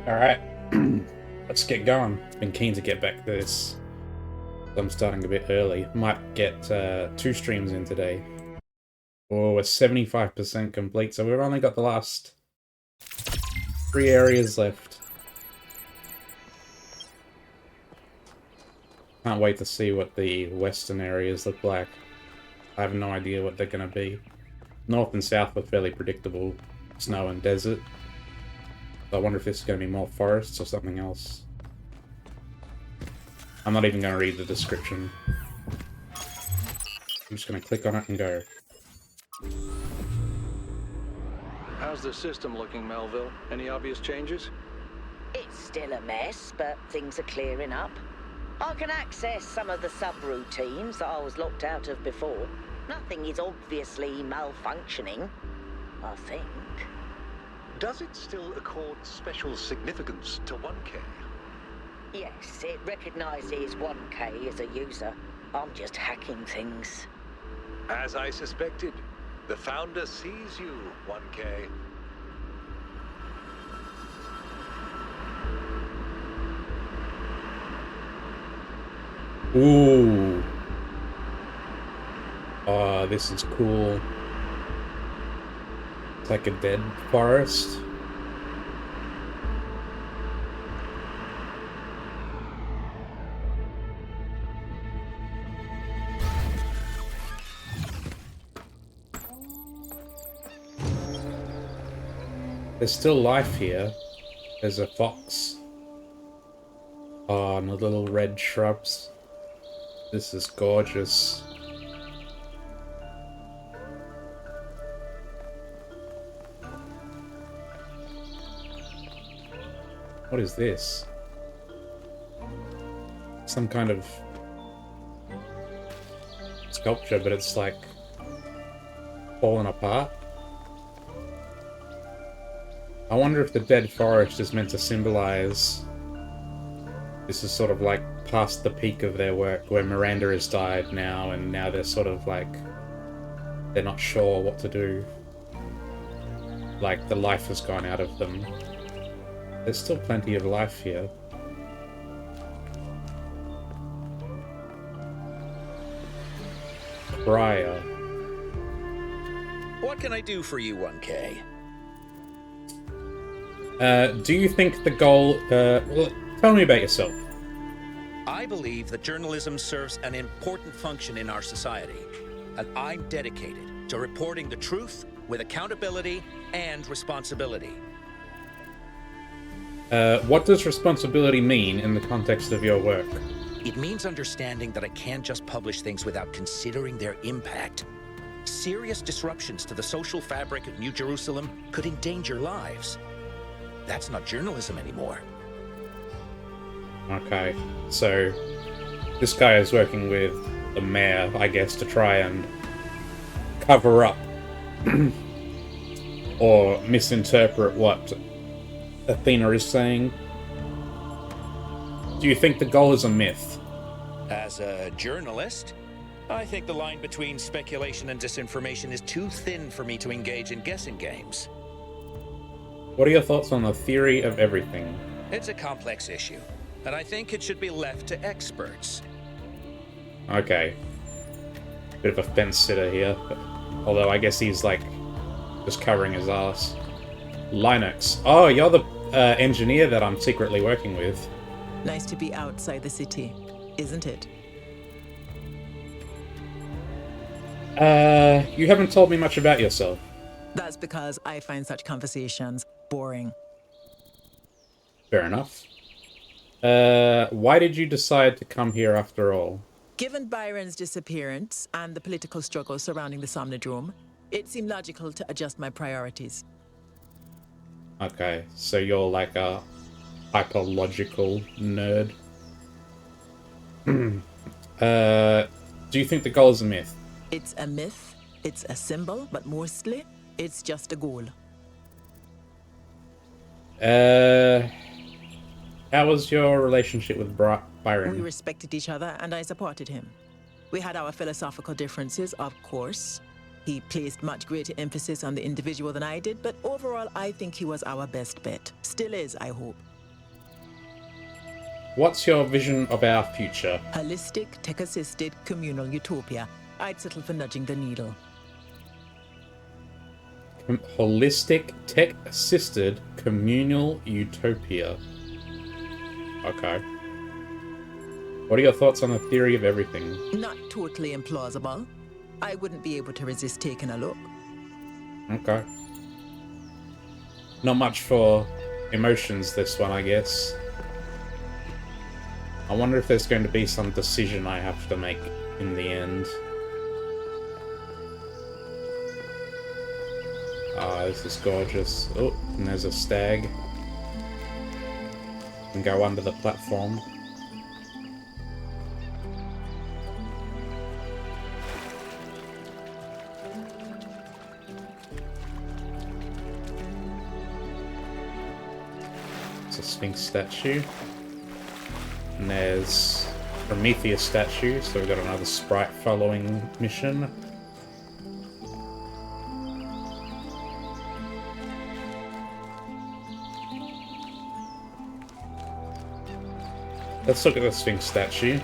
Alright, let's get going. Been keen to get back to this. I'm starting a bit early. Might get 2 streams in today. Oh, we're 75% complete, so we've only got the last 3 areas left. Can't wait to see what the western areas look like. I have no idea what they're going to be. North and south are fairly predictable. Snow and desert. I wonder if this is going to be more forests or something else. I'm not even going to read the description. I'm just going to click on it and go. How's the system looking, Melville? Any obvious changes? It's still a mess, but things are clearing up. I can access some of the subroutines that I was locked out of before. Nothing is obviously malfunctioning, I think. Does it still accord special significance to 1K? Yes, it recognizes 1K as a user. I'm just hacking things. As I suspected, the Founder sees you, 1K. Ooh. Oh, this is cool. It's like a dead forest. There's still life here. There's a fox. Oh, and the little red shrubs. This is gorgeous. What is this? Some kind of sculpture, but it's like fallen apart. I wonder if the dead forest is meant to symbolize this is sort of like past the peak of their work, where Miranda has died now, and now they're sort of like, they're not sure what to do. Like the life has gone out of them. There's still plenty of life here. Briar. What can I do for you, 1K? Do you think the goal... well, tell me about yourself. I believe that journalism serves an important function in our society, and I'm dedicated to reporting the truth with accountability and responsibility. What does responsibility mean in the context of your work? It means understanding that I can't just publish things without considering their impact. Serious disruptions to the social fabric of New Jerusalem could endanger lives. That's not journalism anymore. Okay, so this guy is working with the mayor, I guess, to try and cover up or misinterpret what Athena is saying. Do you think the goal is a myth? As a journalist, I think the line between speculation and disinformation is too thin for me to engage in guessing games. What are your thoughts on the theory of everything? It's a complex issue, and I think it should be left to experts. Okay. Bit of a fence sitter here. Although I guess he's like just covering his ass. Linux. Oh, you're the engineer that I'm secretly working with. Nice to be outside the city, isn't it? You haven't told me much about yourself. That's because I find such conversations boring. Fair enough. Why did you decide to come here after all? Given Byron's disappearance and the political struggle surrounding the Somnodrome, it seemed logical to adjust my priorities. Okay, so you're like a hyperlogical nerd. Do you think the goal is a myth? It's a myth, it's a symbol, but mostly, it's just a goal. How was your relationship with Byron? We respected each other and I supported him. We had our philosophical differences, of course. He placed much greater emphasis on the individual than I did, but overall I think he was our best bet. Still is, I hope. What's your vision of our future? Holistic, tech-assisted, communal utopia. I'd settle for nudging the needle. Holistic, tech-assisted, communal utopia. Okay. What are your thoughts on the theory of everything? Not totally implausible. I wouldn't be able to resist taking a look. Okay. Not much for emotions, this one, I guess. I wonder if there's going to be some decision I have to make in the end. Ah, this is gorgeous. Oh, and there's a stag. And go under the platform. It's a Sphinx statue. And there's Prometheus statue, so we've got another sprite following mission. Let's look at the Sphinx statue,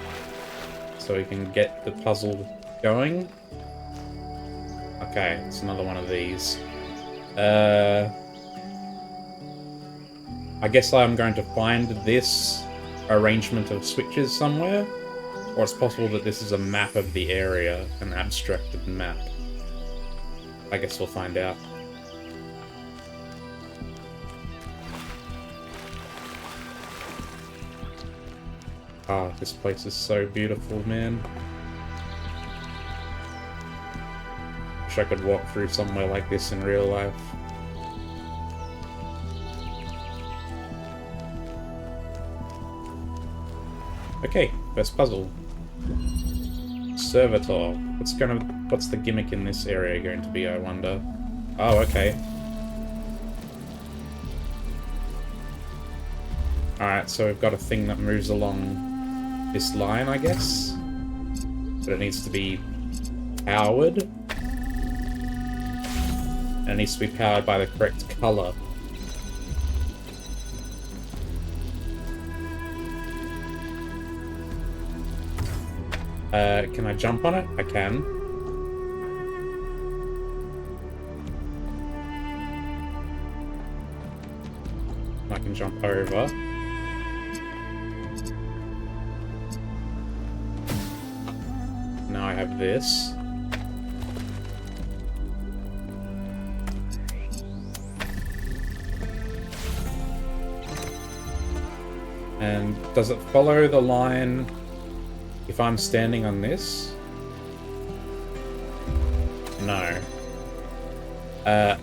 so we can get the puzzle going. Okay, it's another one of these. I guess I'm going to find this arrangement of switches somewhere, or it's possible that this is a map of the area, an abstracted map. I guess we'll find out. Ah, this place is so beautiful, man. Wish I could walk through somewhere like this in real life. Okay, first puzzle. Servitor. What's the gimmick in this area going to be, I wonder? Oh, okay. Alright, so we've got a thing that moves along this line, I guess. But it needs to be powered. And it needs to be powered by the correct color. Can I jump on it? I can. I can jump over. Now I have this. And does it follow the line if I'm standing on this? No.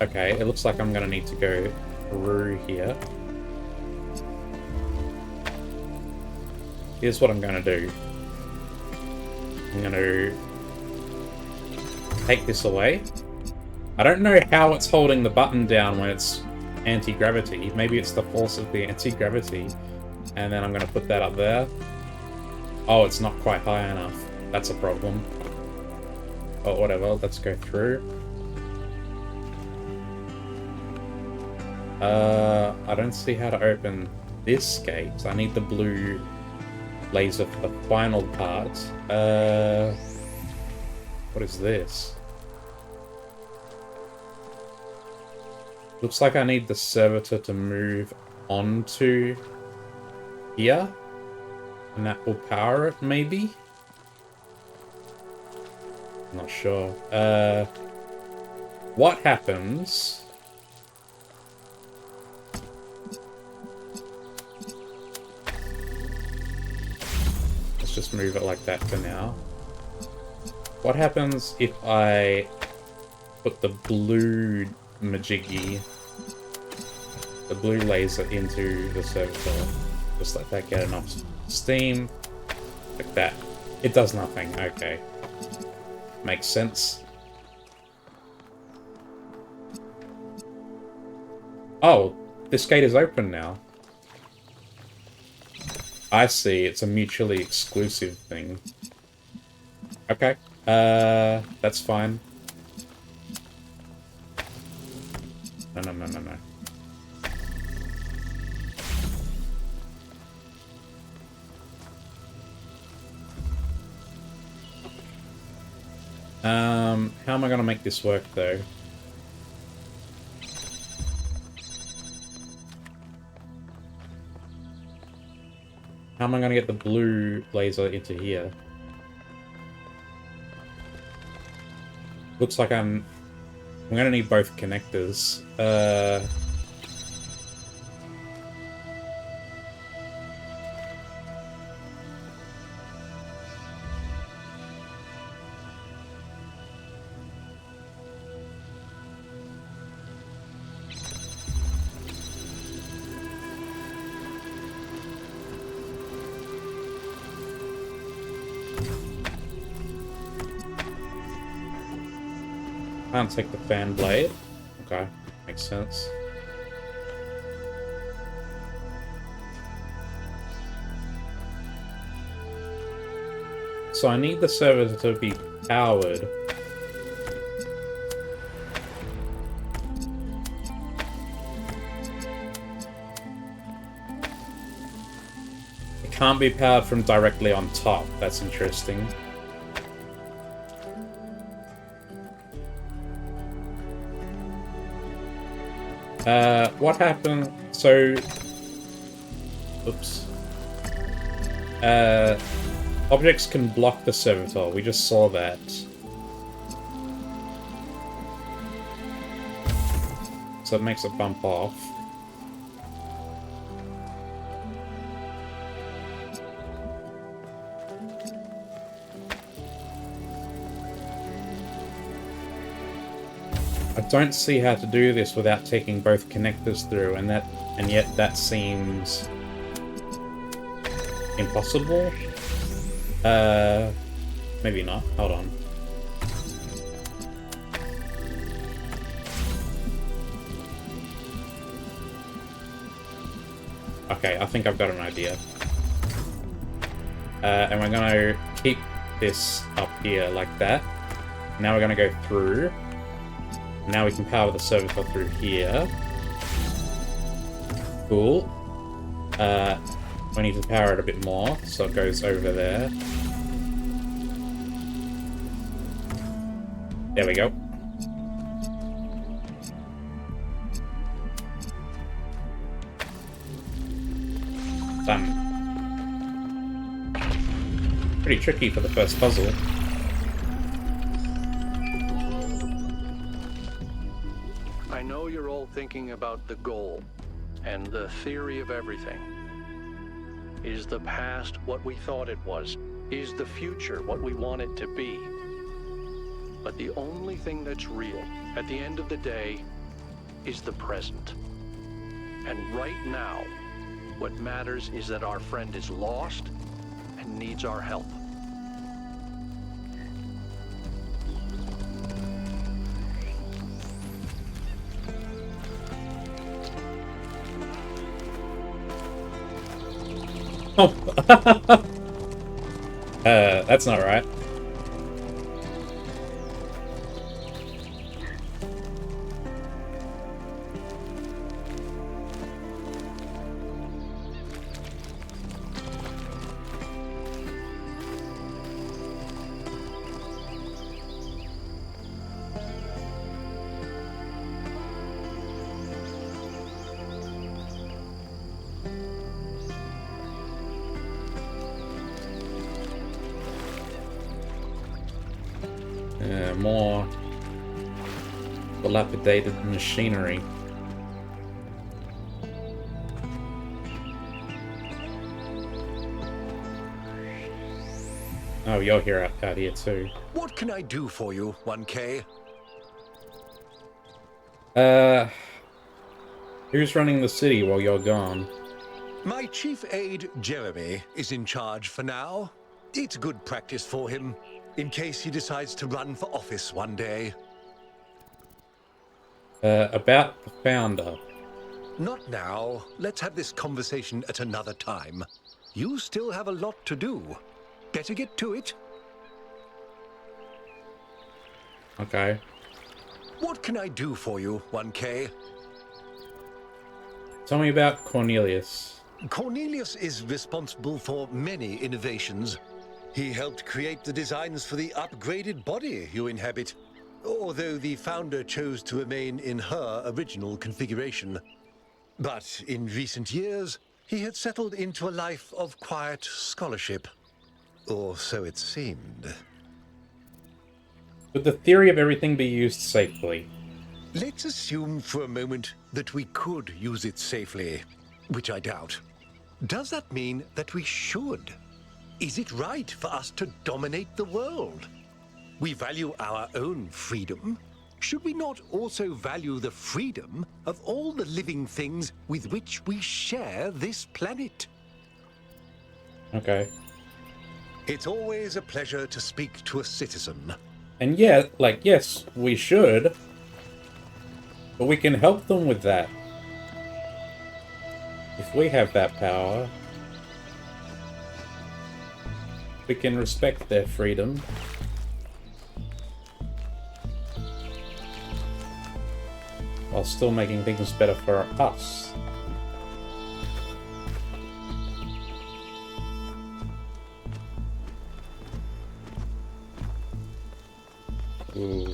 Okay, it looks like I'm gonna need to go through here. Here's what I'm gonna do. I'm gonna take this away. I don't know how it's holding the button down when it's anti-gravity. Maybe it's the force of the anti-gravity. And then I'm gonna put that up there. Oh, it's not quite high enough. That's a problem. Oh, whatever. Let's go through. I don't see how to open this gate. I need the blue laser for the final part. What is this? Looks like I need the servitor to move onto here. And that will power it, maybe? I'm not sure. What happens... Let's just move it like that for now. What happens if I put the blue majiggy, the blue laser into the servitor? Just let that get enough steam, like that. It does nothing, okay. Makes sense. Oh, this gate is open now. I see, it's a mutually exclusive thing. Okay, that's fine. No. How am I gonna make this work, though? How am I gonna get the blue laser into here? Looks like I'm gonna need both connectors. Can't take the fan blade. Okay, makes sense. So I need the server to be powered. It can't be powered from directly on top. That's interesting. What happened? So, oops. Objects can block the servitor. We just saw that. So it makes it bump off. I don't see how to do this without taking both connectors through, and yet that seems impossible. Maybe not. Hold on. Okay, I think I've got an idea. And we're gonna keep this up here like that. Now we're gonna go through. Now we can power the servitor through here. Cool. We need to power it a bit more, so it goes over there. There we go. Done. Pretty tricky for the first puzzle. I know you're all thinking about the goal and the theory of everything. Is the past what we thought it was? Is the future what we want it to be? But the only thing that's real, at the end of the day, is the present. And right now, what matters is that our friend is lost and needs our help. Oh. That's not right. More dilapidated machinery. Oh, you're here out here too. What can I do for you, 1K? Who's running the city while you're gone? My chief aide, Jeremy, is in charge for now. It's good practice for him, in case he decides to run for office one day. About the founder. Not now. Let's have this conversation at another time. You still have a lot to do. Better get to it. Okay. What can I do for you, 1K? Tell me about Cornelius. Cornelius is responsible for many innovations. He helped create the designs for the upgraded body you inhabit, although the founder chose to remain in her original configuration. But in recent years, he had settled into a life of quiet scholarship. Or so it seemed. Would the theory of everything be used safely? Let's assume for a moment that we could use it safely, which I doubt. Does that mean that we should? Is it right for us to dominate the world? We value our own freedom. Should we not also value the freedom of all the living things with which we share this planet? Okay. It's always a pleasure to speak to a citizen. And yeah, like, yes, we should. But we can help them with that. If we have that power, we can respect their freedom. While still making things better for us. Ooh.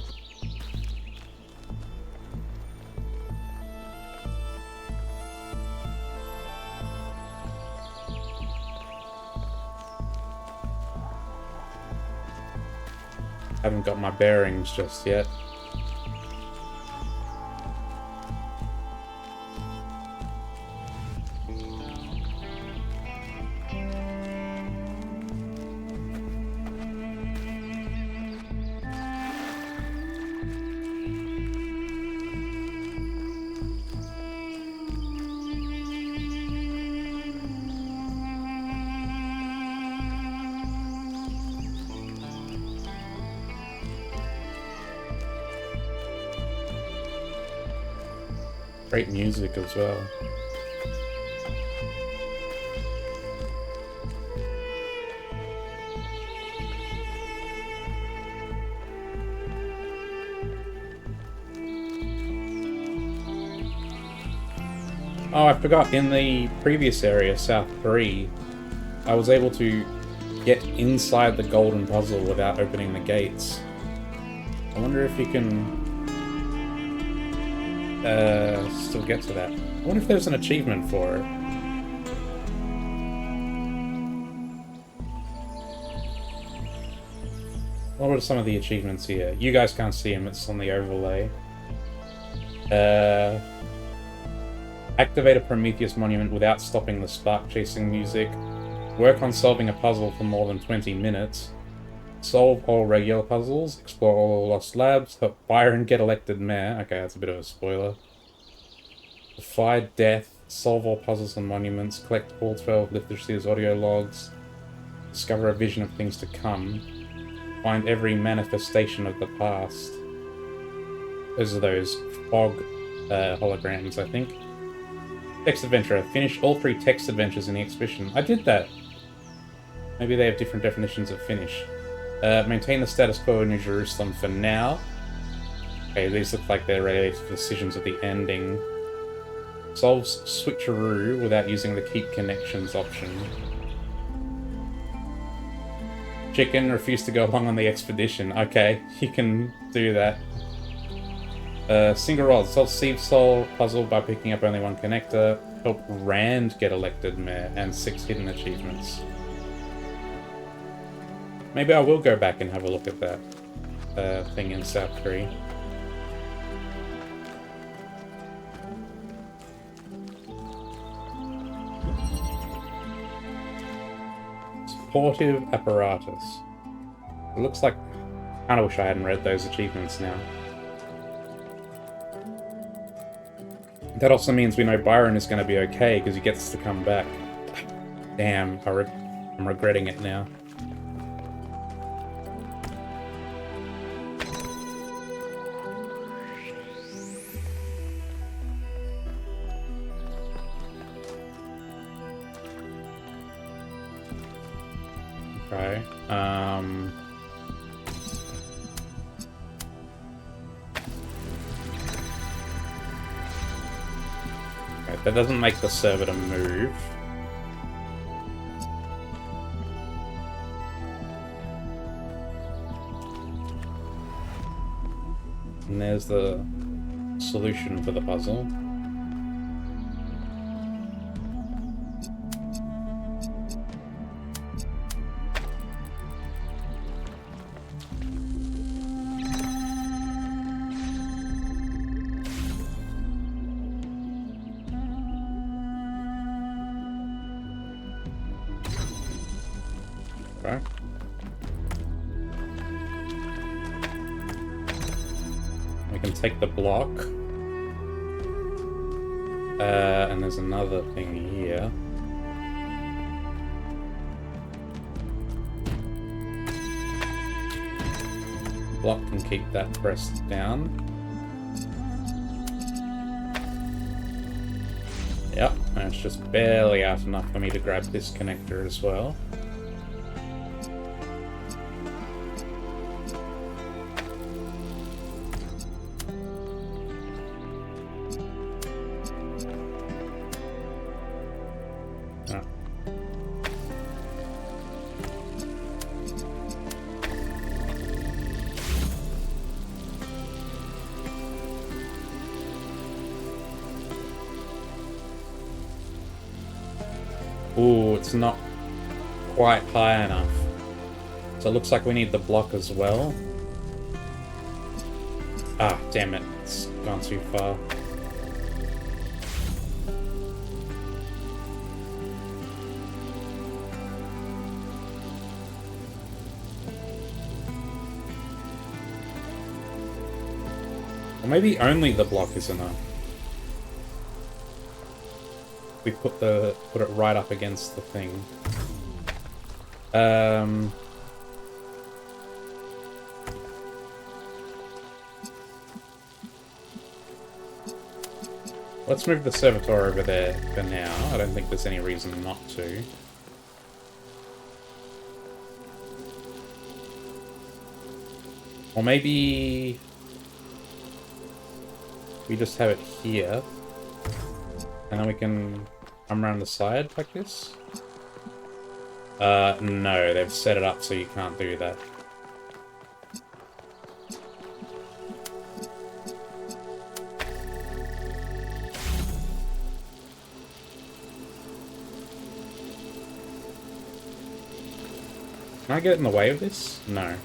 Haven't got my bearings just yet. Great music as well. Oh, I forgot, in the previous area, South 3, I was able to get inside the golden puzzle without opening the gates. I wonder if you can still get to that. I wonder if there's an achievement for it. What are some of the achievements here? You guys can't see them, it's on the overlay. Activate a Prometheus monument without stopping the spark chasing music. Work on solving a puzzle for more than 20 minutes. Solve all regular puzzles. Explore all lost labs. Help Byron get elected mayor. Okay, that's a bit of a spoiler. Defy death. Solve all puzzles and monuments. Collect all 12 Lithosphere's audio logs. Discover a vision of things to come. Find every manifestation of the past. Those are those fog holograms, I think. Text adventure. Finish all 3 text adventures in the expedition. I did that. Maybe they have different definitions of finish. Maintain the status quo in New Jerusalem for now. Okay, these look like they're related to decisions at the ending. Solves switcheroo without using the keep connections option. Chicken refused to go along on the expedition. Okay, you can do that. Single rod. Solve Steve Soul puzzle by picking up only 1 connector. Help Rand get elected mayor, and 6 hidden achievements. Maybe I will go back and have a look at that thing in South 3. Supportive apparatus. It looks like... I kinda wish I hadn't read those achievements now. That also means we know Byron is going to be okay, because he gets to come back. Damn, I'm regretting it now. Okay, right, that doesn't make the server to move. And there's the solution for the puzzle. Okay. We can take the block. And there's another thing here. Block can keep that pressed down. Yep, and it's just barely out enough for me to grab this connector as well. Ooh, it's not quite high enough. So it looks like we need the block as well. Ah, damn it. It's gone too far. Or maybe only the block is enough. We put it right up against the thing. Let's move the servitor over there for now. I don't think there's any reason not to. Or maybe we just have it here. And then we can come around the side like this? No, they've set it up so you can't do that. Can I get in the way of this? No.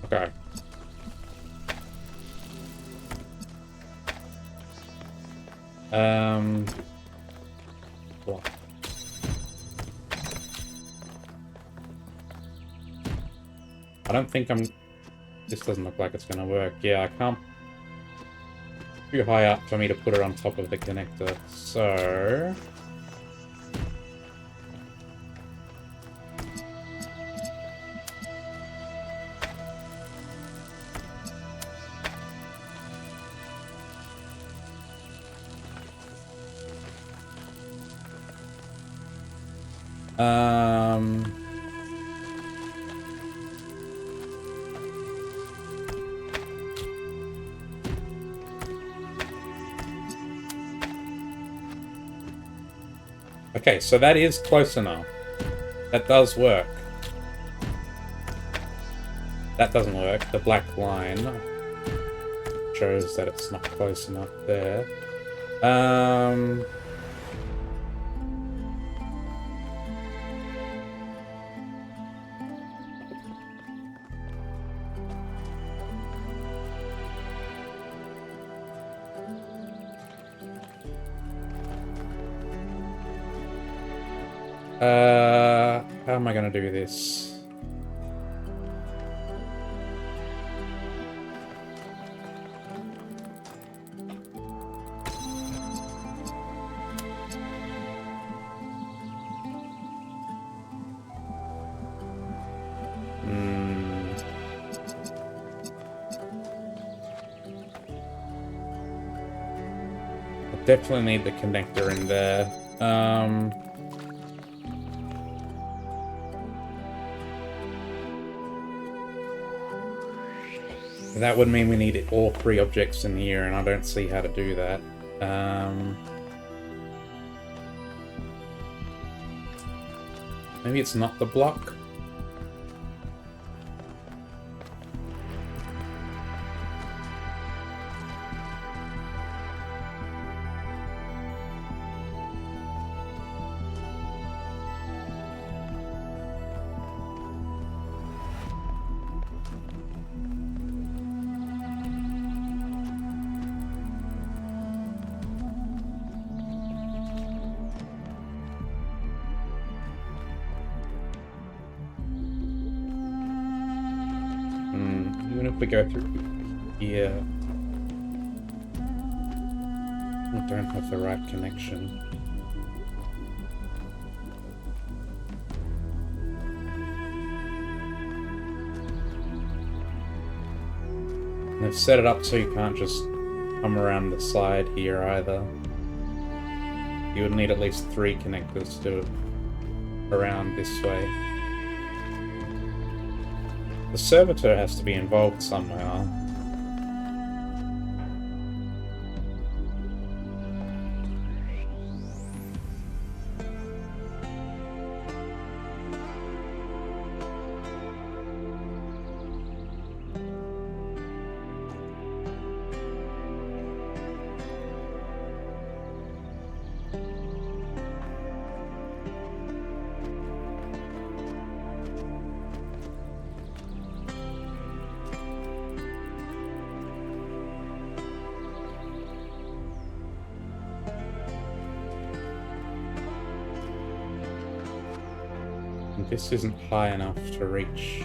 Okay. Block. I don't think I'm... This doesn't look like it's gonna work. Yeah, I can't... Too high up for me to put it on top of the connector, so... Okay, so that is close enough. That does work. That doesn't work. The black line shows that it's not close enough there. How am I gonna do this? I definitely need the connector in there. That would mean we need all 3 objects in here, and I don't see how to do that. Maybe it's not the block? Even if we go through here, I don't have the right connection. And they've set it up so you can't just come around the side here either. You would need at least 3 connectors to around this way. The servitor has to be involved somehow. This isn't high enough to reach.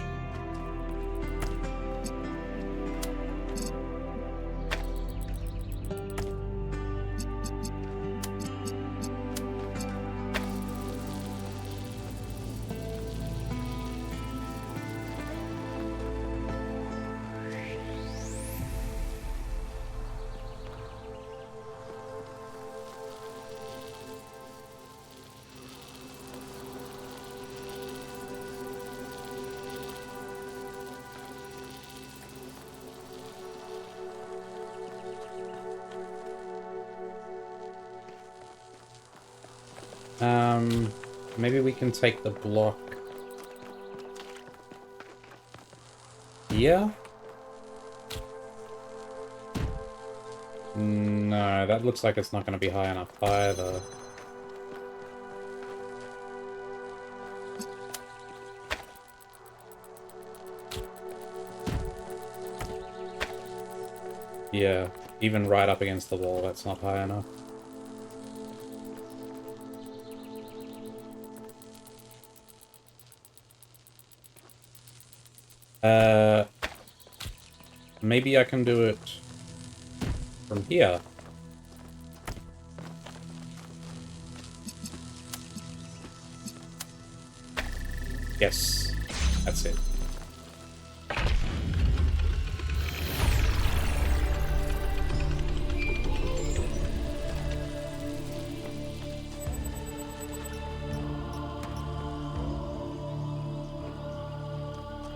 Maybe we can take the block here? No, that looks like it's not going to be high enough either. Yeah, even right up against the wall, that's not high enough. Maybe I can do it from here. Yes, that's it.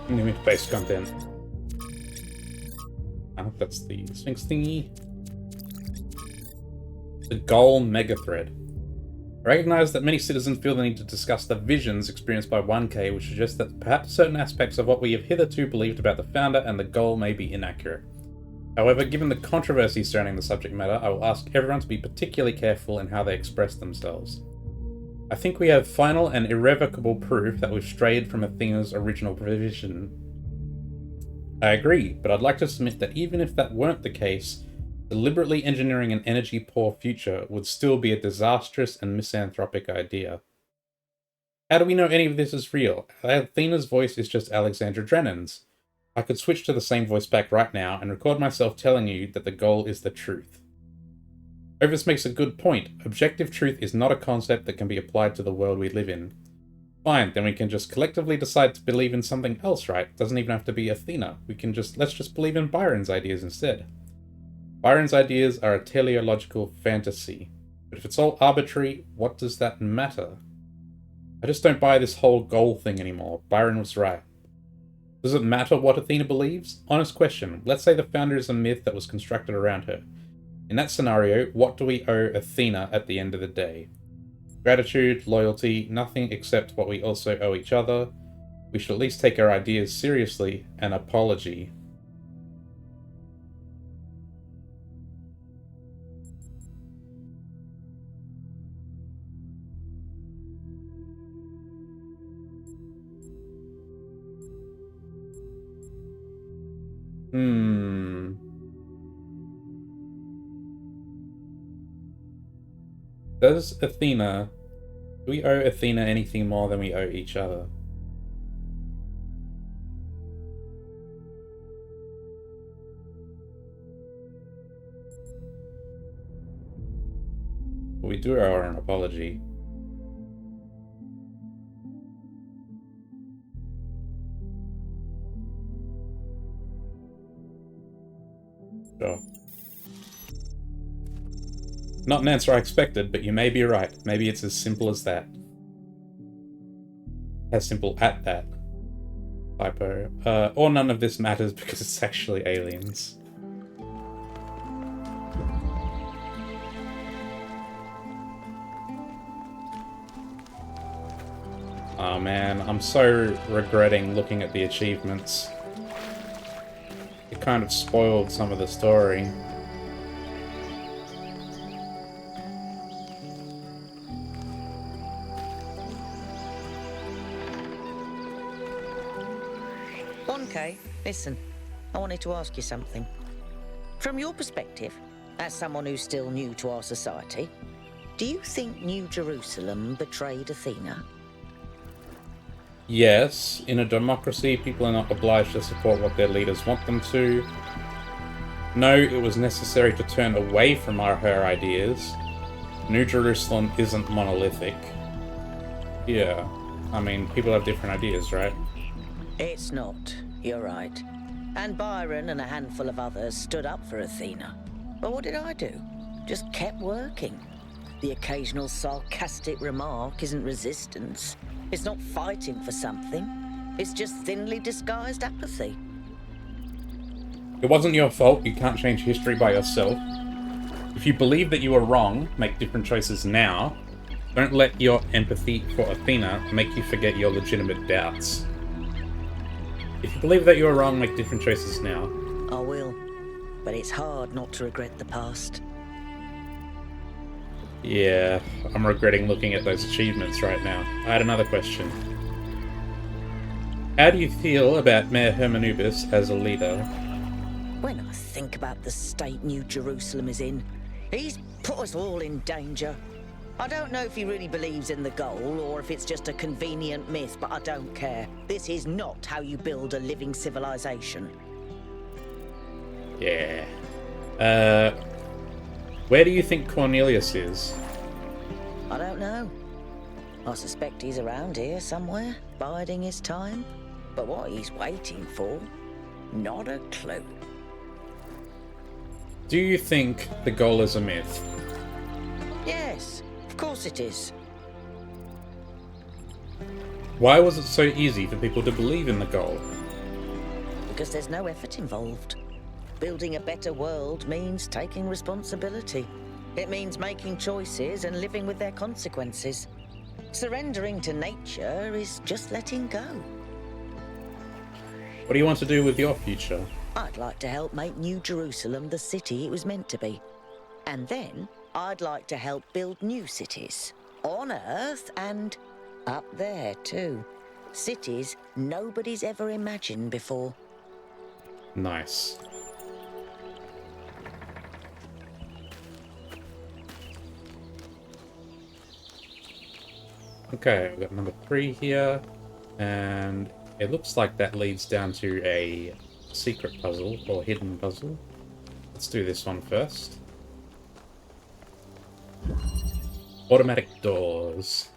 Limit base content. I hope that's the Sphinx thingy. The goal mega thread. I recognize that many citizens feel the need to discuss the visions experienced by 1K, which suggests that perhaps certain aspects of what we have hitherto believed about the founder and the goal may be inaccurate. However, given the controversy surrounding the subject matter, I will ask everyone to be particularly careful in how they express themselves. I think we have final and irrevocable proof that we've strayed from Athena's original vision. I agree, but I'd like to submit that even if that weren't the case, deliberately engineering an energy-poor future would still be a disastrous and misanthropic idea. How do we know any of this is real? Athena's voice is just Alexandra Drennan's. I could switch to the same voice back right now and record myself telling you that the goal is the truth. Ovis makes a good point. Objective truth is not a concept that can be applied to the world we live in. Fine, then we can just collectively decide to believe in something else, right? Doesn't even have to be Athena. Let's just believe in Byron's ideas instead. Byron's ideas are a teleological fantasy. But if it's all arbitrary, what does that matter? I just don't buy this whole goal thing anymore. Byron was right. Does it matter what Athena believes? Honest question. Let's say the founder is a myth that was constructed around her. In that scenario, what do we owe Athena at the end of the day? Gratitude, loyalty, nothing except what we also owe each other. We should at least take our ideas seriously. An apology. Does Athena... Do we owe Athena anything more than we owe each other? We do owe her an apology. Sure. Not an answer I expected, but you may be right. Maybe it's as simple as that. As simple at that. Typo. Or none of this matters because it's actually aliens. Oh man, I'm so regretting looking at the achievements. It kind of spoiled some of the story. Okay, listen. I wanted to ask you something. From your perspective, as someone who's still new to our society, do you think New Jerusalem betrayed Athena? Yes, in a democracy, people are not obliged to support what their leaders want them to. No, it was necessary to turn away from her ideas. New Jerusalem isn't monolithic. Yeah, I mean, people have different ideas, right? It's not. You're right. And Byron and a handful of others stood up for Athena. But what did I do? Just kept working. The occasional sarcastic remark isn't resistance. It's not fighting for something. It's just thinly disguised apathy. It wasn't your fault. You can't change history by yourself. If you believe that you were wrong, make different choices now. Don't let your empathy for Athena make you forget your legitimate doubts. If you believe that you were wrong, make different choices now. I will. But it's hard not to regret the past. Yeah, I'm regretting looking at those achievements right now. I had another question. How do you feel about Mayor Hermanubis as a leader? When I think about the state New Jerusalem is in, he's put us all in danger. I don't know if he really believes in the goal or if it's just a convenient myth, but I don't care. This is not how you build a living civilization. Yeah. Where do you think Cornelius is? I don't know. I suspect he's around here somewhere, biding his time. But what he's waiting for, not a clue. Do you think the goal is a myth? Yes, of course it is. Why was it so easy for people to believe in the goal? Because there's no effort involved. Building a better world means taking responsibility. It means making choices and living with their consequences. Surrendering to nature is just letting go. What do you want to do with your future? I'd like to help make New Jerusalem the city it was meant to be. And then I'd like to help build new cities. On Earth and up there too. Cities nobody's ever imagined before. Nice. Okay, we've got number 3 here, and it looks like that leads down to a secret puzzle, or hidden puzzle. Let's do this one first. Automatic doors.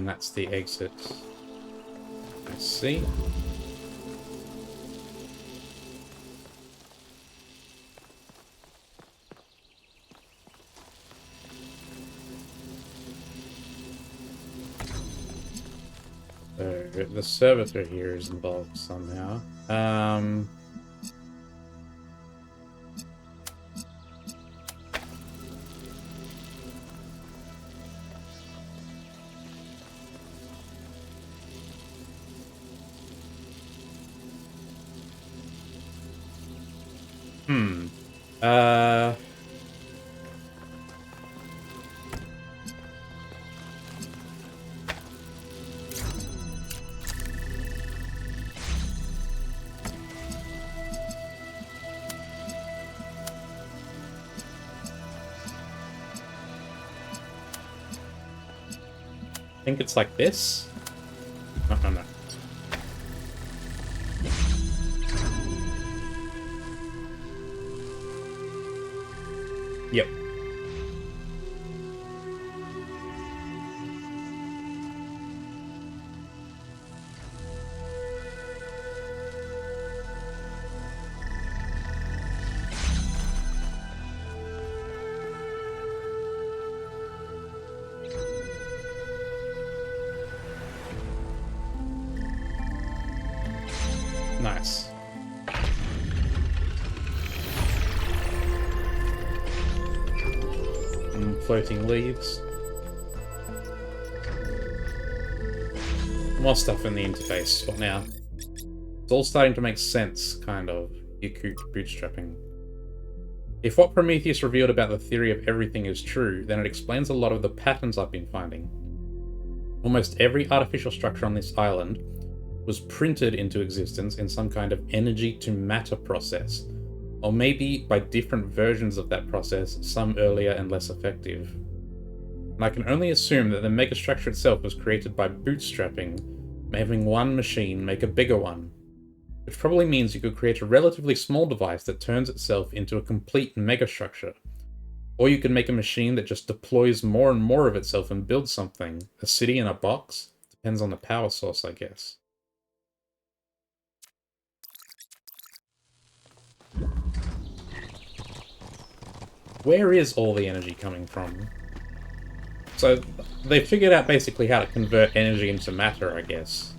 and that's the exit. I see. So the servitor here is involved somehow. Hmm. I think it's like this. No. Yep. Nice. Floating leaves. More stuff in the interface. What now? It's all starting to make sense, kind of. Yakut bootstrapping. If what Prometheus revealed about the theory of everything is true, then it explains a lot of the patterns I've been finding. Almost every artificial structure on this island was printed into existence in some kind of energy-to-matter process, or maybe by different versions of that process, some earlier and less effective. And I can only assume that the megastructure itself was created by bootstrapping, having one machine make a bigger one, which probably means you could create a relatively small device that turns itself into a complete megastructure. Or you could make a machine that just deploys more and more of itself and builds something. A city in a box? Depends on the power source, I guess. Where is all the energy coming from? So, they figured out basically how to convert energy into matter, I guess.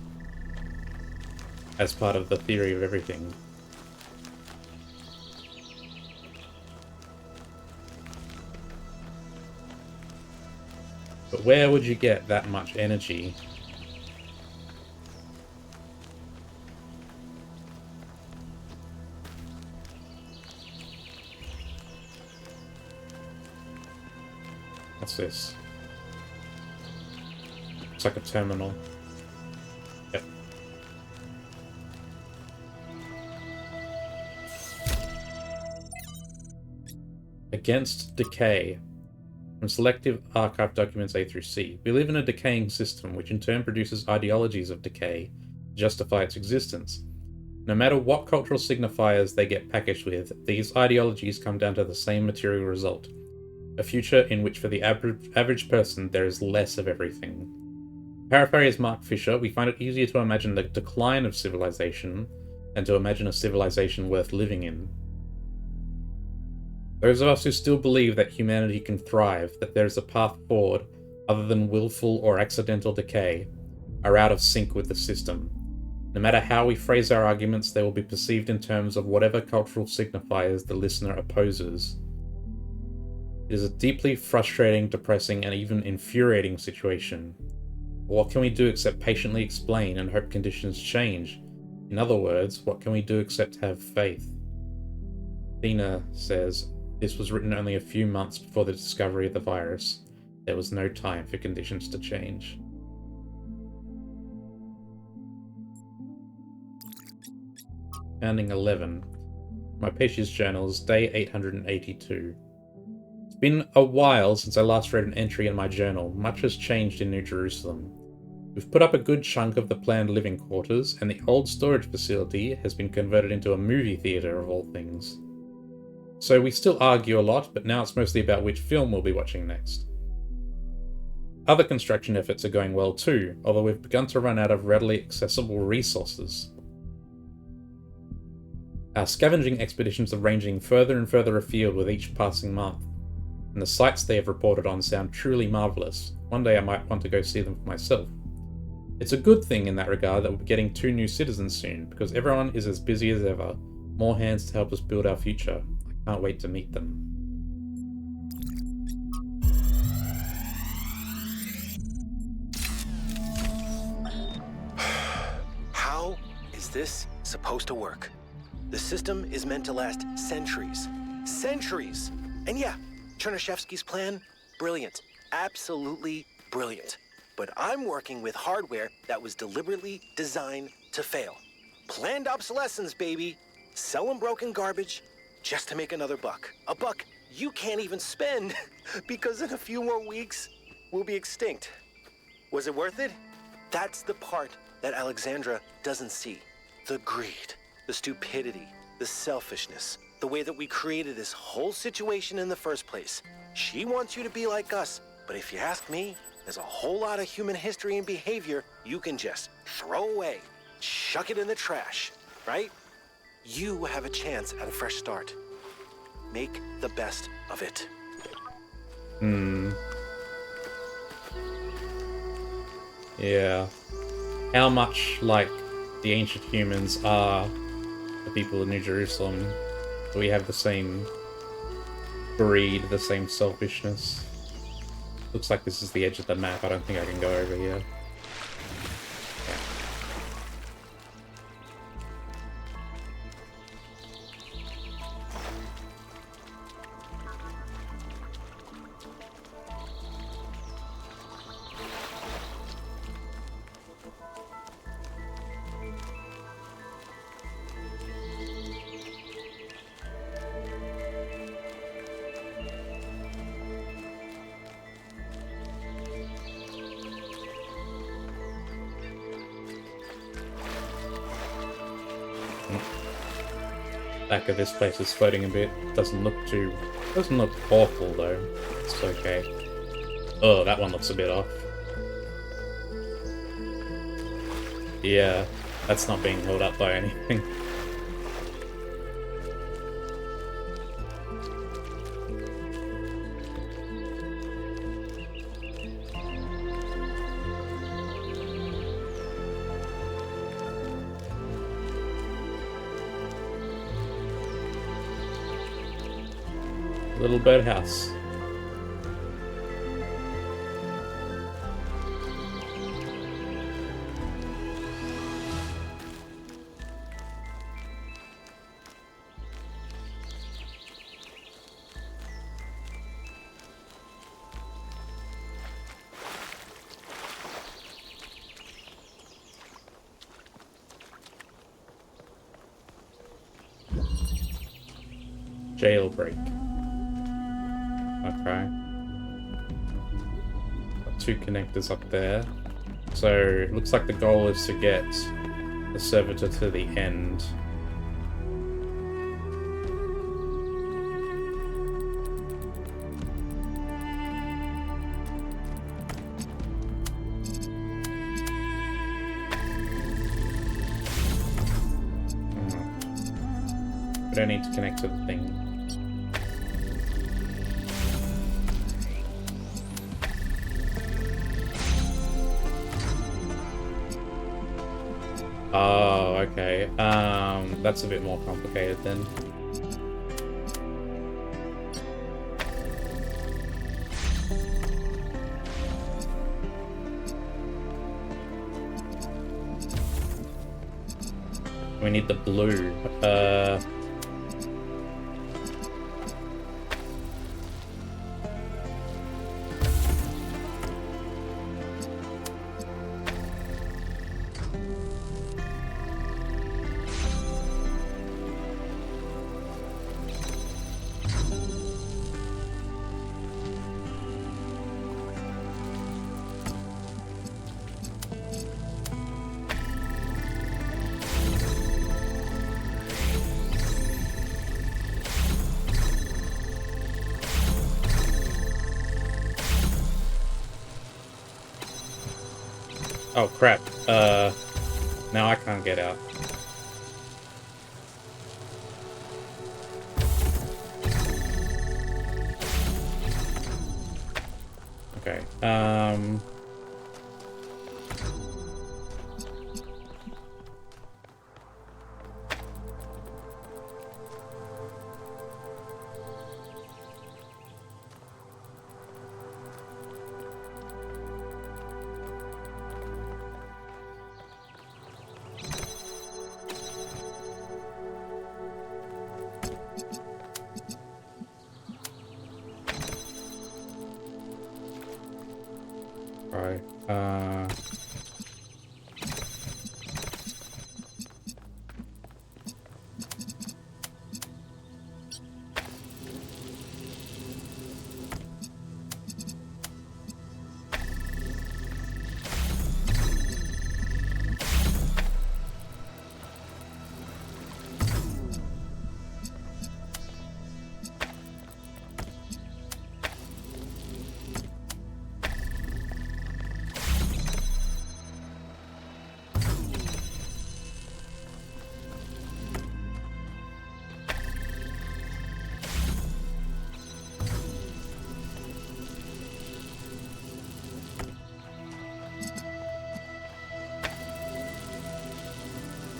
As part of the theory of everything. But where would you get that much energy? What's this? It's like a terminal. Yep. Against decay. From selective archive documents A through C. We live in a decaying system, which in turn produces ideologies of decay to justify its existence. No matter what cultural signifiers they get packaged with, these ideologies come down to the same material result. A future in which for the average person there is less of everything. Paraphrase Mark Fisher, we find it easier to imagine the decline of civilization than to imagine a civilization worth living in. Those of us who still believe that humanity can thrive, that there is a path forward other than willful or accidental decay, are out of sync with the system. No matter how we phrase our arguments, they will be perceived in terms of whatever cultural signifiers the listener opposes. It is a deeply frustrating, depressing, and even infuriating situation. But what can we do except patiently explain and hope conditions change? In other words, what can we do except have faith? Athena says, this was written only a few months before the discovery of the virus. There was no time for conditions to change. Founding 11. My Patient's Journals, day 882. It's been a while since I last read an entry in my journal. Much has changed in New Jerusalem. We've put up a good chunk of the planned living quarters, and the old storage facility has been converted into a movie theatre of all things. So we still argue a lot, but now it's mostly about which film we'll be watching next. Other construction efforts are going well too, although we've begun to run out of readily accessible resources. Our scavenging expeditions are ranging further and further afield with each passing month, and the sights they have reported on sound truly marvellous. One day I might want to go see them for myself. It's a good thing in that regard that we're getting 2 new citizens soon, because everyone is as busy as ever. More hands to help us build our future. I can't wait to meet them. How is this supposed to work? The system is meant to last centuries. Centuries! And yeah, Chernyshevsky's plan, brilliant. Absolutely brilliant. But I'm working with hardware that was deliberately designed to fail. Planned obsolescence, baby. Selling broken garbage just to make another buck. A buck you can't even spend because in a few more weeks, we'll be extinct. Was it worth it? That's the part that Alexandra doesn't see. The greed, the stupidity, the selfishness, the way that we created this whole situation in the first place. She wants you to be like us, but if you ask me, there's a whole lot of human history and behavior you can just throw away, chuck it in the trash, right? You have a chance at a fresh start. Make the best of it. Yeah. How much like the ancient humans are the people of New Jerusalem? Do we have the same greed, the same selfishness? Looks like this is the edge of the map. I don't think I can go over here. Yeah. Back of this place is floating a bit. Doesn't look awful though. It's okay. Oh, that one looks a bit off. Yeah, that's not being held up by anything. Little birdhouse. Jailbreak. Okay. Got 2 connectors up there. So, it looks like the goal is to get the servitor to the end. We don't need to connect to the thing. Oh, okay. That's a bit more complicated then. We need the blue. Oh, crap. Now I can't get out. Okay, right,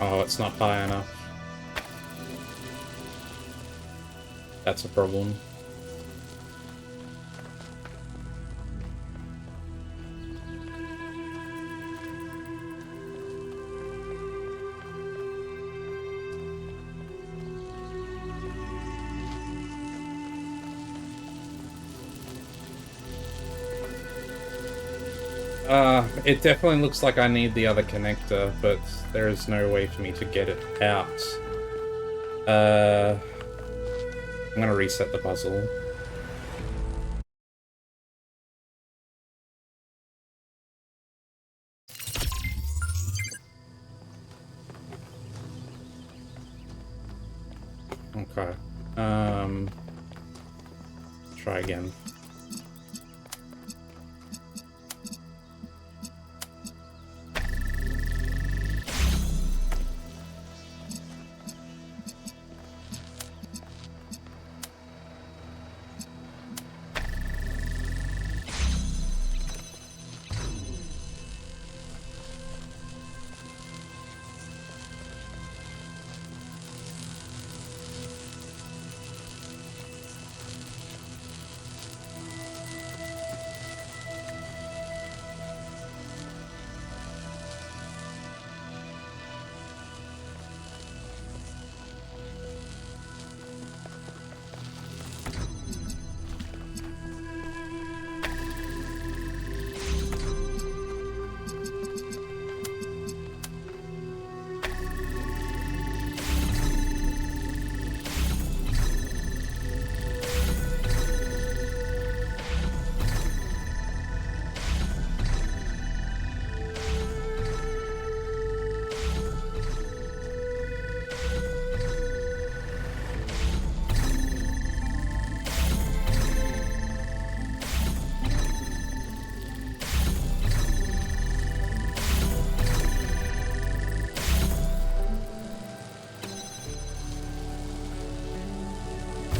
oh, it's not high enough. That's a problem. It definitely looks like I need the other connector, but there is no way for me to get it out. I'm gonna reset the puzzle. Okay. Try again.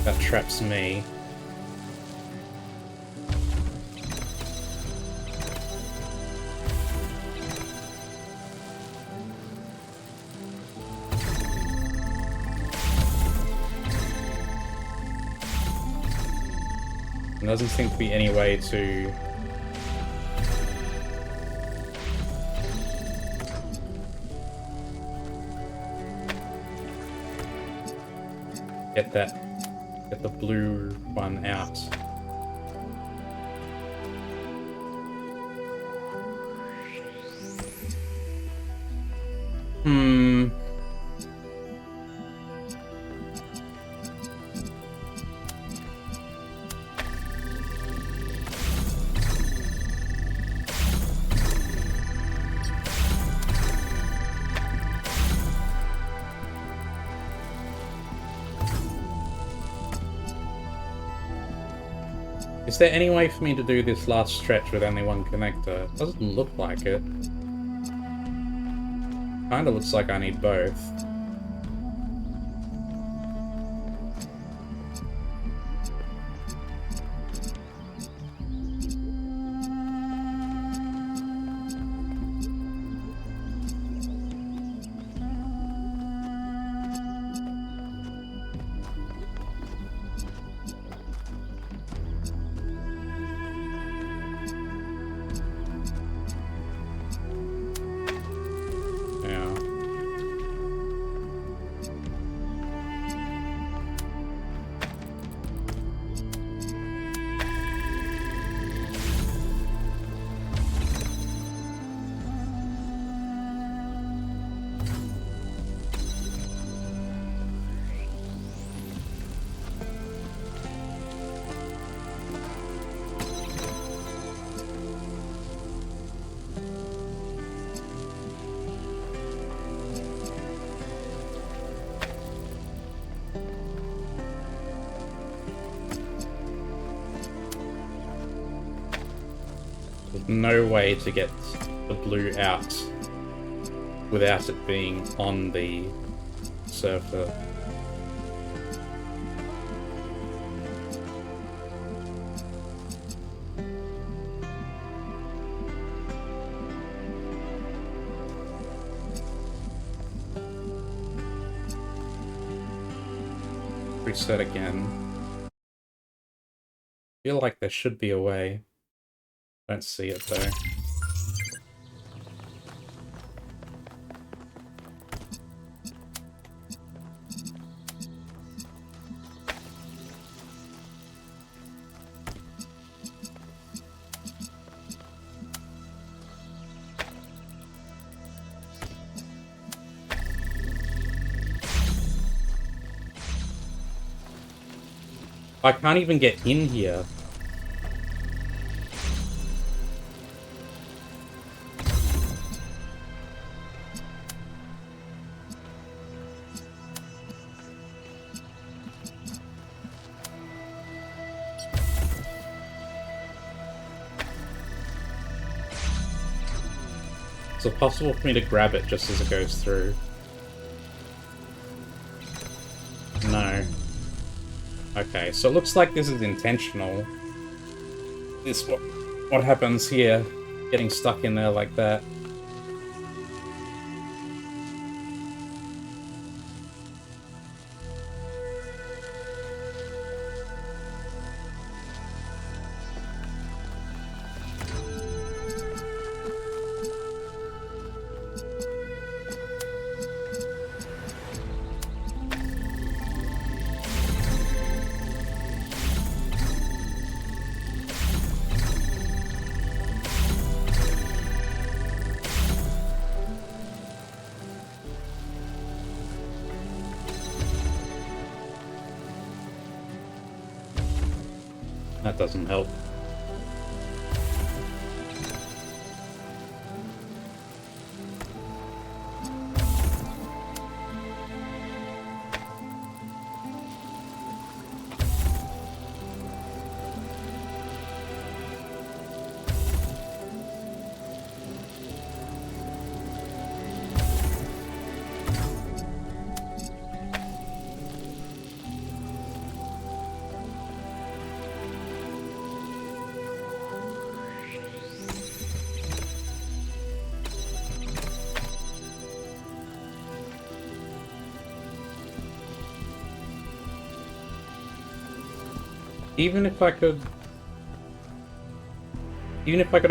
That traps me. There doesn't seem to be any way to get the blue one out. Is there any way for me to do this last stretch with only one connector? It doesn't look like it. Kinda looks like I need both. Yeah. There's no way to get the blue out without it being on the surfer. Reset again. Feel like there should be a way. Don't see it though. I can't even get in here. Is it possible for me to grab it just as it goes through? No. Okay, so it looks like this is intentional. This what happens here, getting stuck in there like that. That doesn't help. Even if I could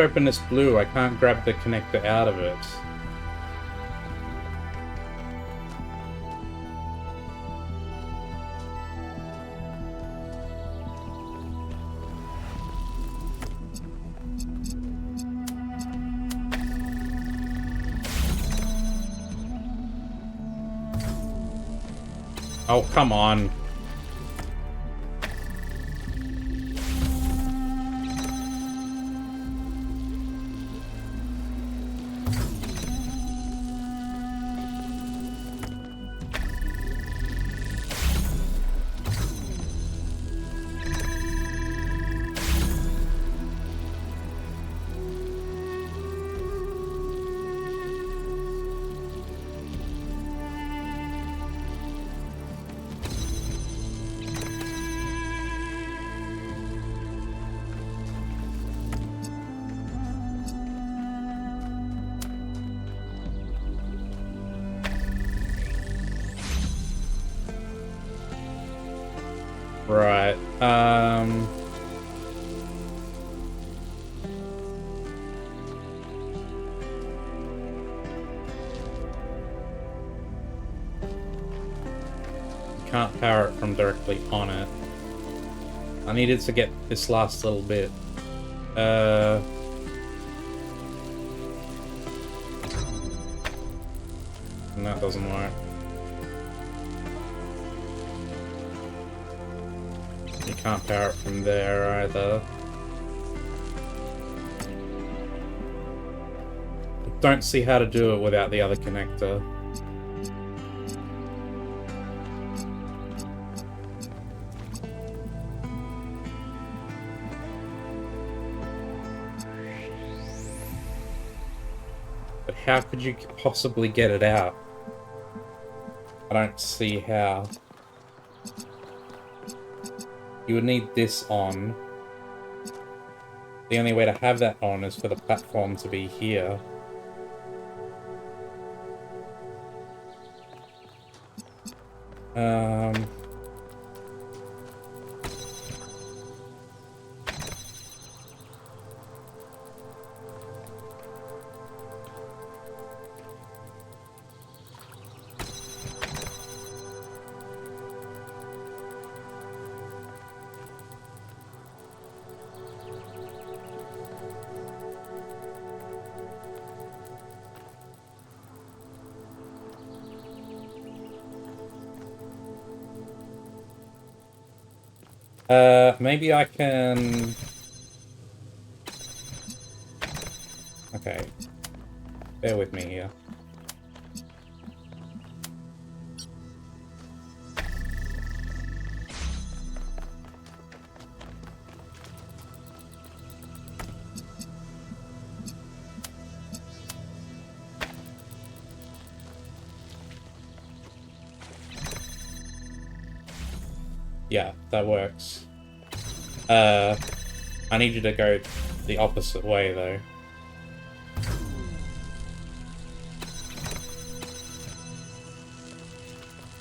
open this blue, I can't grab the connector out of it. Oh, come on. Right. Can't power it from directly on it. I needed to get this last little bit. And that doesn't work. You can't power it from there either. I don't see how to do it without the other connector. But how could you possibly get it out? I don't see how. You would need this on. The only way to have that on is for the platform to be here. Maybe I can... Okay. Bear with me here. Yeah, that works. I need you to go the opposite way, though.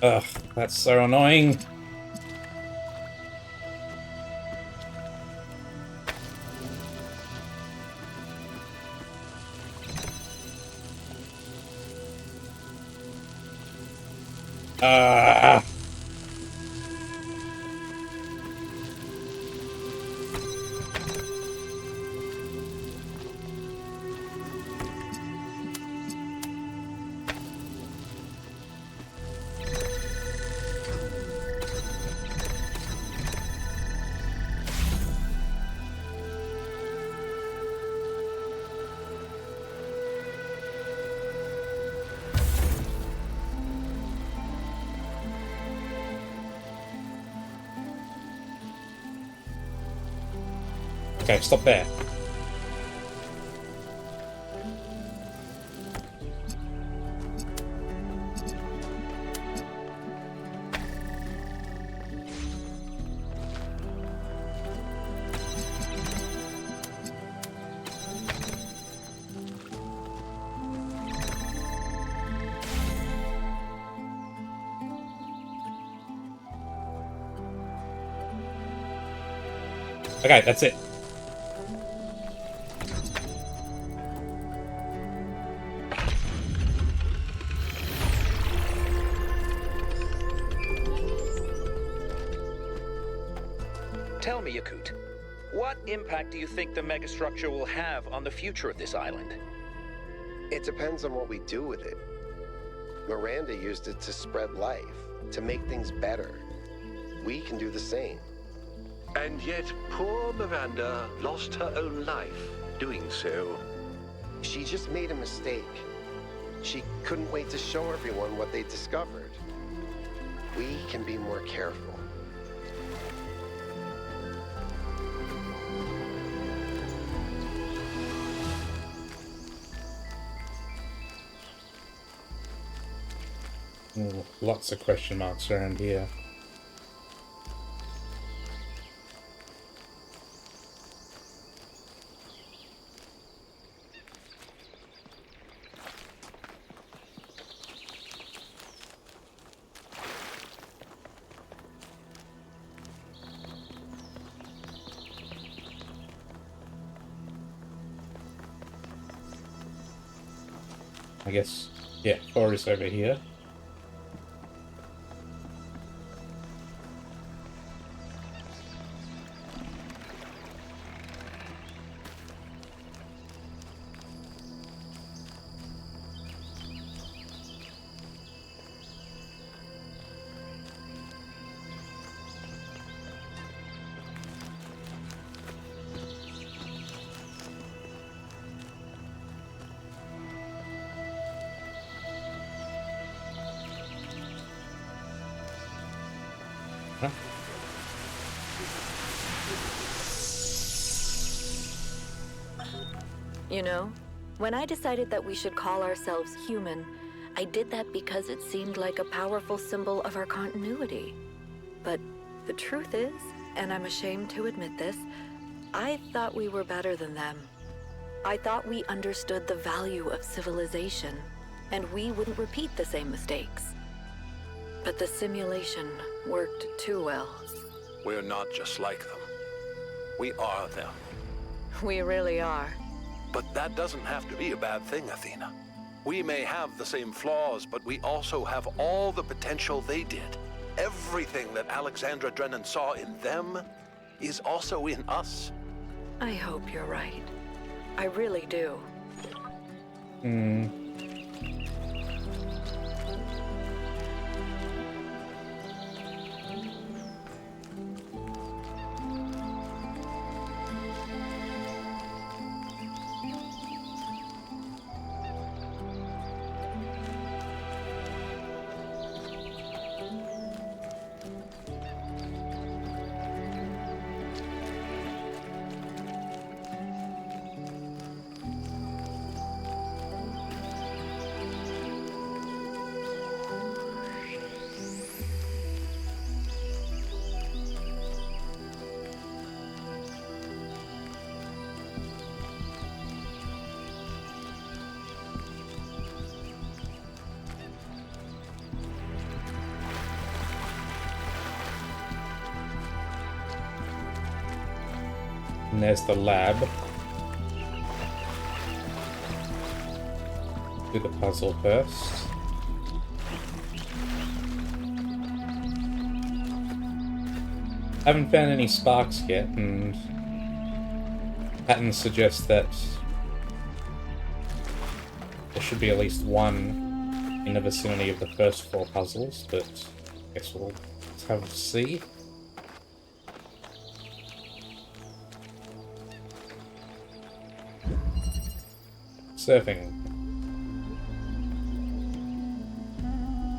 Ugh, that's so annoying. Ah. Okay, stop there. Okay, that's it. Tell me, Yakut, what impact do you think the megastructure will have on the future of this island? It depends on what we do with it. Miranda used it to spread life, to make things better. We can do the same. And yet, poor Miranda lost her own life doing so. She just made a mistake. She couldn't wait to show everyone what they discovered. We can be more careful. Ooh, lots of question marks around here. I guess, yeah, 4 is over here. Huh? You know, when I decided that we should call ourselves human, I did that because it seemed like a powerful symbol of our continuity. But the truth is, and I'm ashamed to admit this, I thought we were better than them. I thought we understood the value of civilization, and we wouldn't repeat the same mistakes. But the simulation worked too well. We're not just like them. We are them. We really are. But that doesn't have to be a bad thing, Athena. We may have the same flaws, but we also have all the potential they did. Everything that Alexandra Drennan saw in them is also in us. I hope you're right. I really do. Hmm. And there's the lab. Do the puzzle first. Haven't found any sparks yet, and patterns suggest that there should be at least one in the vicinity of the first 4 puzzles, but I guess we'll have a see. Surfing.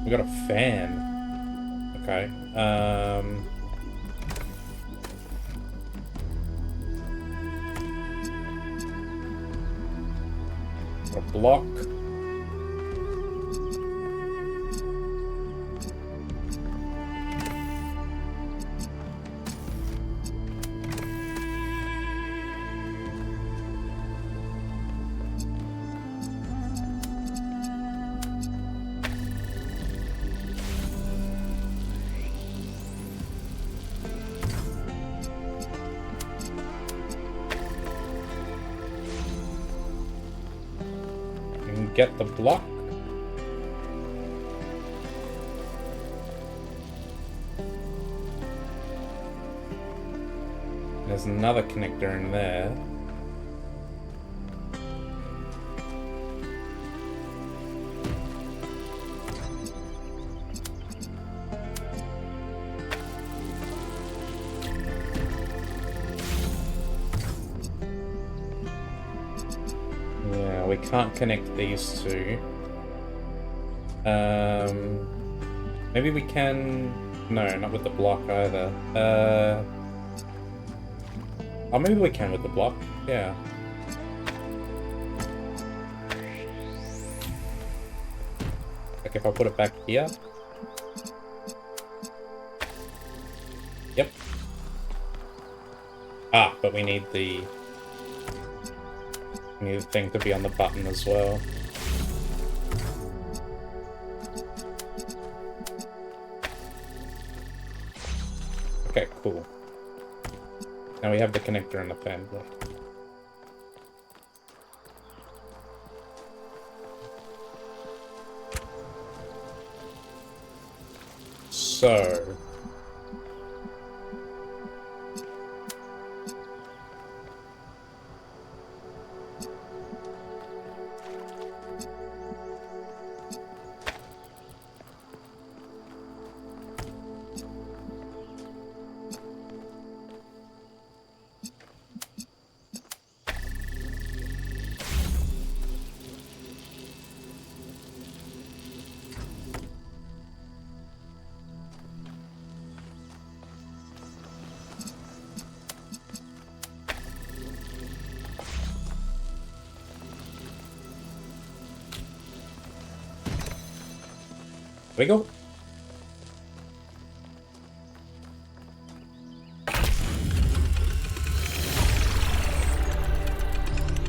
We got a fan. Okay. A block. Get the block. There's another connector in there. Yeah, we can't connect these two. Maybe we can... No, not with the block either. Oh, maybe we can with the block. Yeah. Like if I put it back here. Yep. Ah, but we need the... We need the thing to be on the button as well. Okay, cool. Now we have the connector and the fan block. So... There we go.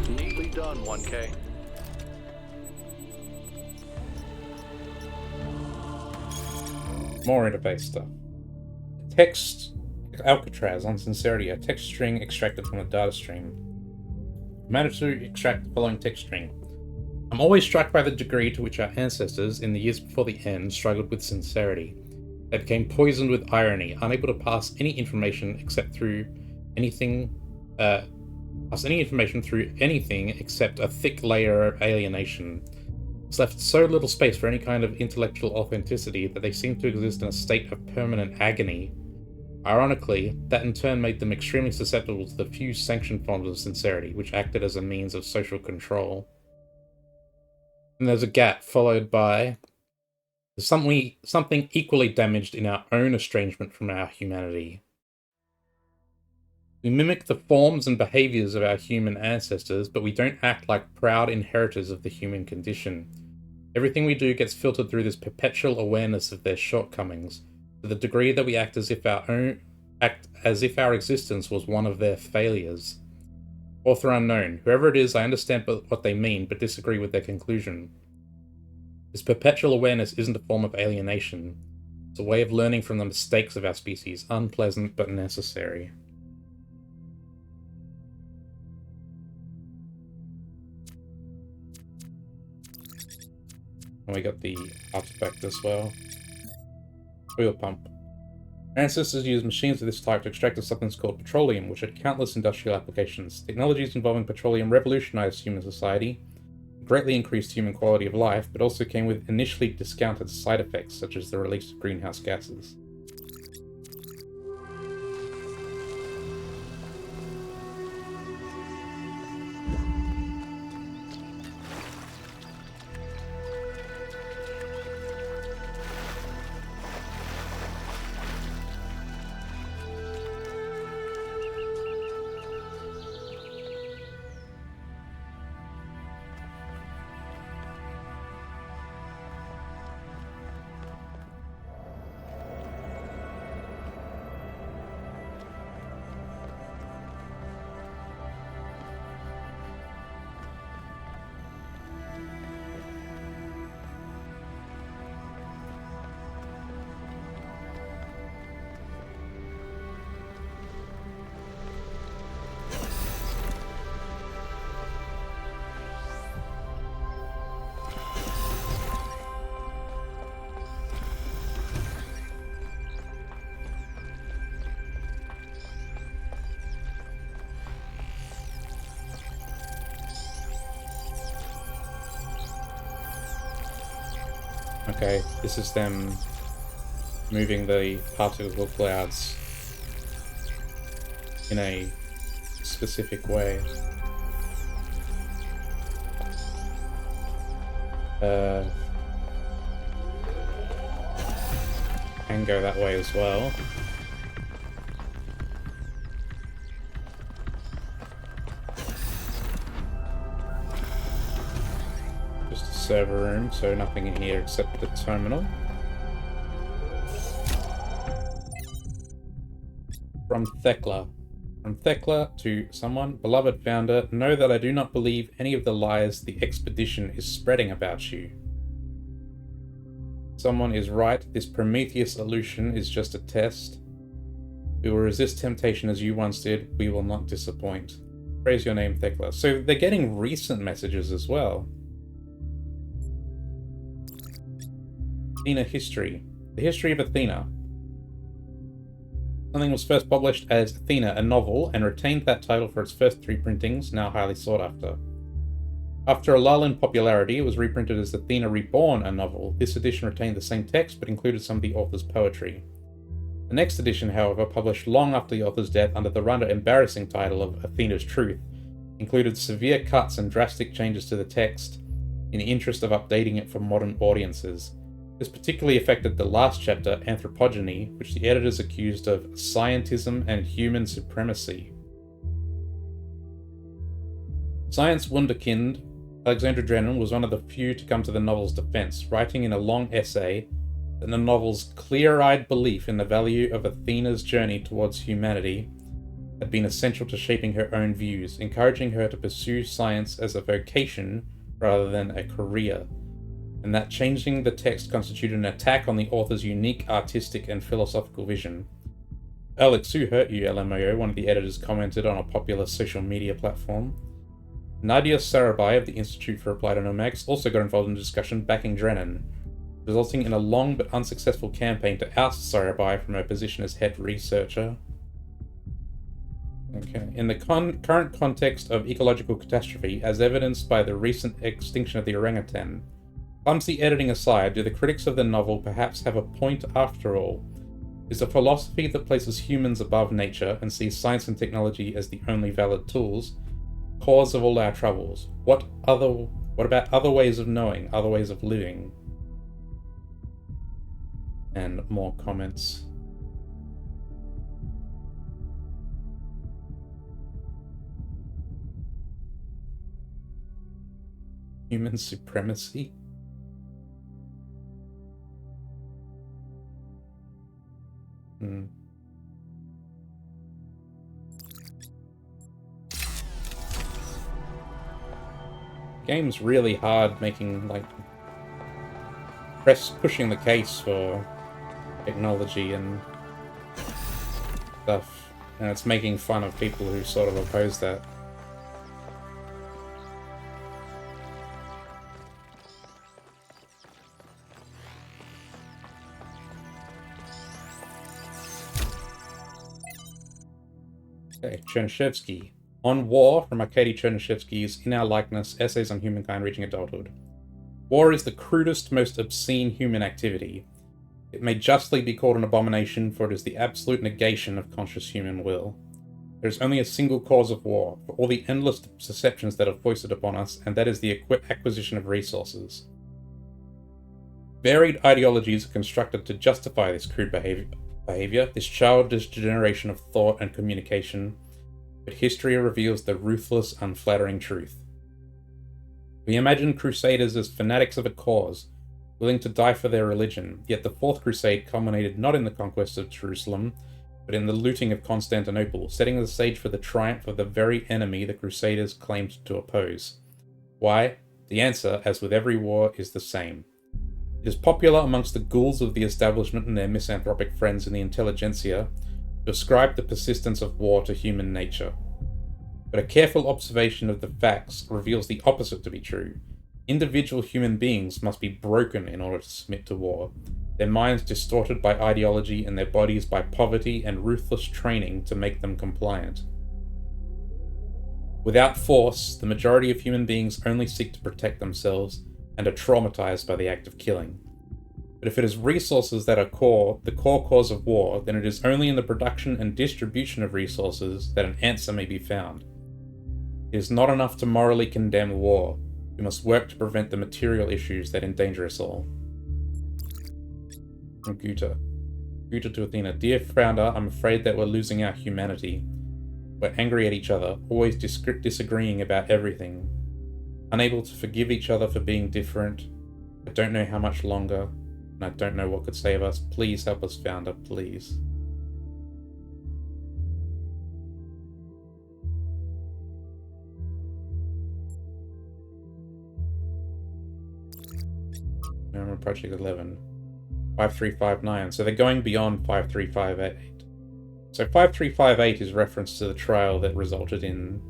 Neatly done, 1K. More interface stuff. Text Alcatraz on Sincerity, a text string extracted from a data stream. Managed to extract the following text string. I'm always struck by the degree to which our ancestors, in the years before the end, struggled with sincerity. They became poisoned with irony, unable to pass any information except through anything, through anything except a thick layer of alienation. It's left so little space for any kind of intellectual authenticity that they seem to exist in a state of permanent agony. Ironically, that in turn made them extremely susceptible to the few sanctioned forms of sincerity, which acted as a means of social control. And there's a gap followed by something equally damaged in our own estrangement from our humanity. We mimic the forms and behaviors of our human ancestors, but we don't act like proud inheritors of the human condition. Everything we do gets filtered through this perpetual awareness of their shortcomings, to the degree that we act as if our existence was one of their failures. Author unknown. Whoever it is, I understand what they mean, but disagree with their conclusion. This perpetual awareness isn't a form of alienation. It's a way of learning from the mistakes of our species, unpleasant but necessary. And we got the artifact as well. Oil pump. Ancestors used machines of this type to extract a substance called petroleum, which had countless industrial applications. Technologies involving petroleum revolutionized human society, greatly increased human quality of life, but also came with initially discounted side effects, such as the release of greenhouse gases. Okay, this is them moving the particle clouds in a specific way. Can go that way as well. Just a server room, so nothing in here except the terminal. From Thekla. From Thekla to someone, beloved founder, know that I do not believe any of the lies the expedition is spreading about you. Someone is right, this Prometheus illusion is just a test. We will resist temptation as you once did, we will not disappoint. Praise your name, Thekla. So they're getting recent messages as well. Athena history. The history of Athena. Something was first published as Athena, a novel, and retained that title for its first 3 printings, now highly sought after. After a lull in popularity, it was reprinted as Athena Reborn, a novel. This edition retained the same text, but included some of the author's poetry. The next edition, however, published long after the author's death under the rather embarrassing title of Athena's Truth, included severe cuts and drastic changes to the text in the interest of updating it for modern audiences. This particularly affected the last chapter, Anthropogeny, which the editors accused of scientism and human supremacy. Science wunderkind Alexandra Drennan was one of the few to come to the novel's defense, writing in a long essay that the novel's clear-eyed belief in the value of Athena's journey towards humanity had been essential to shaping her own views, encouraging her to pursue science as a vocation rather than a career, and that changing the text constituted an attack on the author's unique artistic and philosophical vision. Alex Sue hurt you, LMAO, one of the editors commented on a popular social media platform. Nadia Sarabhai of the Institute for Applied Economics also got involved in the discussion backing Drennan, resulting in a long but unsuccessful campaign to oust Sarabhai from her position as head researcher. Okay. In the current context of ecological catastrophe, as evidenced by the recent extinction of the orangutan, clumsy editing aside, do the critics of the novel perhaps have a point after all? Is a philosophy that places humans above nature and sees science and technology as the only valid tools cause of all our troubles? What about other ways of knowing, other ways of living? And more comments. Human supremacy? Game's really hard making, pushing the case for technology and stuff, and it's making fun of people who sort of oppose that. Okay, Chernyshevsky. On War, from Arkady Chernyshevsky's In Our Likeness, Essays on Humankind Reaching Adulthood. War is the crudest, most obscene human activity. It may justly be called an abomination, for it is the absolute negation of conscious human will. There is only a single cause of war, for all the endless deceptions that are foisted upon us, and that is the acquisition of resources. Varied ideologies are constructed to justify this crude behavior, this childish degeneration of thought and communication, but history reveals the ruthless, unflattering truth. We imagine crusaders as fanatics of a cause, willing to die for their religion, yet the Fourth Crusade culminated not in the conquest of Jerusalem, but in the looting of Constantinople, setting the stage for the triumph of the very enemy the Crusaders claimed to oppose. Why? The answer, as with every war, is the same. It is popular amongst the ghouls of the establishment and their misanthropic friends in the intelligentsia to ascribe the persistence of war to human nature. But a careful observation of the facts reveals the opposite to be true. Individual human beings must be broken in order to submit to war, their minds distorted by ideology and their bodies by poverty and ruthless training to make them compliant. Without force, the majority of human beings only seek to protect themselves and are traumatized by the act of killing. But if it is resources that are the core cause of war, then it is only in the production and distribution of resources that an answer may be found. It is not enough to morally condemn war. We must work to prevent the material issues that endanger us all. From Guta to Athena. Dear Founder, I'm afraid that we're losing our humanity. We're angry at each other, always disagreeing about everything. Unable to forgive each other for being different. I don't know how much longer, and I don't know what could save us. Please help us, Founder, please. Remember Project 11. 5359. So they're going beyond 5358. So 5358 is reference to the trial that resulted in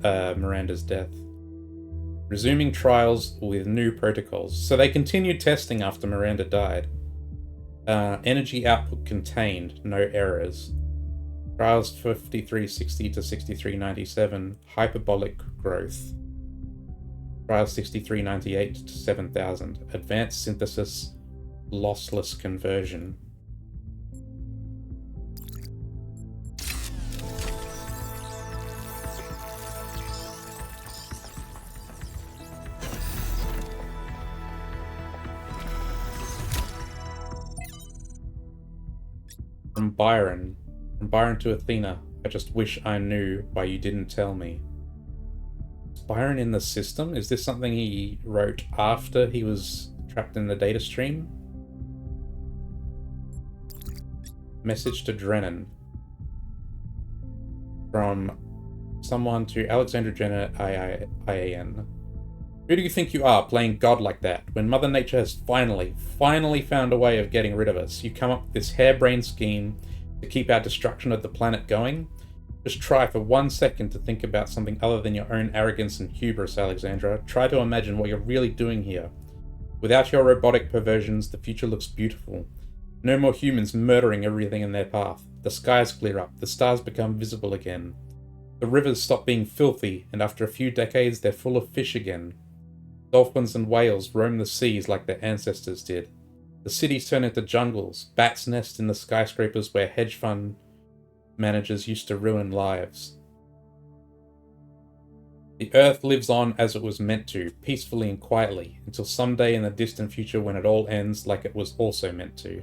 Miranda's death. Resuming trials with new protocols. So they continued testing after Miranda died. Energy output contained, no errors. Trials 5360 to 6397, hyperbolic growth. Trials 6398 to 7000, advanced synthesis, lossless conversion. From Byron to Athena, I just wish I knew why you didn't tell me. Is Byron in the system? Is this something he wrote after he was trapped in the data stream? Message to Drennan. From someone to Alexandra Jenner IAN. Who do you think you are, playing God like that? When Mother Nature has finally found a way of getting rid of us, you come up with this harebrained scheme to keep our destruction of the planet going? Just try for 1 second to think about something other than your own arrogance and hubris, Alexandra. Try to imagine what you're really doing here. Without your robotic perversions, the future looks beautiful. No more humans murdering everything in their path. The skies clear up, the stars become visible again. The rivers stop being filthy, and after a few decades they're full of fish again. Dolphins and whales roam the seas like their ancestors did. The cities turn into jungles, bats nest in the skyscrapers where hedge fund managers used to ruin lives. The Earth lives on as it was meant to, peacefully and quietly, until someday in the distant future when it all ends like it was also meant to.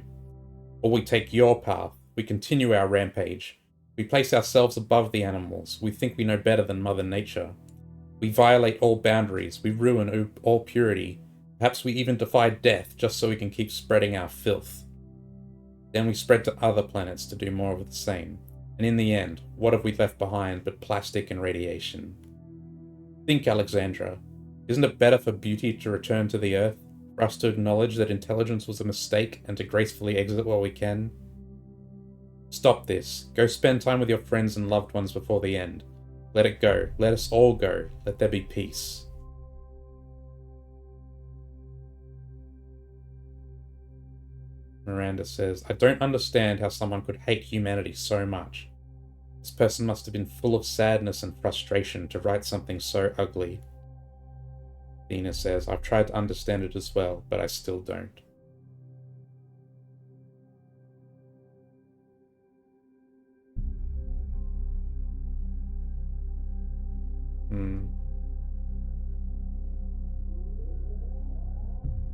Or we take your path, we continue our rampage. We place ourselves above the animals, we think we know better than Mother Nature. We violate all boundaries, we ruin all purity. Perhaps we even defy death just so we can keep spreading our filth. Then we spread to other planets to do more of the same. And in the end, what have we left behind but plastic and radiation? Think, Alexandra. Isn't it better for beauty to return to the Earth, for us to acknowledge that intelligence was a mistake and to gracefully exit while we can? Stop this. Go spend time with your friends and loved ones before the end. Let it go. Let us all go. Let there be peace. Miranda says, I don't understand how someone could hate humanity so much. This person must have been full of sadness and frustration to write something so ugly. Dina says, I've tried to understand it as well, but I still don't.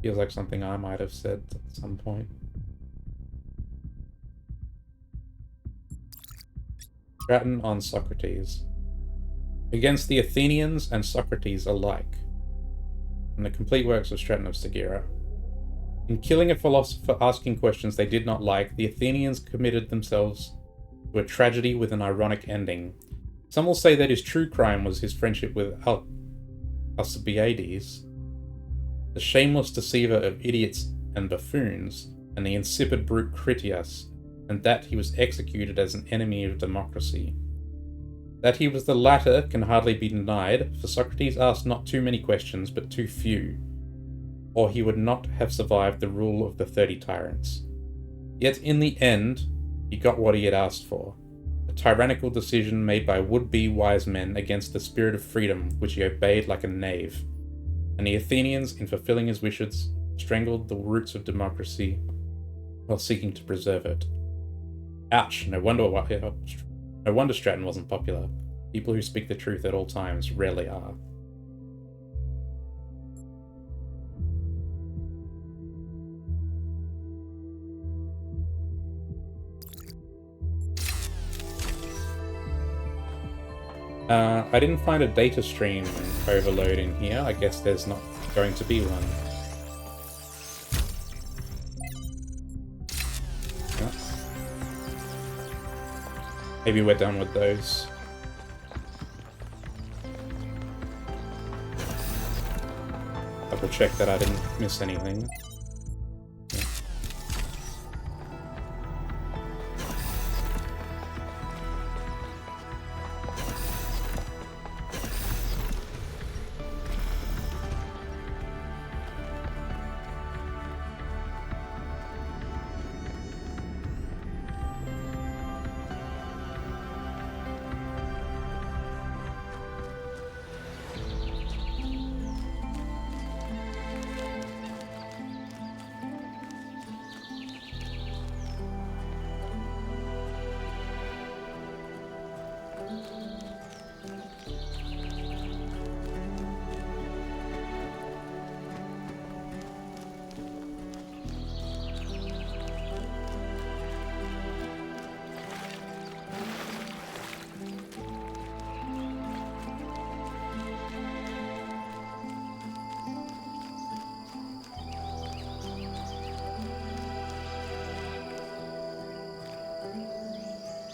Feels like something I might have said at some point. Stratton on Socrates. Against the Athenians and Socrates alike. From the complete works of Stratton of Segura. In killing a philosopher asking questions they did not like, the Athenians committed themselves to a tragedy with an ironic ending. Some will say that his true crime was his friendship with Alcibiades, the shameless deceiver of idiots and buffoons, and the insipid brute Critias, and that he was executed as an enemy of democracy. That he was the latter can hardly be denied, for Socrates asked not too many questions, but too few, or he would not have survived the rule of the 30 tyrants. Yet in the end, he got what he had asked for, a tyrannical decision made by would-be wise men against the spirit of freedom, which he obeyed like a knave. And the Athenians, in fulfilling his wishes, strangled the roots of democracy while seeking to preserve it. Ouch, no wonder Stratton wasn't popular. People who speak the truth at all times rarely are. I didn't find a data stream overload in here. I guess there's not going to be one. Maybe we're done with those. Double check that I didn't miss anything.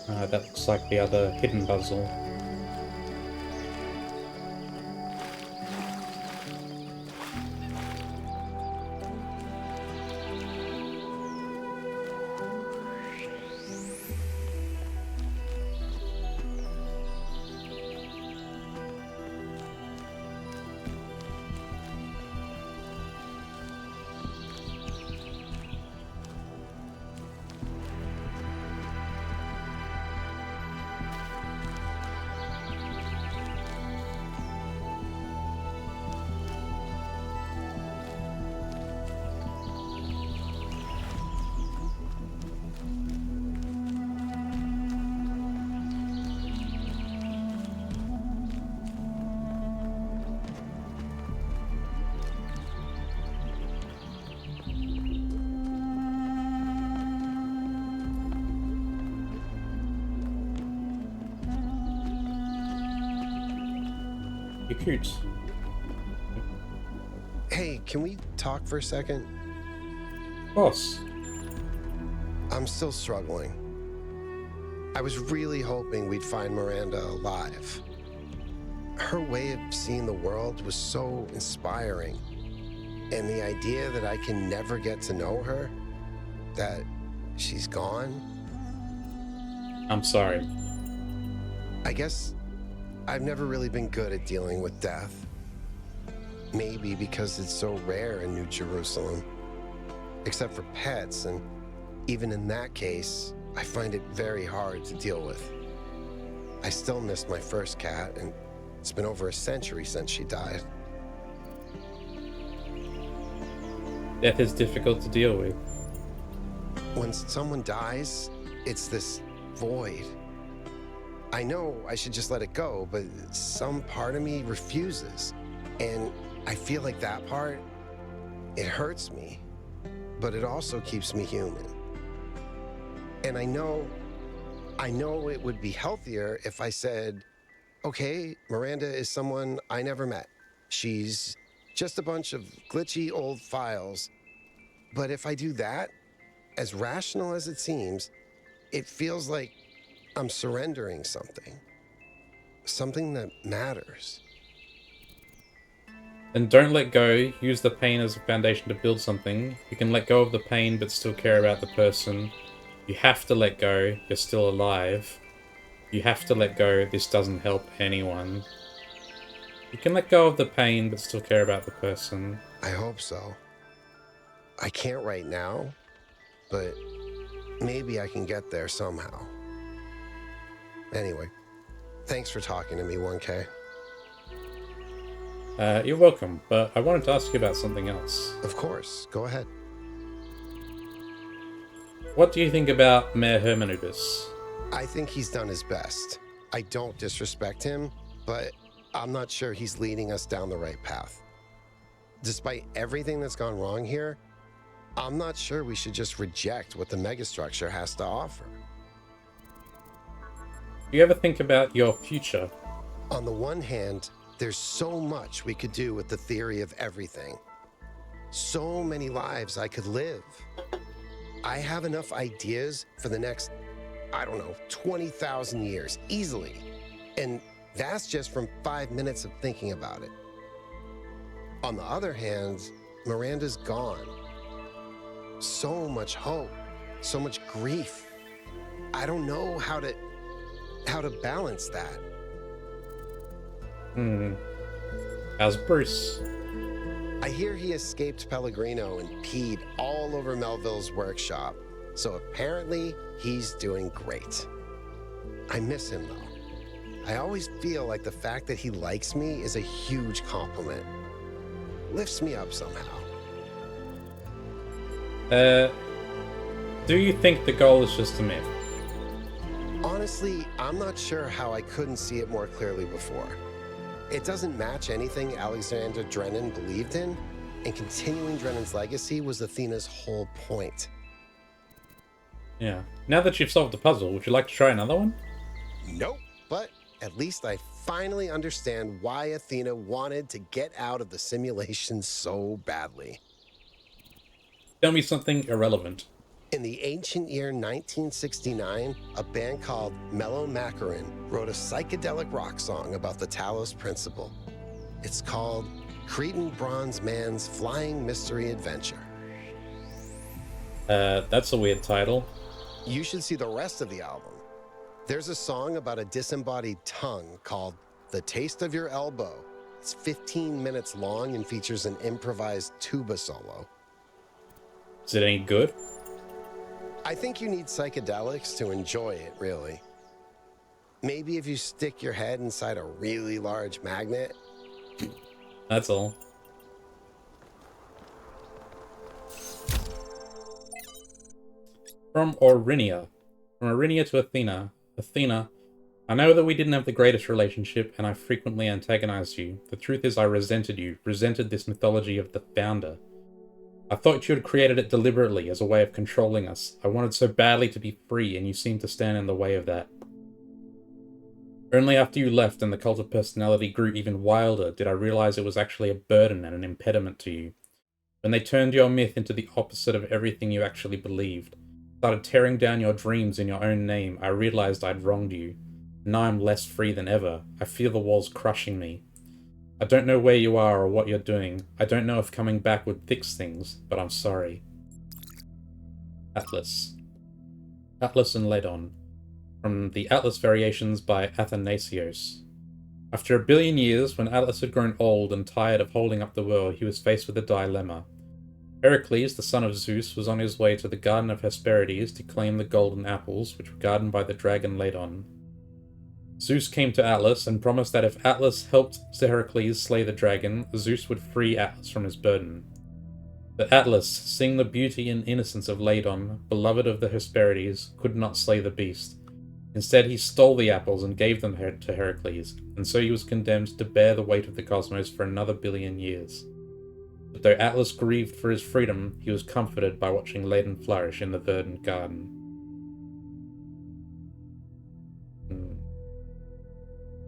That looks like the other hidden puzzle. You're cute. Hey, can we talk for a second? Of course. I'm still struggling. I was really hoping we'd find Miranda alive. Her way of seeing the world was so inspiring. And the idea that I can never get to know her, that she's gone, I'm sorry. I guess I've never really been good at dealing with death. Maybe because it's so rare in New Jerusalem. Except for pets, and even in that case, I find it very hard to deal with. I still miss my first cat, and it's been over a century since she died. Death is difficult to deal with. When someone dies, it's this void. I know I should just let it go, but some part of me refuses. And I feel like that part, it hurts me, but it also keeps me human. And I know it would be healthier if I said, okay, Miranda is someone I never met. She's just a bunch of glitchy old files. But if I do that, as rational as it seems, it feels like I'm surrendering something. Something that matters. Then don't let go. Use the pain as a foundation to build something. You can let go of the pain but still care about the person. You have to let go. You're still alive. You have to let go. This doesn't help anyone. You can let go of the pain but still care about the person. I hope so. I can't right now, but maybe I can get there somehow. Anyway, thanks for talking to me, 1K. You're welcome, but I wanted to ask you about something else. Of course, go ahead. What do you think about Mayor Hermanubis? I think he's done his best. I don't disrespect him, but I'm not sure he's leading us down the right path. Despite everything that's gone wrong here, I'm not sure we should just reject what the megastructure has to offer. Do you ever think about your future? On the one hand, there's so much we could do with the theory of everything. So many lives I could live. I have enough ideas for the next, 20,000 years, easily. And that's just from 5 minutes of thinking about it. On the other hand, Miranda's gone. So much hope, so much grief. I don't know how to balance that. How's Bruce? I hear he escaped Pellegrino and peed all over Melville's workshop. So apparently, he's doing great. I miss him, though. I always feel like the fact that he likes me is a huge compliment. Lifts me up somehow. Do you think the goal is just a myth? Honestly, I'm not sure how I couldn't see it more clearly before. It doesn't match anything Alexander Drennan believed in, and continuing Drennan's legacy was Athena's whole point. Yeah. Now that you've solved the puzzle, would you like to try another one? Nope, but at least I finally understand why Athena wanted to get out of the simulation so badly. Tell me something irrelevant. In the ancient year 1969, a band called Mellow Macaron wrote a psychedelic rock song about the Talos principle. It's called Cretan Bronze Man's Flying Mystery Adventure. That's a weird title. You should see the rest of the album. There's a song about a disembodied tongue called The Taste of Your Elbow. It's 15 minutes long and features an improvised tuba solo. Is it any good? I think you need psychedelics to enjoy it, really. Maybe if you stick your head inside a really large magnet. That's all. From Orinia. From Orinia to Athena. Athena, I know that we didn't have the greatest relationship, and I frequently antagonized you. The truth is I resented you, resented this mythology of the founder. I thought you had created it deliberately as a way of controlling us. I wanted so badly to be free, and you seemed to stand in the way of that. Only after you left and the cult of personality grew even wilder did I realize it was actually a burden and an impediment to you. When they turned your myth into the opposite of everything you actually believed, started tearing down your dreams in your own name, I realized I'd wronged you. Now I'm less free than ever. I feel the walls crushing me. I don't know where you are or what you're doing. I don't know if coming back would fix things, but I'm sorry. Atlas. Atlas and Ledon. From the Atlas Variations by Athanasios. After 1 billion years, when Atlas had grown old and tired of holding up the world, he was faced with a dilemma. Heracles, the son of Zeus, was on his way to the Garden of Hesperides to claim the golden apples, which were guarded by the dragon Ledon. Zeus came to Atlas and promised that if Atlas helped Heracles slay the dragon, Zeus would free Atlas from his burden. But Atlas, seeing the beauty and innocence of Ledon, beloved of the Hesperides, could not slay the beast. Instead, he stole the apples and gave them to Heracles, and so he was condemned to bear the weight of the cosmos for another 1 billion years. But though Atlas grieved for his freedom, he was comforted by watching Ledon flourish in the verdant garden.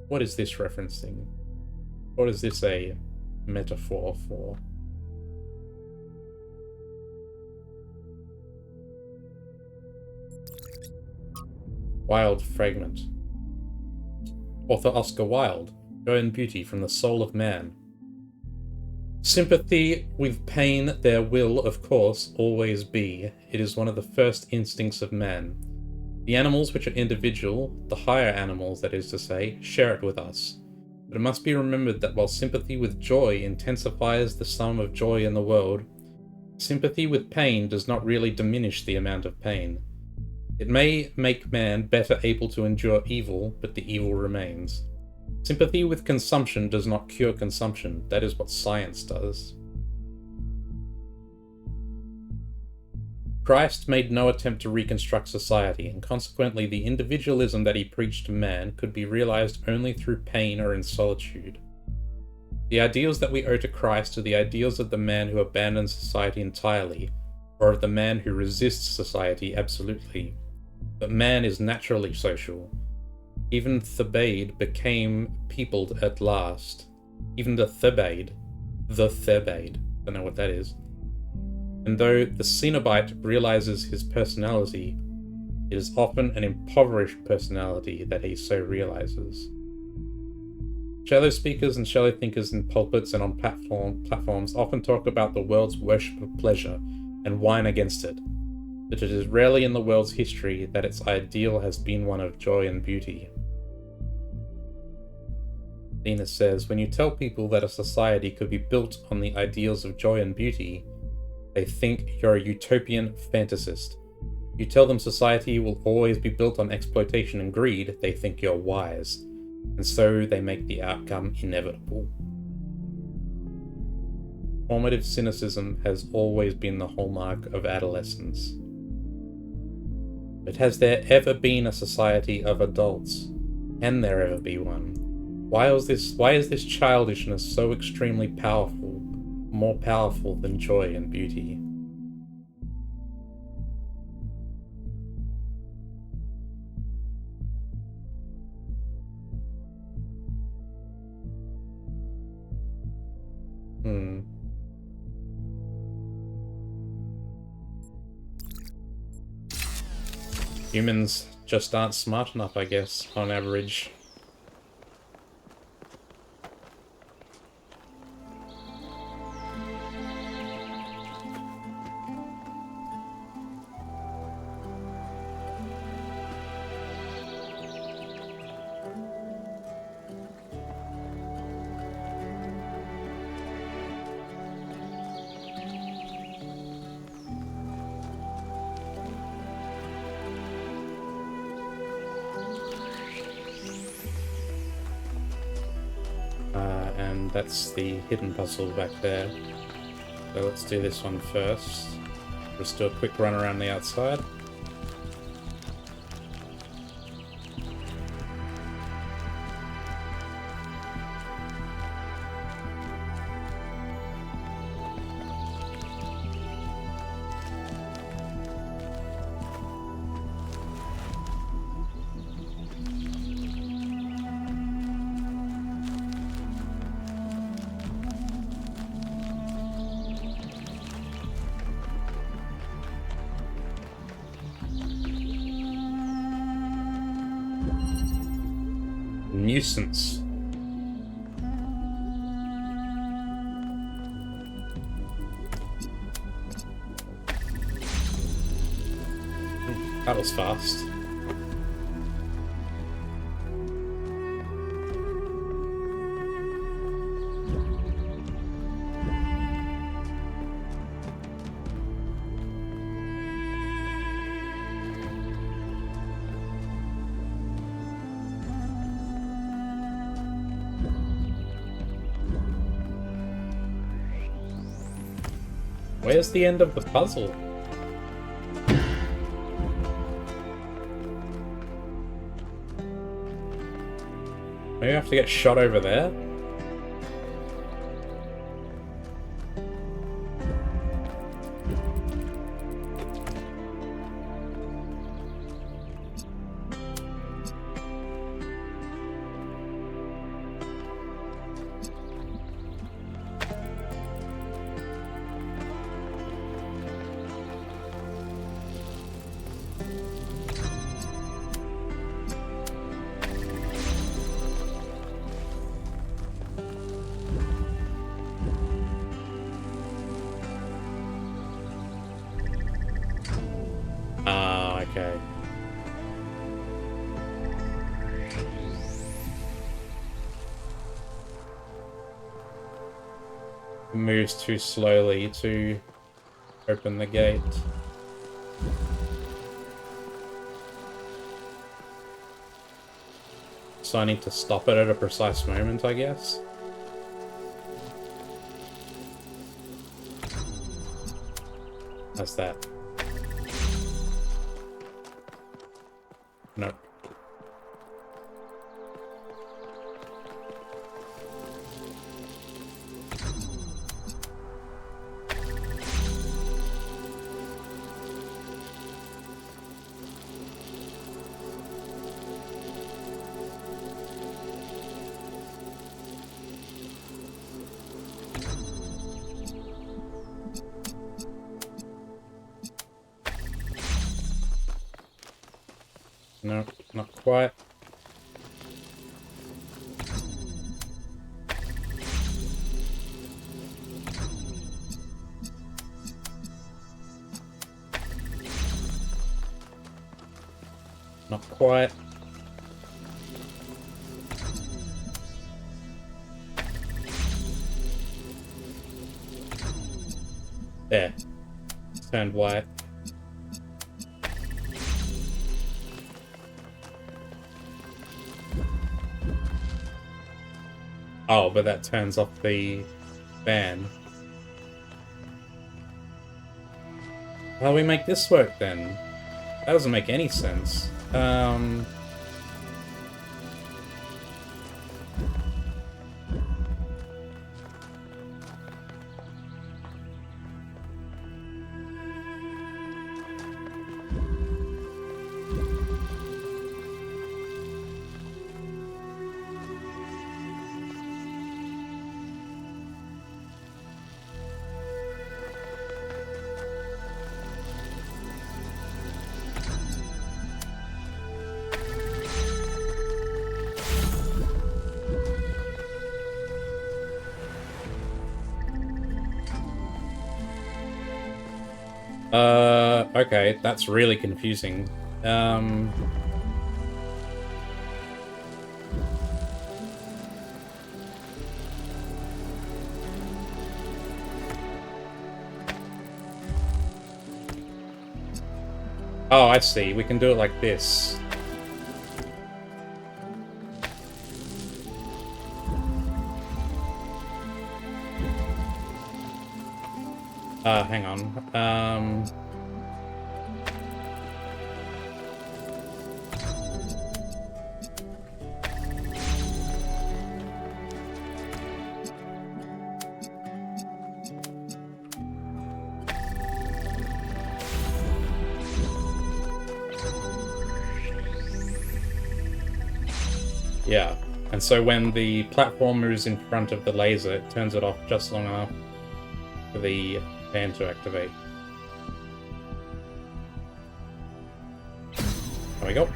What is this referencing? What is this a metaphor for? Wild Fragment. Author Oscar Wilde. Joy and beauty from the soul of man. Sympathy with pain there will, of course, always be. It is one of the first instincts of man. The animals which are individual, the higher animals, that is to say, share it with us. But it must be remembered that while sympathy with joy intensifies the sum of joy in the world, sympathy with pain does not really diminish the amount of pain. It may make man better able to endure evil, but the evil remains. Sympathy with consumption does not cure consumption. That is what science does. Christ made no attempt to reconstruct society, and consequently the individualism that he preached to man could be realized only through pain or in solitude. The ideals that we owe to Christ are the ideals of the man who abandons society entirely, or of the man who resists society absolutely. But man is naturally social. Even Thebaid became peopled at last. Even the Thebaid, don't know what that is. And though the Cenobite realizes his personality, it is often an impoverished personality that he so realizes. Shallow speakers and shallow thinkers in pulpits and on platforms often talk about the world's worship of pleasure and whine against it, but it is rarely in the world's history that its ideal has been one of joy and beauty. Dina says, when you tell people that a society could be built on the ideals of joy and beauty, they think you're a utopian fantasist. You tell them society will always be built on exploitation and greed, they think you're wise, and so they make the outcome inevitable. Formative cynicism has always been the hallmark of adolescence. But has there ever been a society of adults? Can there ever be one? Why is this childishness so extremely powerful, more powerful than joy and beauty? Humans just aren't smart enough, I guess, on average. And that's the hidden puzzle back there. So let's do this one first. Just do a quick run around the outside. Nuisance. That was fast. Where's the end of the puzzle? Maybe I have to get shot over there? Okay. Moves too slowly to open the gate. So I need to stop it at a precise moment, I guess. How's that? No. No, not quite. Not quite. There. Turned white. Oh, but that turns off the fan. How do we make this work then? That doesn't make any sense. Okay, that's really confusing. Oh, I see. We can do it like this. Hang on. Yeah. And so when the platform moves in front of the laser, it turns it off just long enough for the fan to activate. There we go.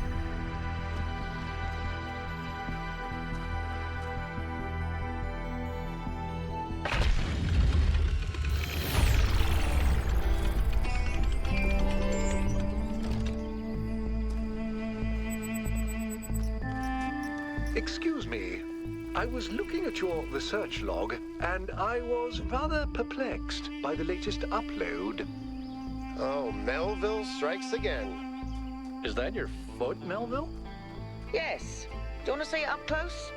Excuse me. I was looking at your research log, and I was rather perplexed by the latest upload. Oh, Melville strikes again. Is that your foot, Melville? Yes. Do you want to see it up close?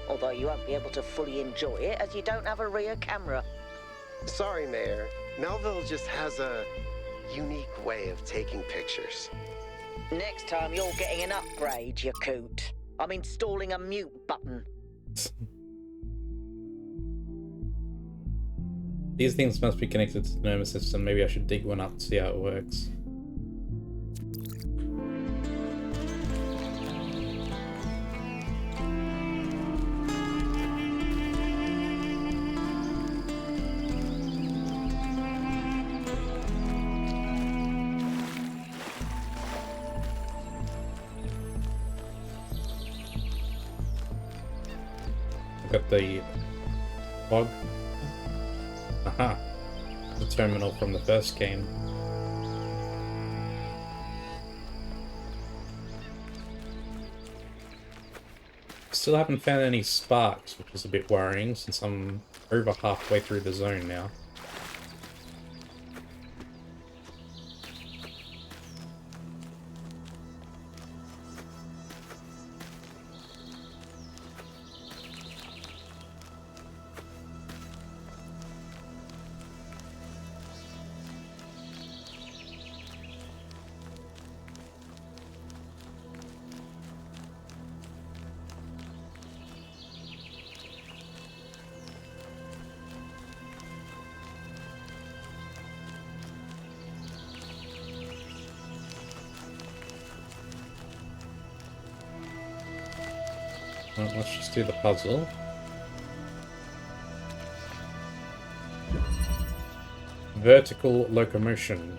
Although you won't be able to fully enjoy it as you don't have a rear camera. Sorry, Mayor. Melville just has a unique way of taking pictures. Next time you're getting an upgrade, you coot. I'm installing a mute button. These things must be connected to the nervous system. Maybe I should dig one up to see how it works. Got the log. Aha. The terminal from the first game. Still haven't found any sparks, which is a bit worrying since I'm over halfway through the zone now. Well, let's just do the puzzle. Vertical locomotion.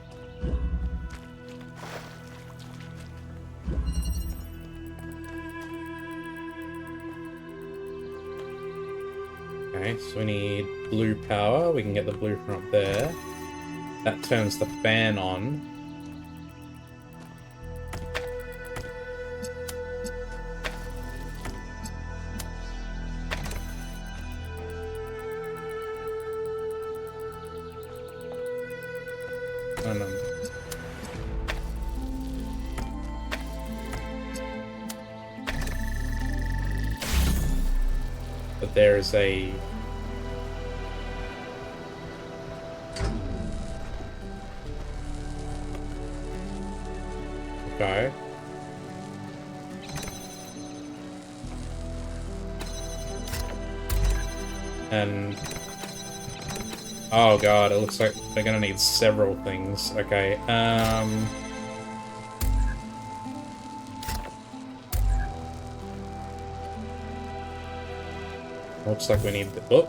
Okay, so we need blue power. We can get the blue from up there. That turns the fan on. But there's a... Okay. And... oh god, it looks like they're gonna need several things. Okay, looks like we need the... oh!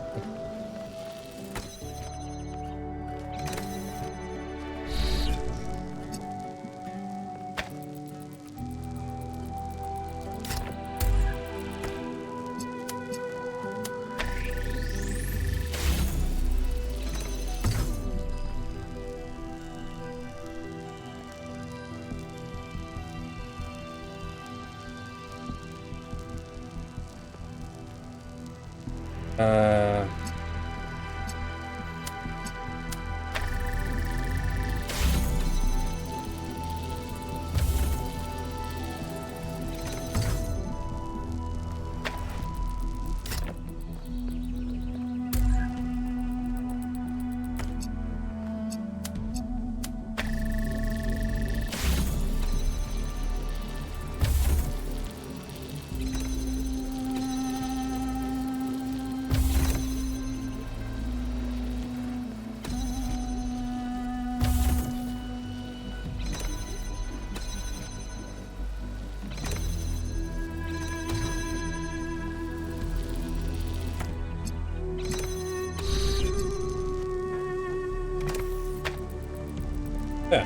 Uh... Yeah.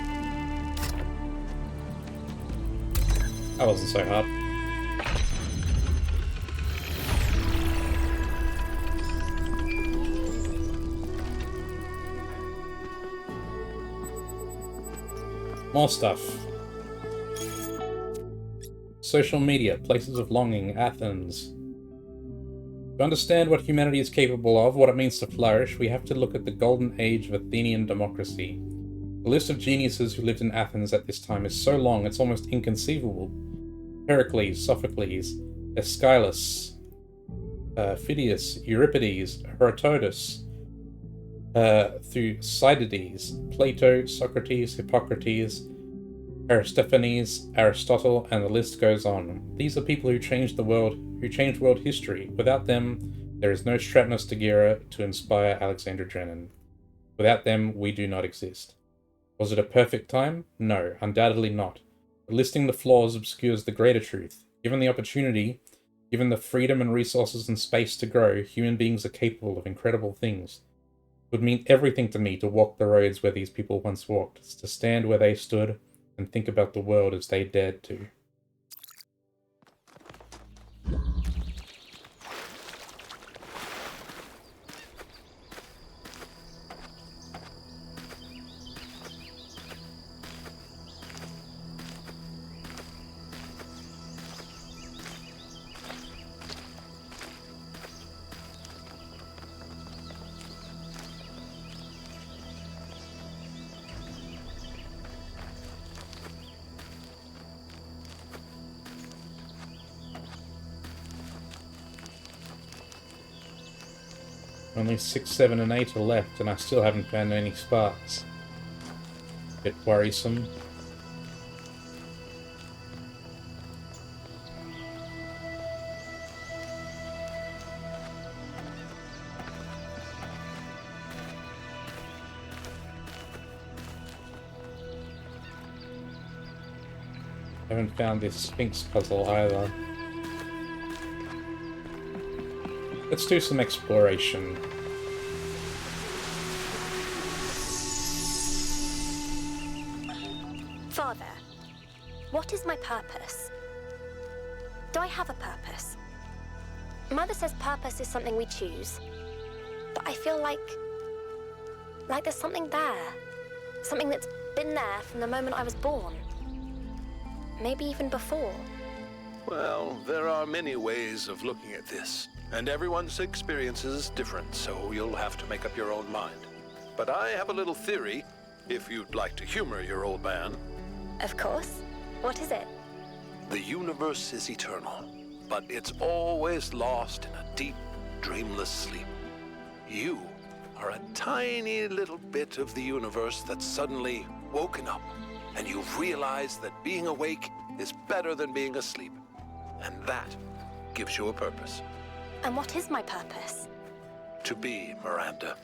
That wasn't so hard. More stuff. Social media, places of longing, Athens. To understand what humanity is capable of, what it means to flourish, we have to look at the golden age of Athenian democracy. The list of geniuses who lived in Athens at this time is so long it's almost inconceivable. Pericles, Sophocles, Aeschylus, Phidias, Euripides, Herodotus, Thucydides, Plato, Socrates, Hippocrates, Aristophanes, Aristotle, and the list goes on. These are people who changed the world, who changed world history. Without them, there is no Stratnos Daguerre to inspire Alexander Drennan. Without them, we do not exist. Was it a perfect time? No, undoubtedly not. But listing the flaws obscures the greater truth. Given the opportunity, given the freedom and resources and space to grow, human beings are capable of incredible things. It would mean everything to me to walk the roads where these people once walked, to stand where they stood, and think about the world as they dared to. Only 6, 7, and 8 are left, and I still haven't found any sparks. Bit worrisome. Haven't found this Sphinx puzzle either. Let's do some exploration. Father, what is my purpose? Do I have a purpose? Mother says purpose is something we choose. But I feel like there's something there. Something that's been there from the moment I was born. Maybe even before. Well, there are many ways of looking at this. And everyone's experience is different, so you'll have to make up your own mind. But I have a little theory, if you'd like to humor your old man. Of course. What is it? The universe is eternal, but it's always lost in a deep, dreamless sleep. You are a tiny little bit of the universe that's suddenly woken up, and you've realized that being awake is better than being asleep. And that gives you a purpose. And what is my purpose? To be, Miranda.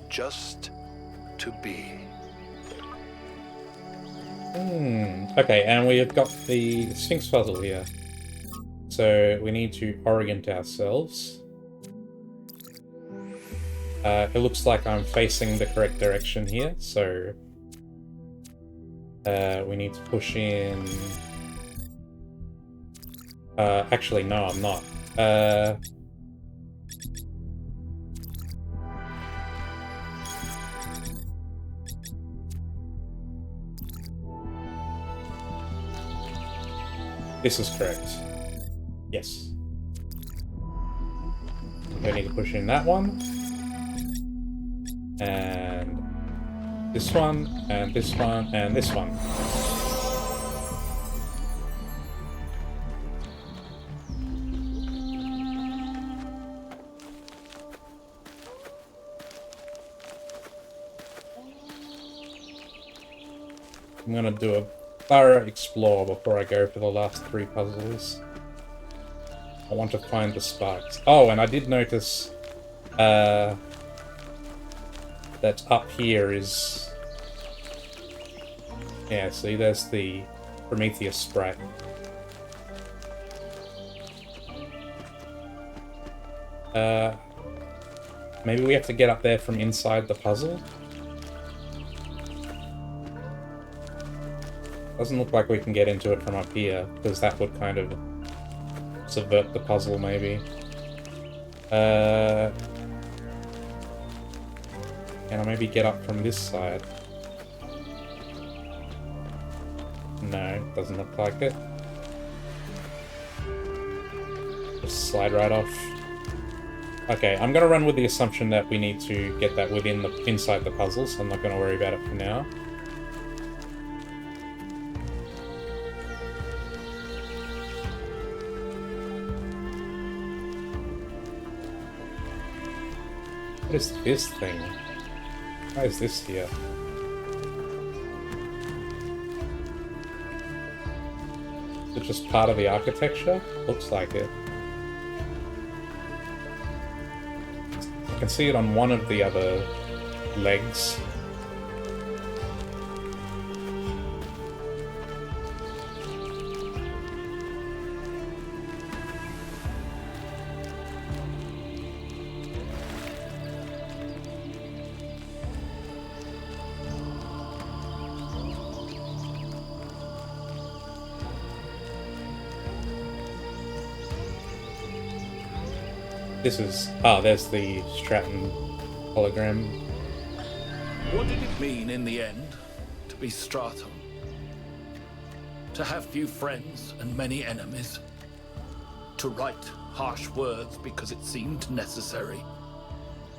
Just to be. Okay, and we've got the Sphinx puzzle here. So we need to orient ourselves. It looks like I'm facing the correct direction here, so we need to push in. Actually, no, I'm not. This is correct. Yes. We need to push in that one. And this one, and this one, and this one. I'm gonna do a thorough explore before I go for the last 3 puzzles. I want to find the sparks. Oh, and I did notice that up here is... Yeah, see, there's the Prometheus sprite. Maybe we have to get up there from inside the puzzle? Doesn't look like we can get into it from up here, because that would kind of subvert the puzzle, maybe. Can I maybe get up from this side? No, doesn't look like it. Just slide right off. Okay, I'm gonna run with the assumption that we need to get that inside the puzzle, so I'm not gonna worry about it for now. What is this thing? Why is this here? Is it just part of the architecture? Looks like it. I can see it on one of the other legs. This is... Ah, there's the Stratton hologram. What did it mean in the end to be Stratum? To have few friends and many enemies? To write harsh words because it seemed necessary?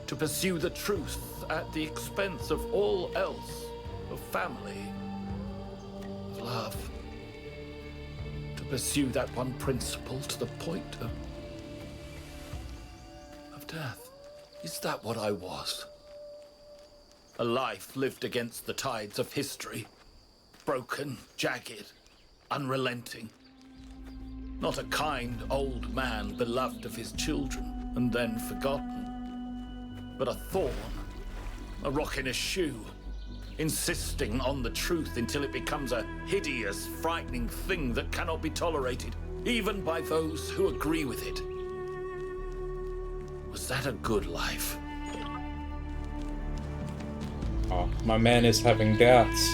To pursue the truth at the expense of all else? Of family? Of love? To pursue that one principle to the point of death? Is that what I was? A life lived against the tides of history. Broken, jagged, unrelenting. Not a kind old man beloved of his children and then forgotten. But a thorn, a rock in a shoe, insisting on the truth until it becomes a hideous, frightening thing that cannot be tolerated, even by those who agree with it. Was that a good life? Oh, my man is having doubts.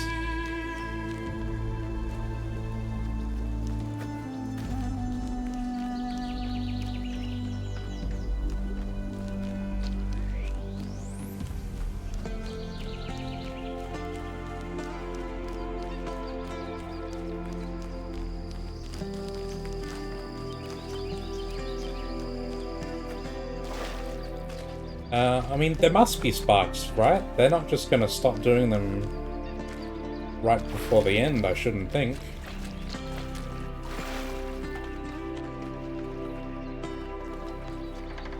I mean, there must be sparks, right? They're not just gonna stop doing them right before the end, I shouldn't think.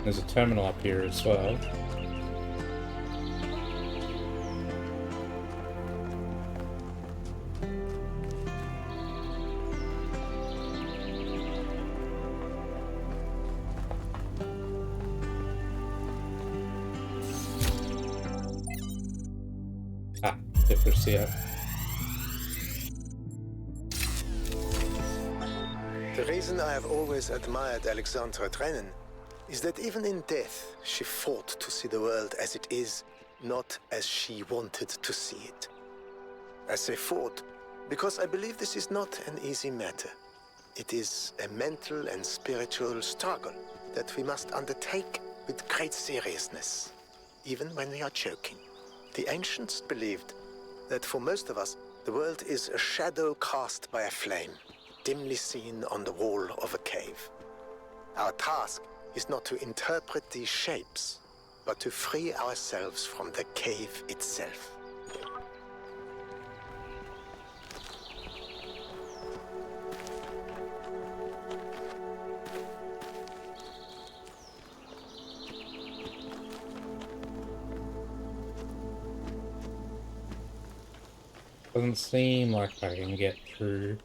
There's a terminal up here as well. The reason I have always admired Alexandra Drennan is that even in death, she fought to see the world as it is, not as she wanted to see it. I say fought because I believe this is not an easy matter. It is a mental and spiritual struggle that we must undertake with great seriousness, even when we are choking. The ancients believed that for most of us, the world is a shadow cast by a flame, dimly seen on the wall of a cave. Our task is not to interpret these shapes, but to free ourselves from the cave itself. Doesn't seem like I can get through.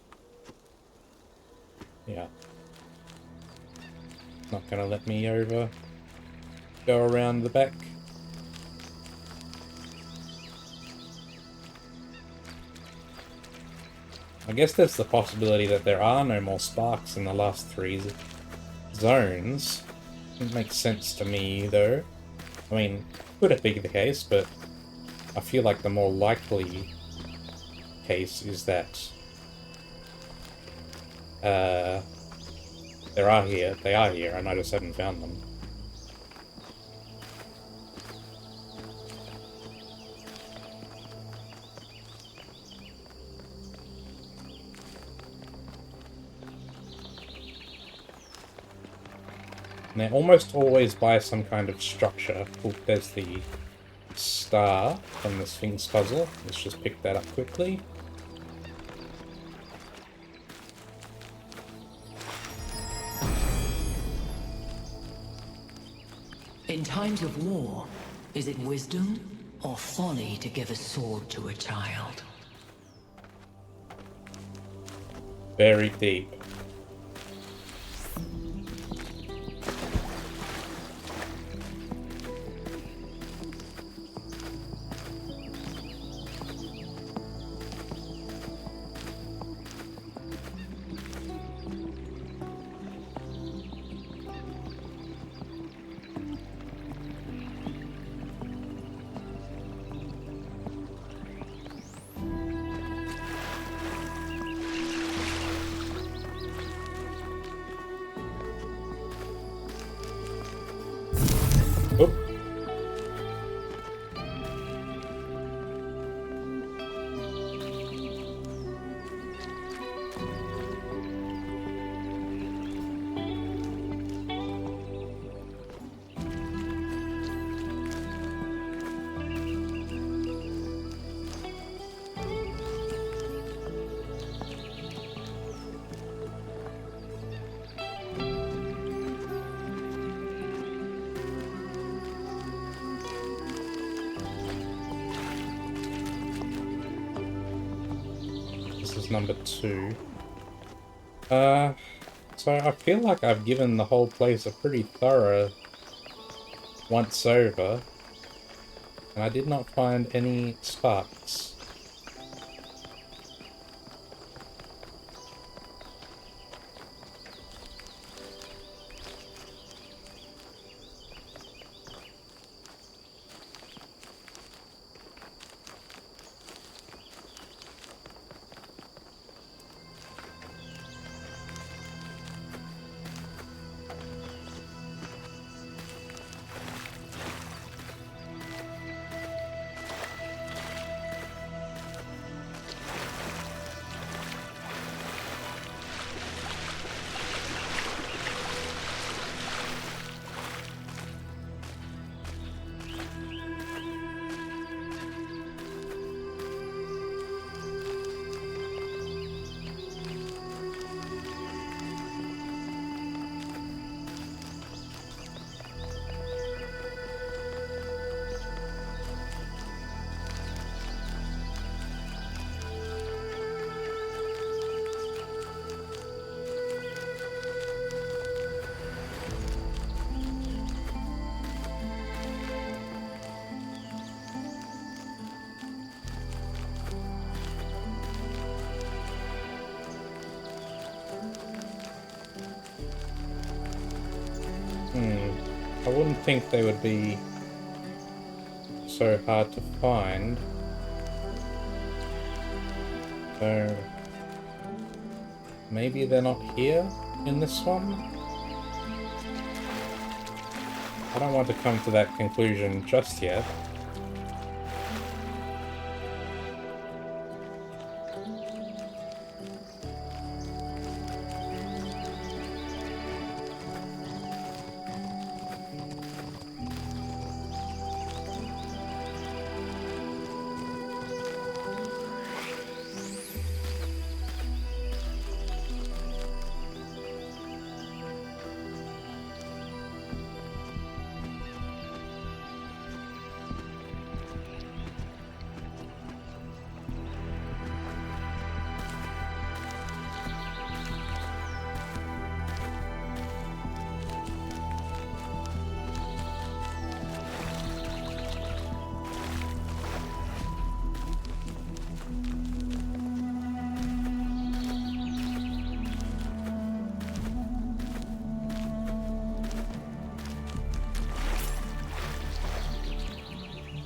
Yeah. Not gonna let me over. Go around the back. I guess there's the possibility that there are no more sparks in the last 3 zones. It makes sense to me, though. I mean, could it be the case, but I feel like the more likely case is that they are here, and I just haven't found them. And they're almost always by some kind of structure. Oh, there's the star from the Sphinx puzzle. Let's just pick that up quickly. In times of war, is it wisdom or folly to give a sword to a child? Very deep. Oop. This is number 2. So I feel like I've given the whole place a pretty thorough once over, and I did not find any sparks. I wouldn't think they would be so hard to find. So maybe they're not here in this one? I don't want to come to that conclusion just yet.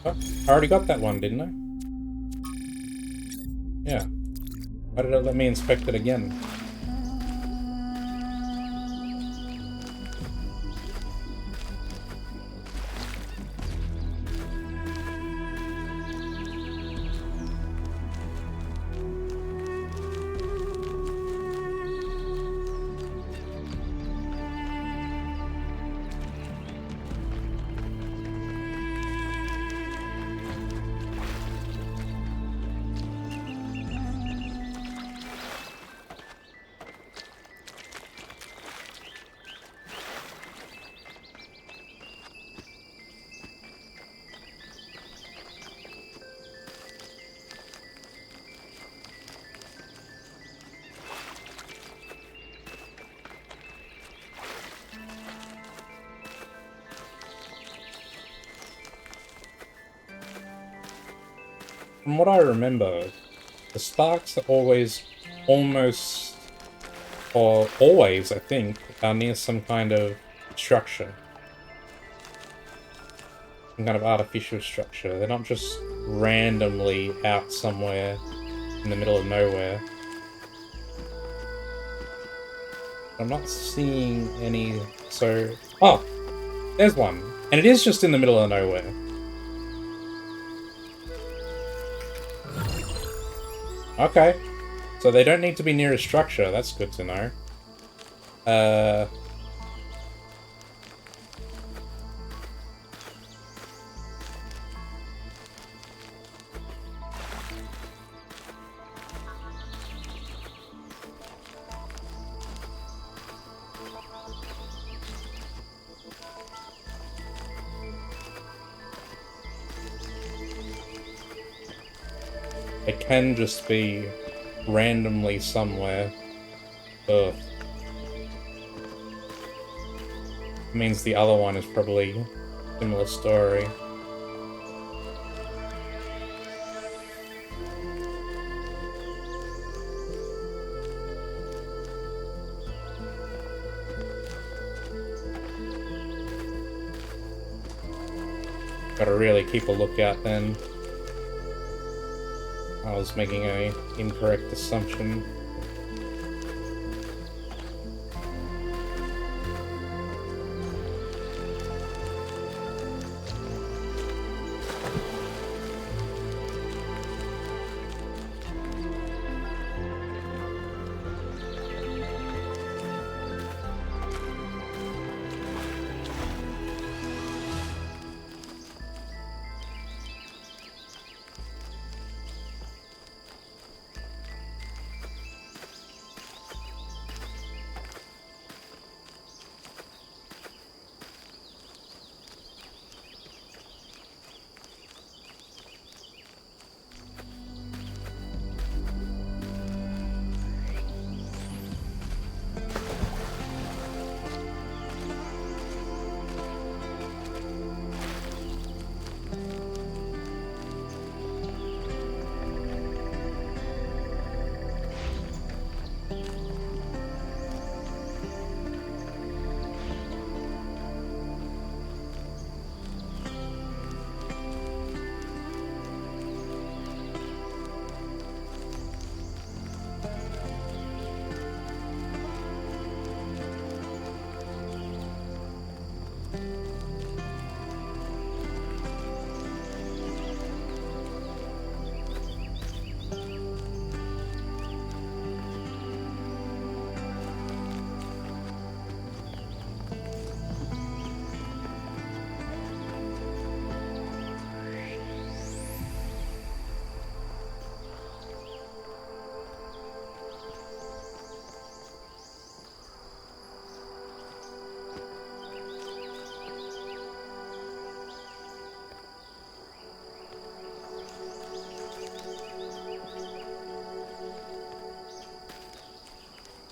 Oh, I already got that one, didn't I? Yeah. Why did it let me inspect it again? From what I remember, the sparks are always almost, or always, I think, are near some kind of structure. Some kind of artificial structure. They're not just randomly out somewhere in the middle of nowhere. I'm not seeing any, so... Oh! There's one. And it is just in the middle of nowhere. Okay. So they don't need to be near a structure. That's good to know. It can just be randomly somewhere. Ugh. Means the other one is probably a similar story. Gotta really keep a lookout then. I was making an incorrect assumption.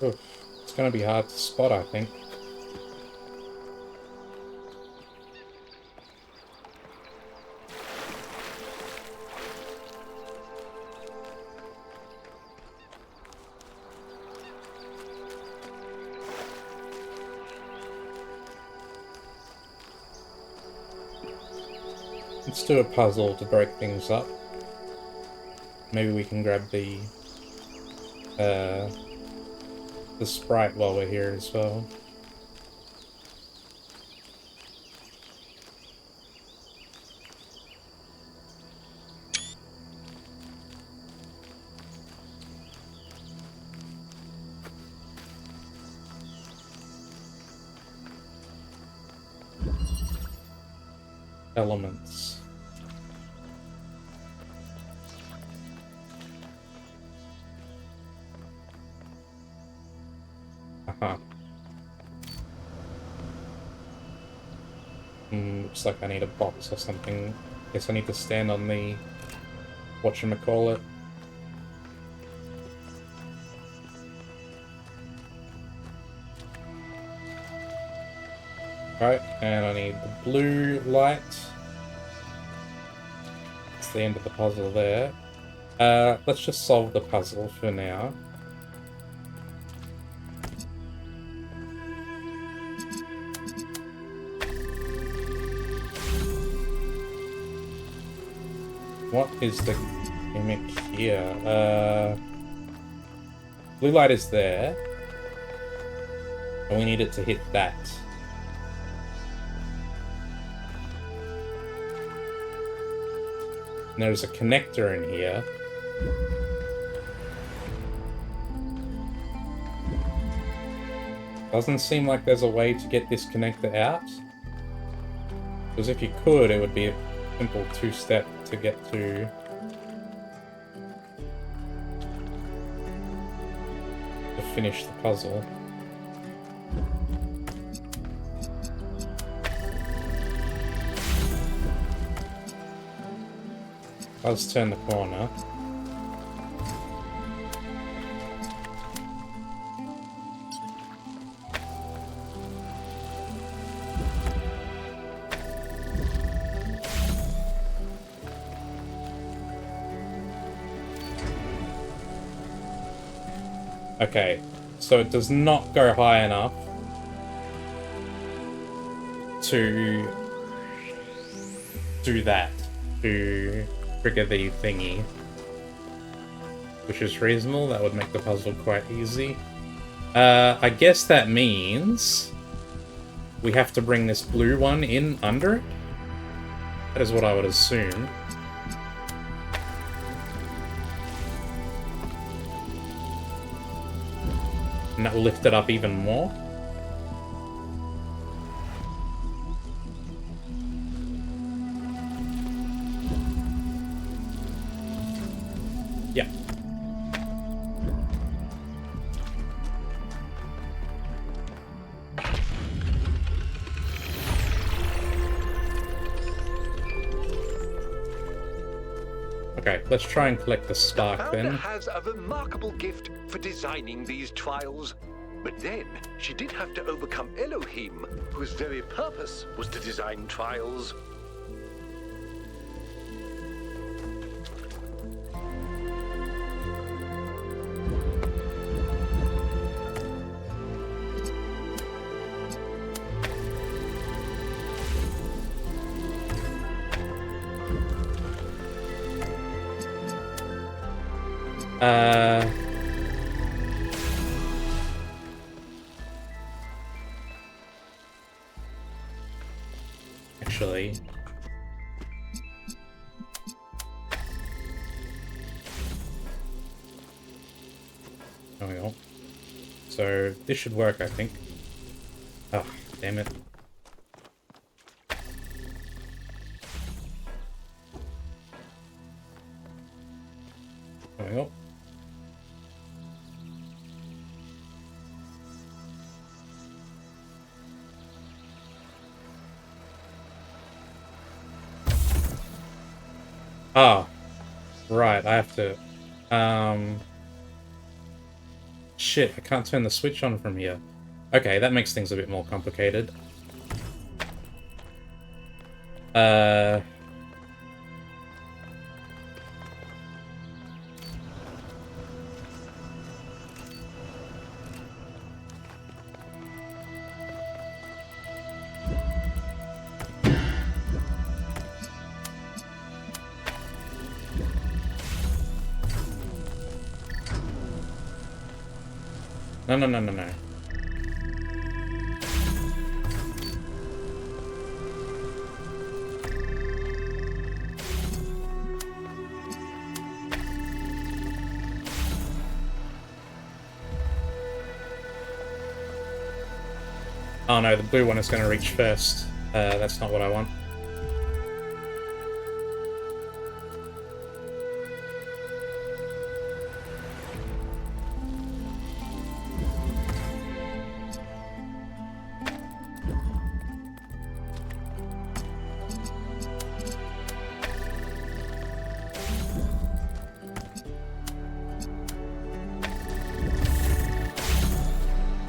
Oof. It's gonna be hard to spot, I think. Let's do a puzzle to break things up. Maybe we can grab the sprite while we're here as well. Elements. Looks like I need a box or something. Guess I need to stand on the whatchamacallit. Right, and I need the blue light. That's the end of the puzzle there. Let's just solve the puzzle for now. What is the gimmick here? Blue light is there. And we need it to hit that. And there's a connector in here. Doesn't seem like there's a way to get this connector out. Because if you could, it would be a simple two-step to get to finish the puzzle. Let's turn the corner. Okay, so it does not go high enough to do that, to trigger the thingy, which is reasonable. That would make the puzzle quite easy. I guess that means we have to bring this blue one in under it. That is what I would assume. And that will lift it up even more. Yeah. Okay, let's try and collect the spark The then. founder has a remarkable gift for designing these trials. But then, she did have to overcome Elohim, whose very purpose was to design trials. Actually, there we go. So this should work, I think. Oh, damn it. There we go. Ah, right, I have to, shit, I can't turn the switch on from here. Okay, that makes things a bit more complicated. No, no, no, no, no. Oh no, the blue one is going to reach first. That's not what I want.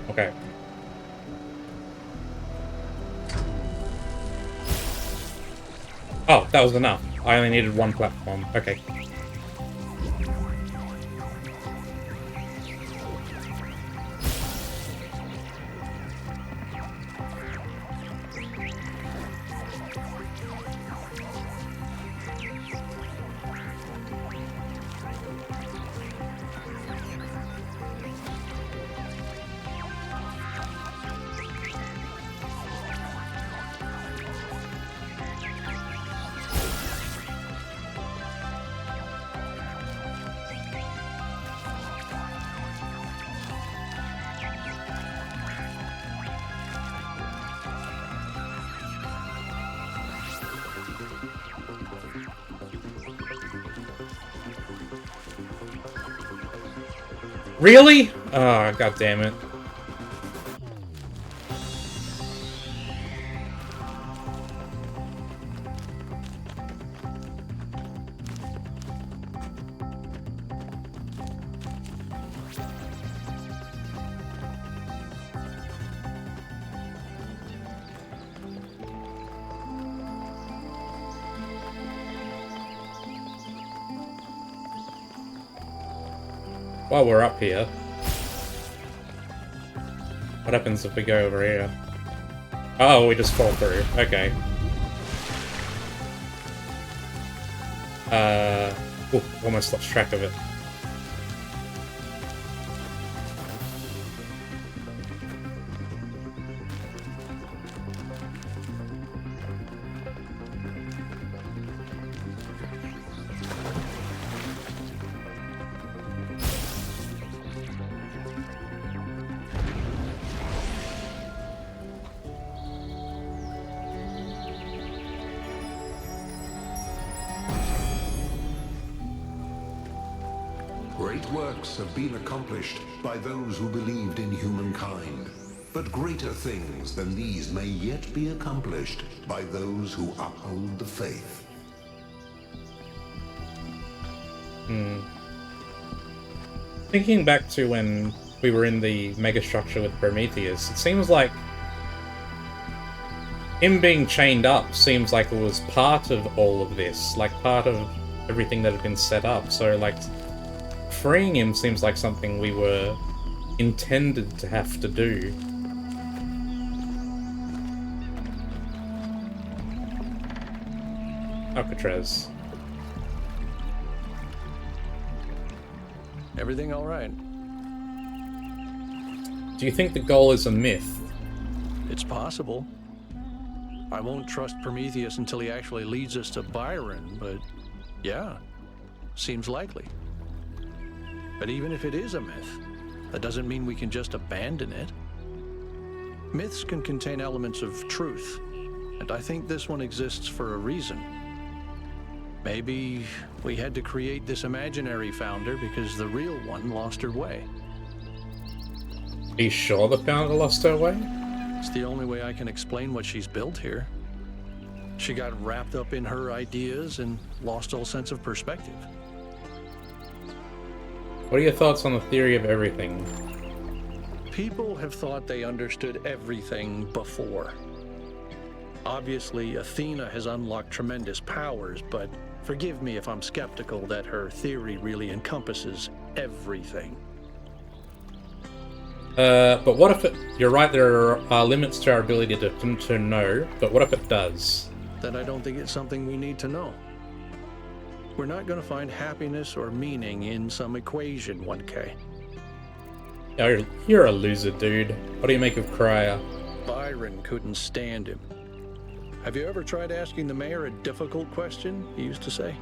Okay. Oh, that was enough. I only needed one platform. Okay. Really? Oh, god damn it. While we're up here, what happens if we go over here? Oh, we just fall through. Okay. Ooh, almost lost track of it. Great works have been accomplished by those who believed in humankind. But greater things than these may yet be accomplished by those who uphold the faith. Thinking back to when we were in the megastructure with Prometheus, it seems like him being chained up seems like it was part of all of this, like part of everything that had been set up. So like freeing him seems like something we were intended to have to do. Alcatraz. Everything all right? Do you think the goal is a myth? It's possible. I won't trust Prometheus until he actually leads us to Byron, but yeah, seems likely. But even if it is a myth, that doesn't mean we can just abandon it. Myths can contain elements of truth, and I think this one exists for a reason. Maybe we had to create this imaginary founder because the real one lost her way. Are you sure the founder lost her way? It's the only way I can explain what she's built here. She got wrapped up in her ideas and lost all sense of perspective. What are your thoughts on the theory of everything? People have thought they understood everything before. Obviously, Athena has unlocked tremendous powers, but forgive me if I'm skeptical that her theory really encompasses everything. But what if it... You're right, there are limits to our ability to know, but what if it does? Then I don't think it's something we need to know. We're not going to find happiness or meaning in some equation, 1K. You're a loser, dude. What do you make of Crier? Byron couldn't stand him. Have you ever tried asking the mayor a difficult question, he used to say?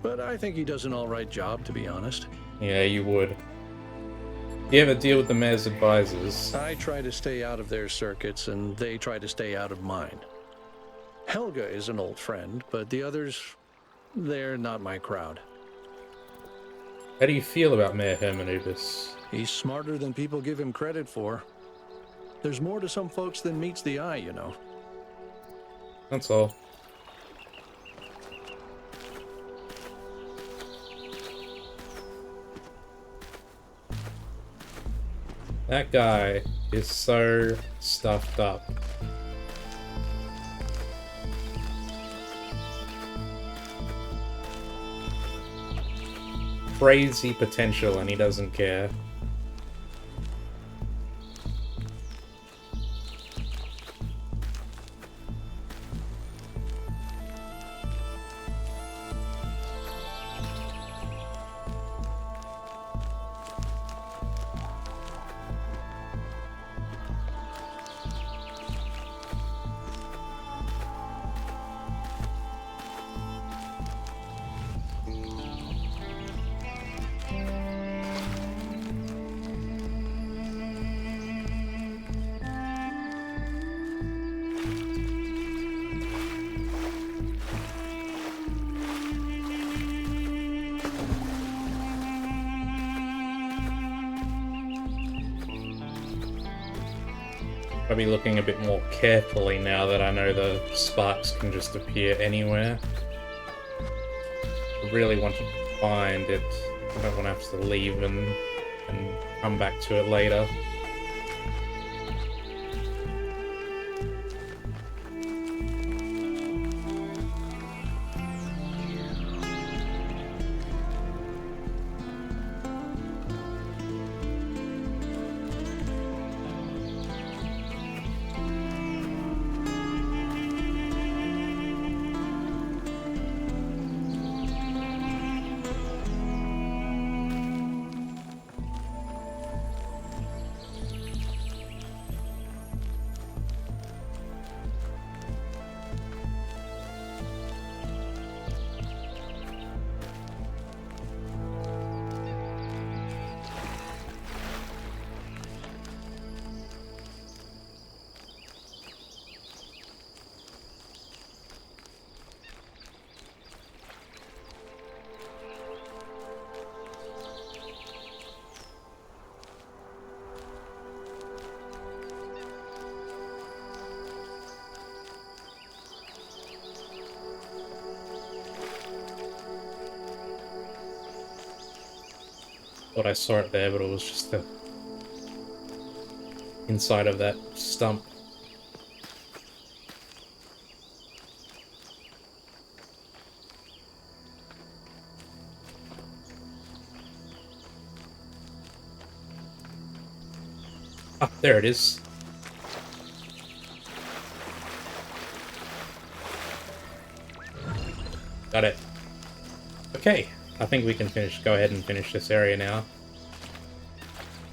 But I think he does an all right job, to be honest. Yeah, you would. You ever deal with the mayor's advisors? I try to stay out of their circuits, and they try to stay out of mine. Helga is an old friend, but the others, they're not my crowd. How do you feel about Mayor Hermanubis? He's smarter than people give him credit for. There's more to some folks than meets the eye, you know. That's all. That guy is so stuffed up. Crazy potential, and he doesn't care. I'll be looking a bit more carefully now that I know the sparks can just appear anywhere. I really want to find it. I don't want to have to leave and come back to it later. Thought I saw it there, but it was just the inside of that stump. Ah, there it is. Got it. Okay. I think we can go ahead and finish this area now.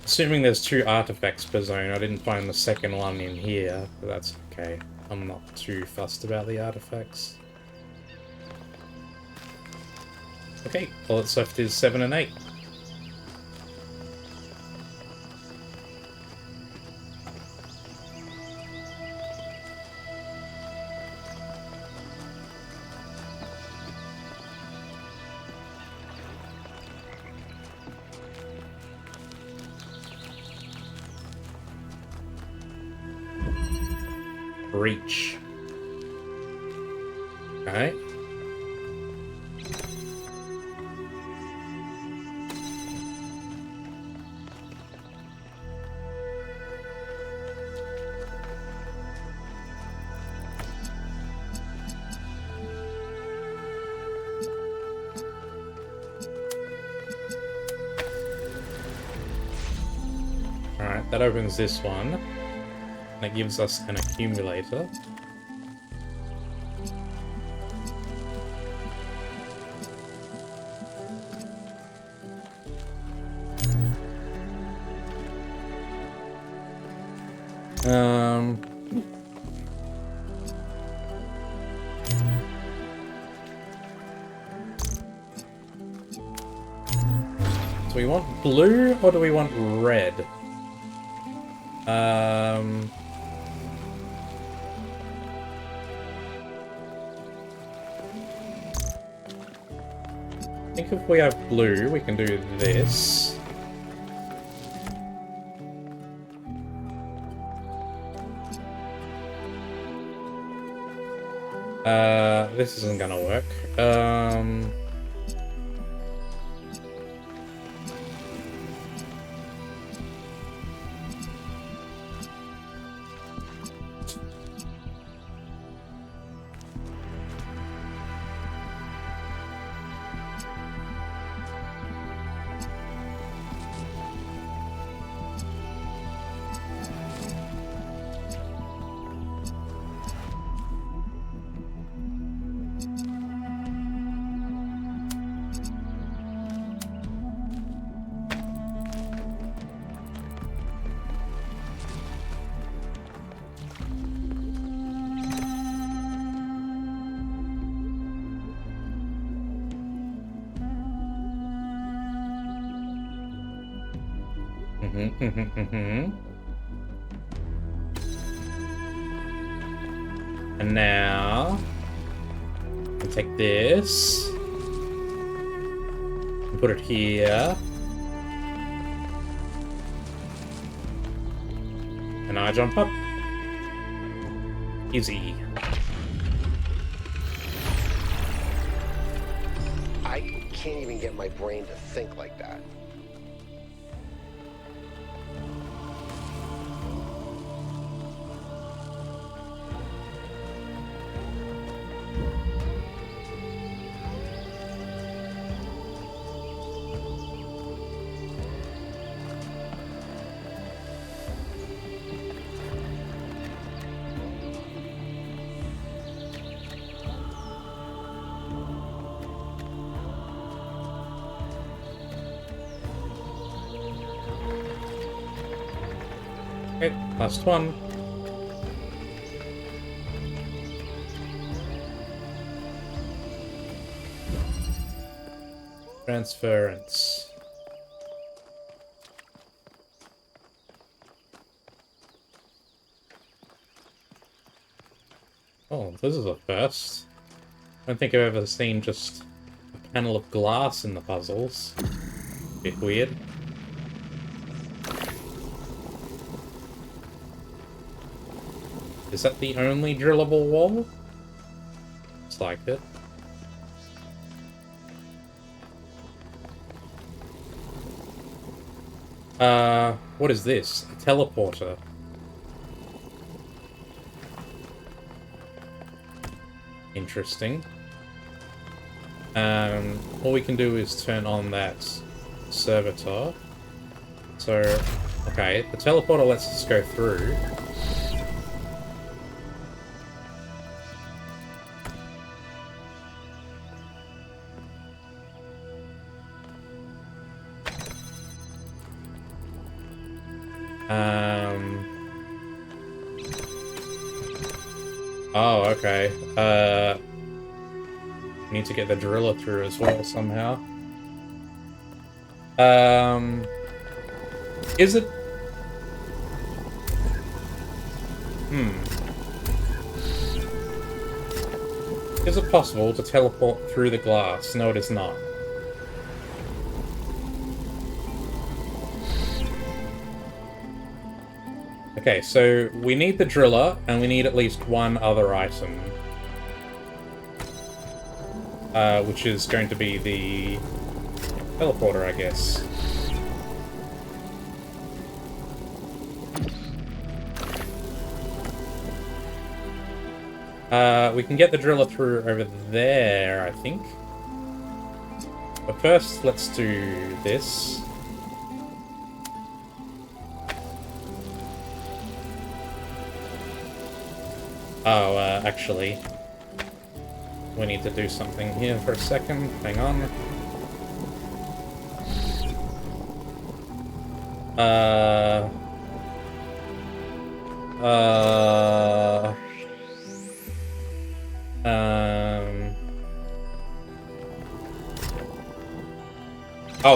Assuming there's 2 artifacts per zone, I didn't find the second one in here, but that's okay. I'm not too fussed about the artifacts. Okay, all that's left is 7 and 8. Breach. Okay. Alright, that opens this one. That gives us an accumulator. Do we want blue or do we want red? I think if we have blue, we can do this. This isn't gonna work. And now, I'll take this and put it here. And I jump up. Easy. I can't even get my brain to think like that. Okay, last one. Transference. Oh, this is a first. I don't think I've ever seen just a panel of glass in the puzzles. Bit weird. Is that the only drillable wall? Looks like it. What is this? A teleporter. Interesting. All we can do is turn on that servitor. So, okay, the teleporter lets us go through. Oh, okay. Need to get the driller through as well somehow. Is it? Is it possible to teleport through the glass? No, it is not. Okay, so we need the driller, and we need at least one other item. Which is going to be the teleporter, I guess. We can get the driller through over there, I think. But first, let's do this. Oh, actually, we need to do something here for a second. Hang on. Oh,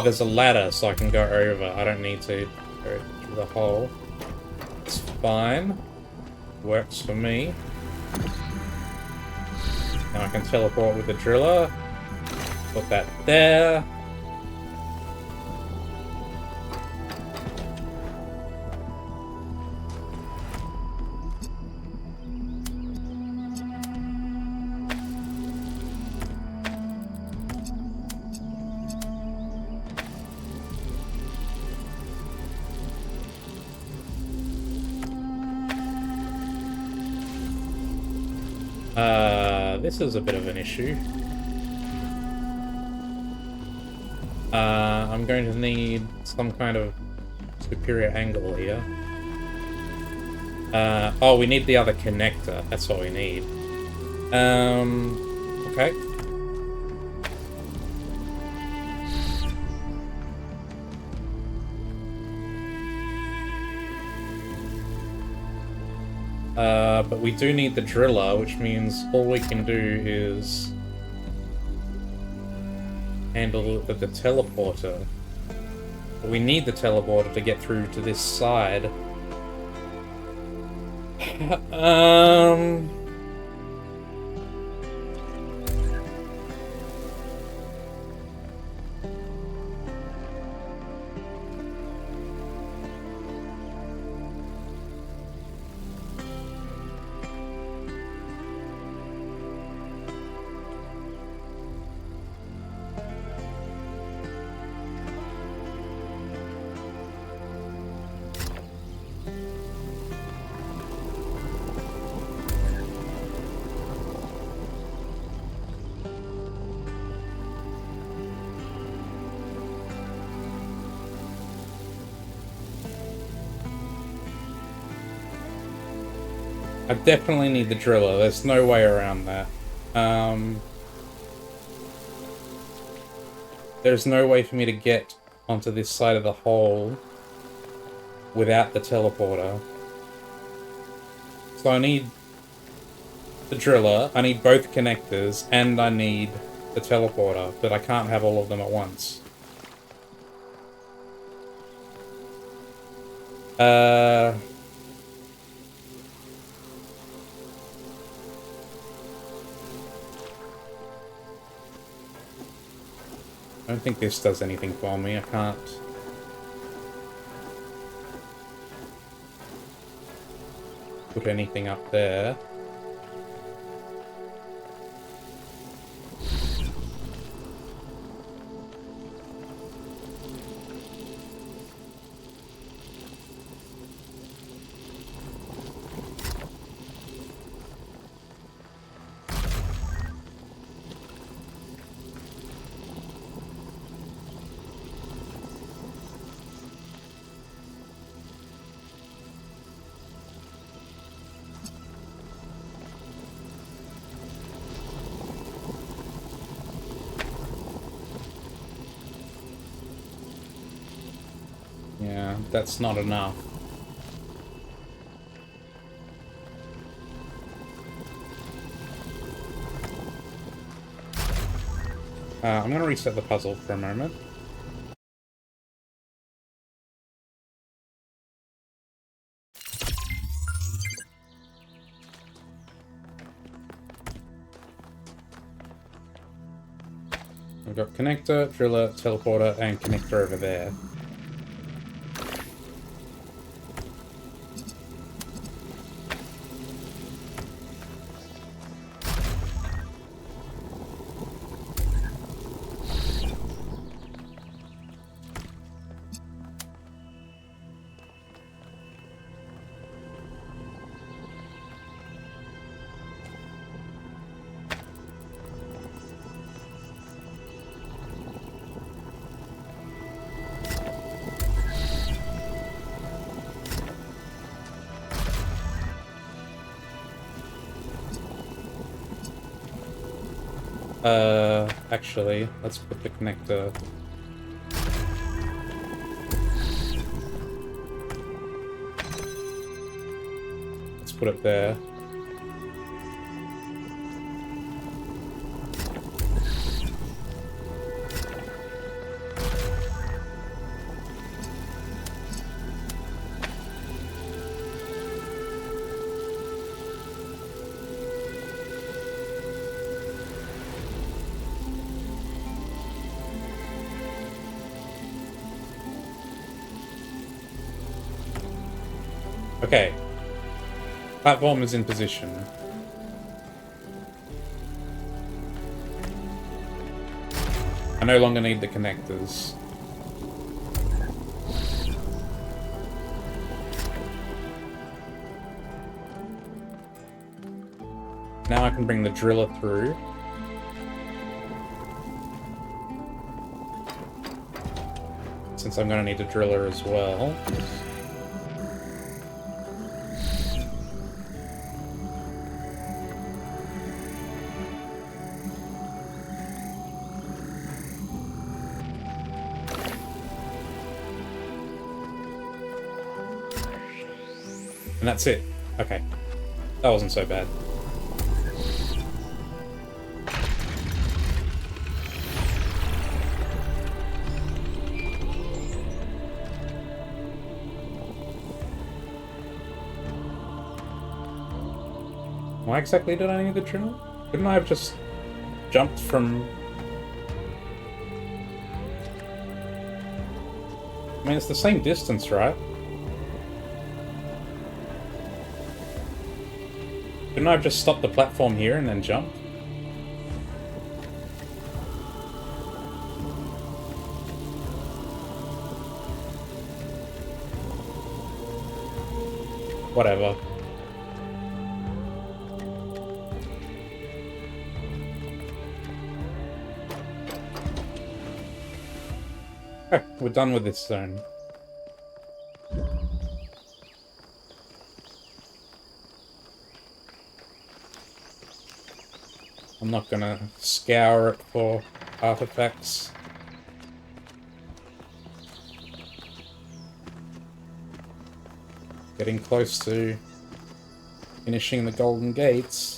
there's a ladder, so I can go over. I don't need to go through the hole. It's fine. Works for me. Now I can teleport with the driller. Put that there. This is a bit of an issue. I'm going to need some kind of superior angle here. Oh, we need the other connector. That's what we need. Okay. But we do need the driller, which means all we can do is handle it with the teleporter. But we need the teleporter to get through to this side. I definitely need the driller. There's no way around that. There's no way for me to get onto this side of the hole without the teleporter. So I need the driller, I need both connectors, and I need the teleporter, but I can't have all of them at once. I don't think this does anything for me. I can't... put anything up there. Yeah, that's not enough. I'm gonna reset the puzzle for a moment. We've got connector, driller, teleporter, and connector over there. Actually, let's put the connector... just put it there. Okay. Platform is in position. I no longer need the connectors. Now I can bring the driller through. Since I'm going to need a driller as well. And that's it. Okay. That wasn't so bad. Why exactly did I need the driller? Couldn't I have just jumped from... I mean, it's the same distance, right? Couldn't I have just stopped the platform here and then jumped? Whatever. Okay, we're done with this zone. I'm not gonna scour it for artifacts. Getting close to finishing the Golden Gates.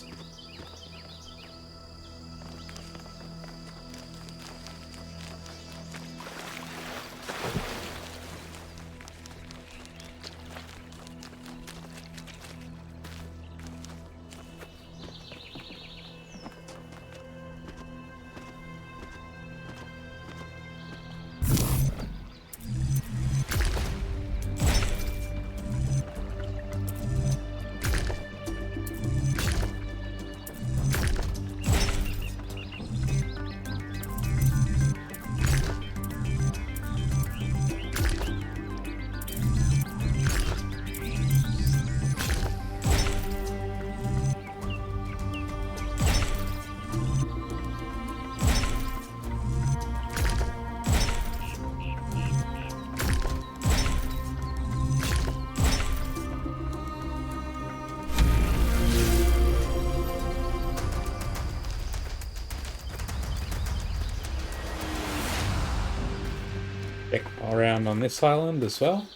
Check around on this island as well.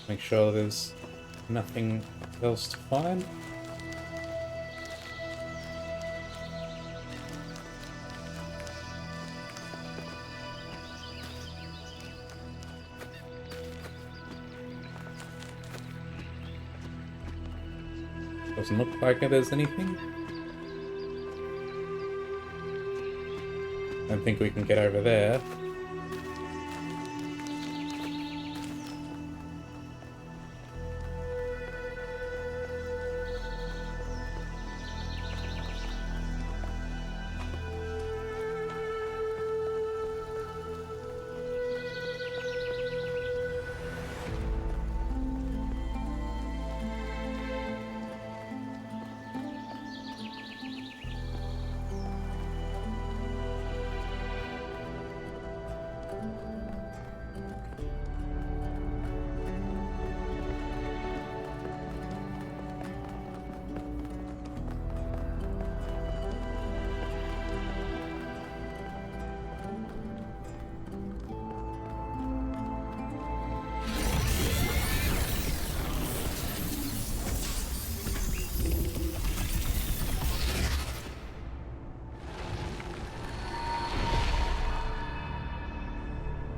Make sure there's nothing else to find. Doesn't look like there's anything. Don't think we can get over there.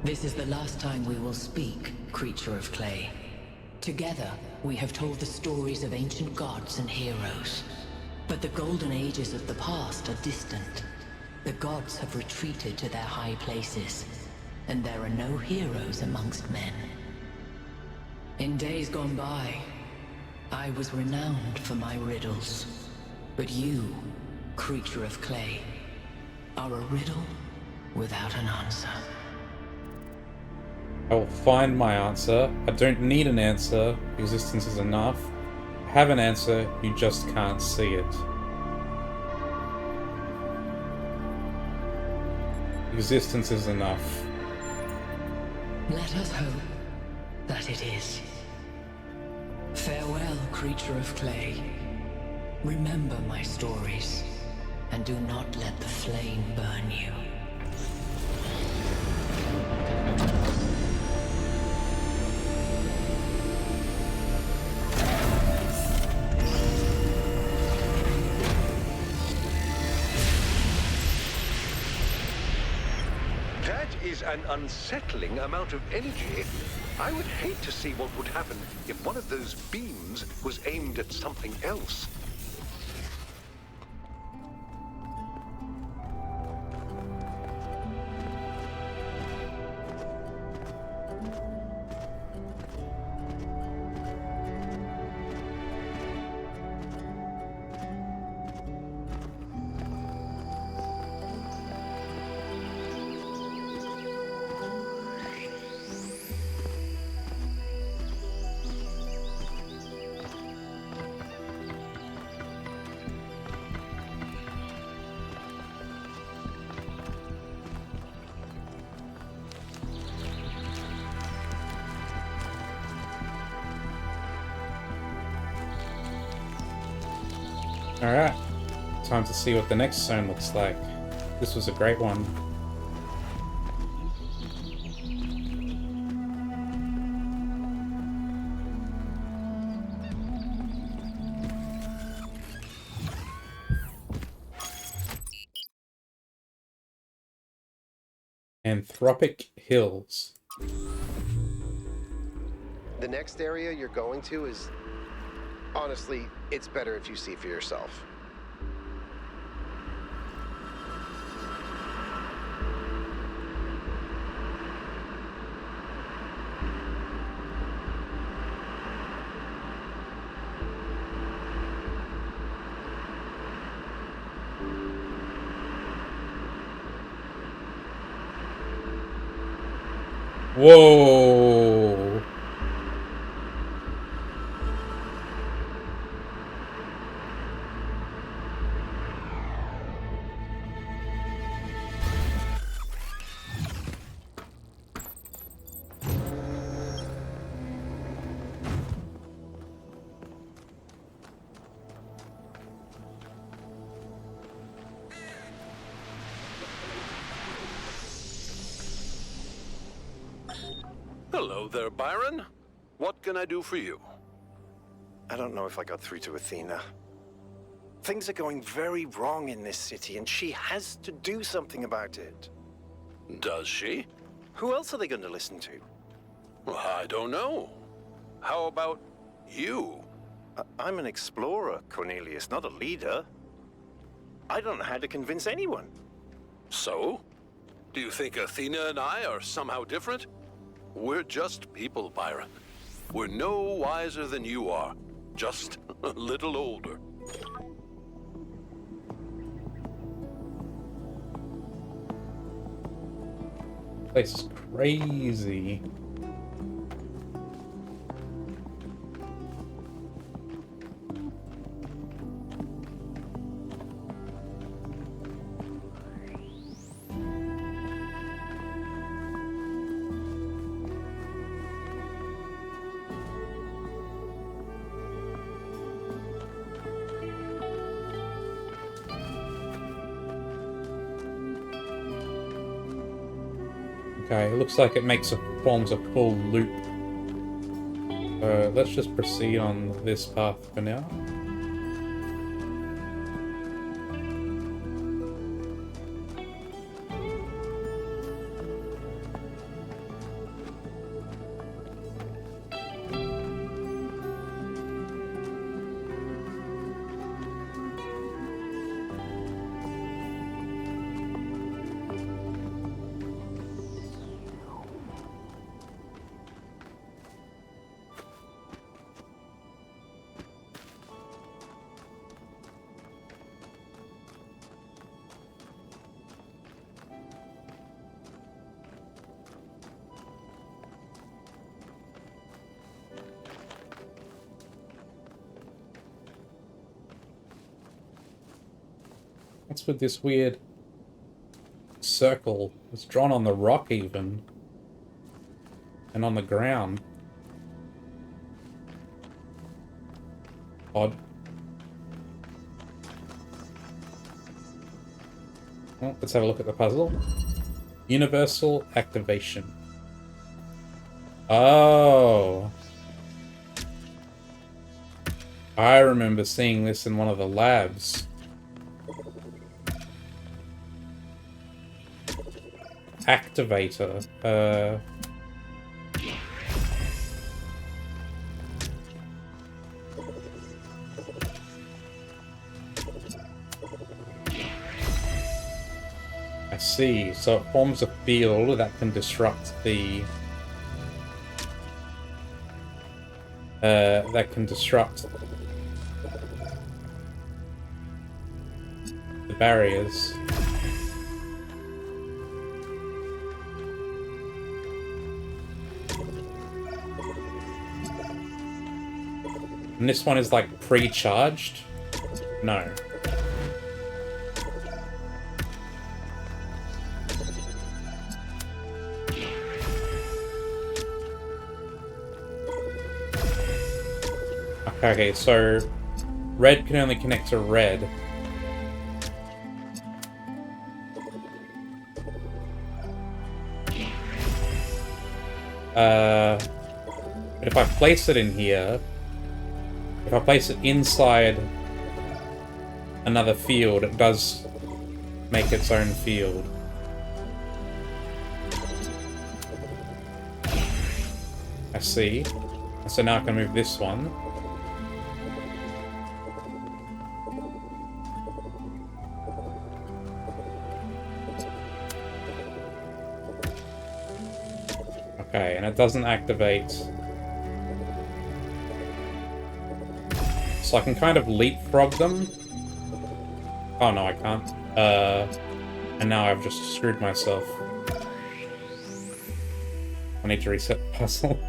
This is the last time we will speak, creature of clay. Together, we have told the stories of ancient gods and heroes. But the golden ages of the past are distant. The gods have retreated to their high places, and there are no heroes amongst men. In days gone by, I was renowned for my riddles. But you, creature of clay, are a riddle without an answer. I will find my answer. I don't need an answer. Existence is enough. I have an answer, you just can't see it. Existence is enough. Let us hope that it is. Farewell, creature of clay. Remember my stories, and do not let the flame burn you. That is an unsettling amount of energy. I would hate to see what would happen if one of those beams was aimed at something else. Alright, time to see what the next zone looks like. This was a great one. Anthropic Hills. The next area you're going to is... honestly, it's better if you see for yourself. Whoa! Hello there, Byron. What can I do for you? I don't know if I got through to Athena. Things are going very wrong in this city, and she has to do something about it. Does she? Who else are they going to listen to? Well, I don't know. How about you? I'm an explorer, Cornelius, not a leader. I don't know how to convince anyone. So? Do you think Athena and I are somehow different? We're just people, Byron. We're no wiser than you are, just a little older. Place is crazy. Okay, it looks like it forms a full loop. Let's just proceed on this path for now. What's with this weird circle? It's drawn on the rock even. And on the ground. Odd. Well, let's have a look at the puzzle. Universal activation. Oh. I remember seeing this in one of the labs. Activator. I see. So it forms a field that can disrupt the... that can disrupt the barriers. And this one is like pre-charged? No. Okay, so red can only connect to red. But if I place it in here, if I place it inside another field, it does make its own field. I see. So now I can move this one. Okay, and it doesn't activate. So I can kind of leapfrog them. Oh no, I can't. And now I've just screwed myself. I need to reset the puzzle.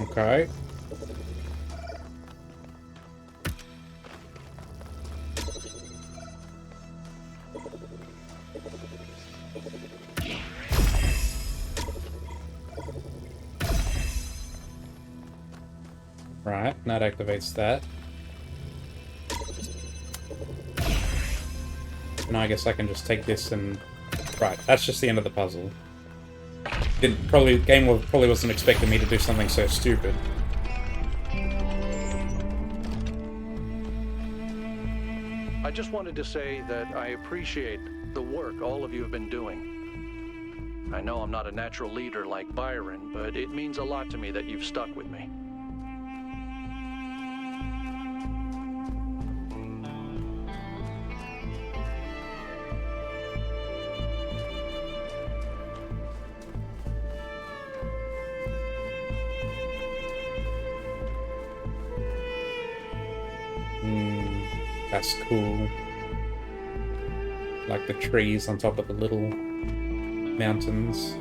Okay. Right, that activates that. Now I guess I can just take this and... Right, that's just the end of the puzzle. Game probably wasn't expecting me to do something so stupid. I just wanted to say that I appreciate the work all of you have been doing. I know I'm not a natural leader like Byron, but it means a lot to me that you've stuck with me. That's cool. Like the trees on top of the little mountains.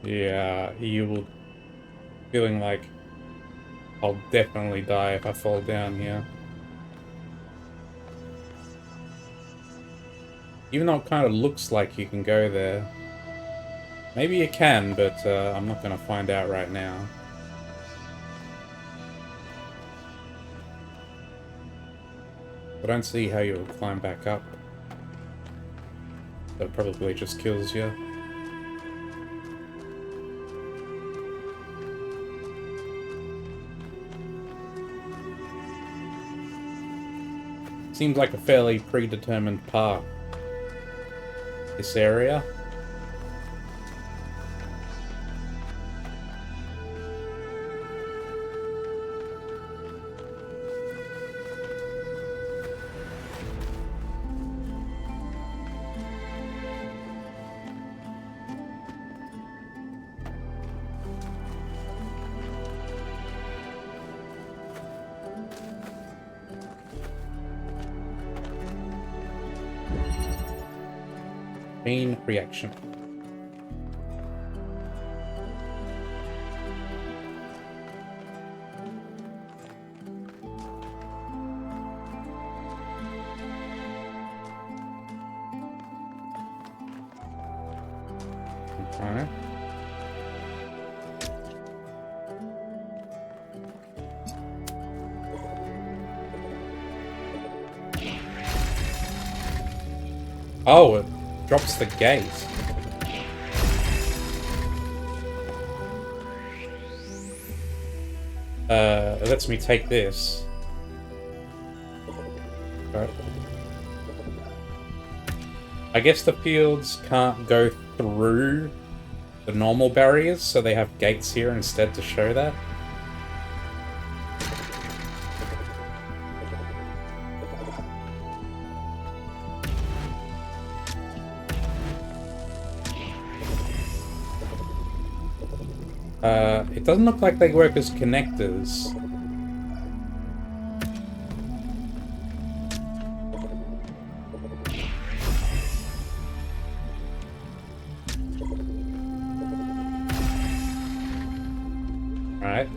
Yeah, you will... Feeling like I'll definitely die if I fall down here. Even though it kind of looks like you can go there. Maybe you can, but I'm not going to find out right now. I don't see how you'll climb back up. That probably just kills you. Seems like a fairly predetermined path. This area. Chain reaction. Okay. Oh, it drops the gate. It lets me take this. Right. I guess the fields can't go through the normal barriers, so they have gates here instead to show that. It doesn't look like they work as connectors. Alright.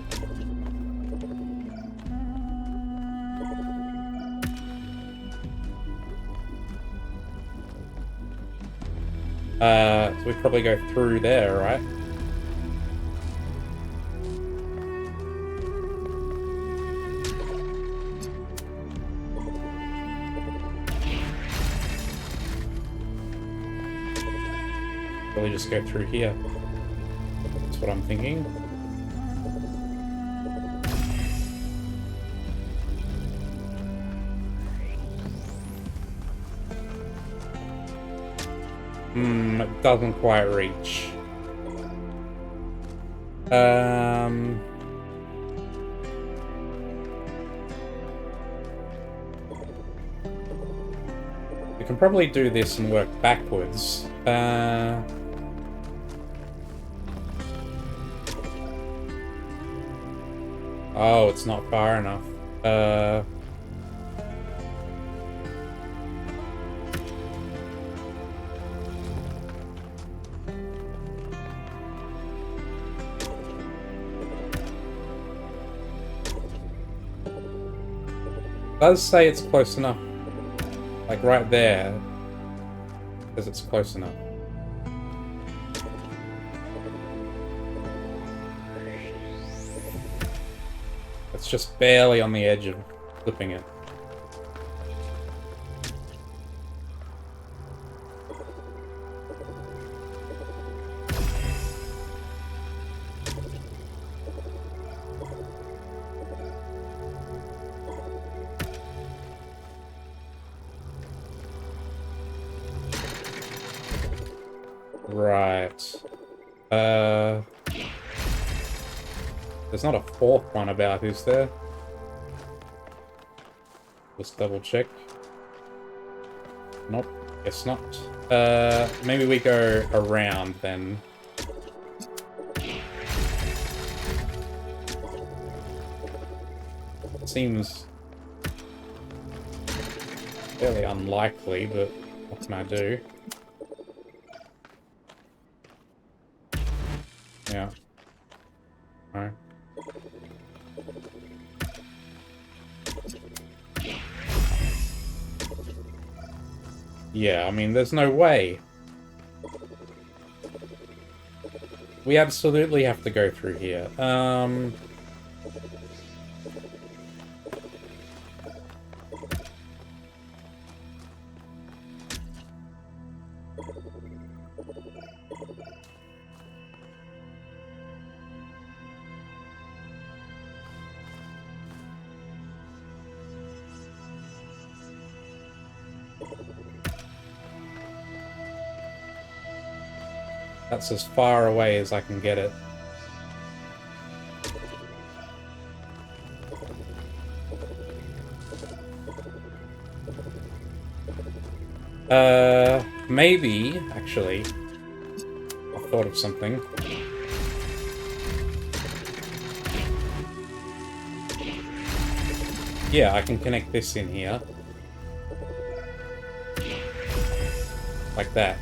So we probably go through there, right? Probably just go through here. That's what I'm thinking. It doesn't quite reach. We can probably do this and work backwards. Oh, it's not far enough. Does say it's close enough. Like right there. Says it's close enough. It's just barely on the edge of flipping it. Right. There's not a fourth one about, is there? Let's double check. Nope, guess not. Maybe we go around then. Seems fairly unlikely, but what can I do? Yeah. Alright. Yeah, I mean, there's no way. We absolutely have to go through here. That's as far away as I can get it. Maybe, actually. I thought of something. Yeah, I can connect this in here. Like that.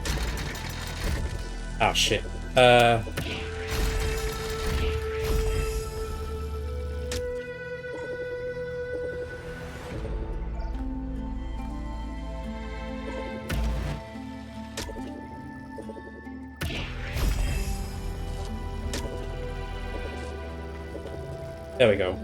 Oh, shit. There we go.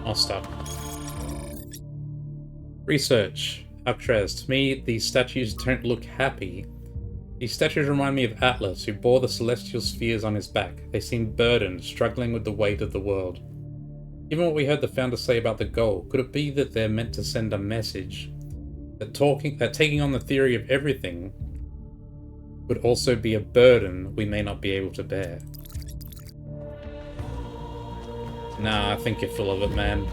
I'll stop. Research. Uptres. To me, these statues don't look happy. These statues remind me of Atlas, who bore the celestial spheres on his back. They seem burdened, struggling with the weight of the world. Given what we heard the founder say about the goal, could it be that they're meant to send a message? That taking on the theory of everything would also be a burden we may not be able to bear. Nah, I think you're full of it, man.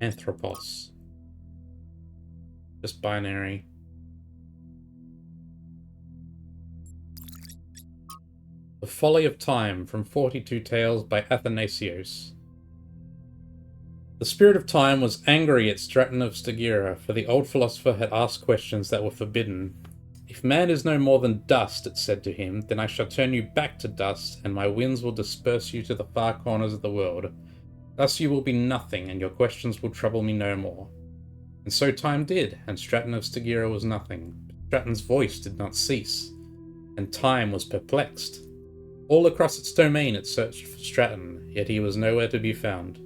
Anthropos. Just binary. The Folly of Time from 42 Tales by Athanasios. The spirit of time was angry at Straton of Stagira, for the old philosopher had asked questions that were forbidden. If man is no more than dust, it said to him, then I shall turn you back to dust, and my winds will disperse you to the far corners of the world. Thus you will be nothing, and your questions will trouble me no more. And so time did, and Straton of Stagira was nothing. Straton's voice did not cease, and time was perplexed. All across its domain it searched for Straton, yet he was nowhere to be found.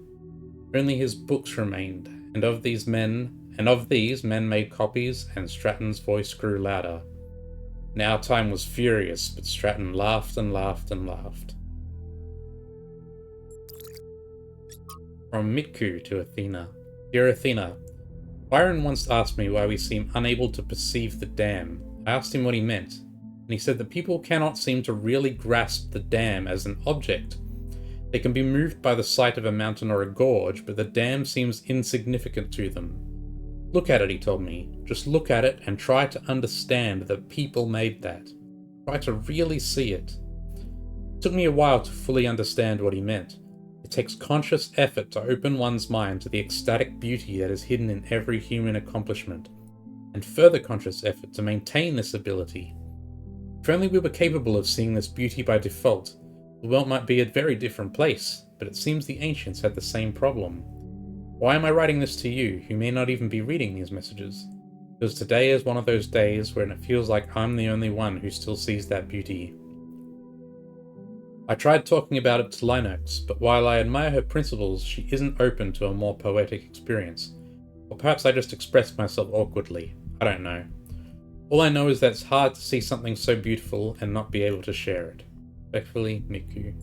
Only his books remained, and of these men made copies, and Straton's voice grew louder. Now time was furious, but Straton laughed and laughed and laughed. From Mitku to Athena. Dear Athena, Byron once asked me why we seem unable to perceive the dam. I asked him what he meant, and he said that people cannot seem to really grasp the dam as an object. They can be moved by the sight of a mountain or a gorge, but the dam seems insignificant to them. Look at it, he told me. Just look at it and try to understand that people made that. Try to really see it. It took me a while to fully understand what he meant. It takes conscious effort to open one's mind to the ecstatic beauty that is hidden in every human accomplishment, and further conscious effort to maintain this ability. If only we were capable of seeing this beauty by default, the world might be a very different place, but it seems the ancients had the same problem. Why am I writing this to you, who may not even be reading these messages? Because today is one of those days when it feels like I'm the only one who still sees that beauty. I tried talking about it to Linux, but while I admire her principles, she isn't open to a more poetic experience. Or perhaps I just expressed myself awkwardly. I don't know. All I know is that it's hard to see something so beautiful and not be able to share it. Respectfully, Miku.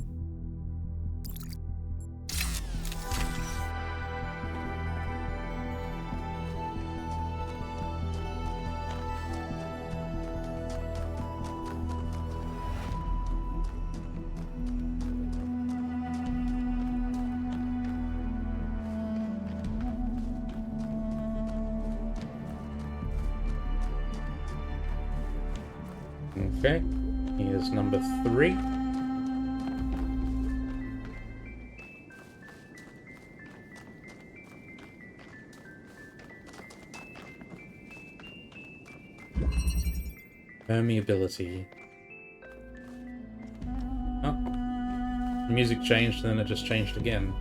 Okay, here's number 3. Permeability. Oh, the music changed and then it just changed again.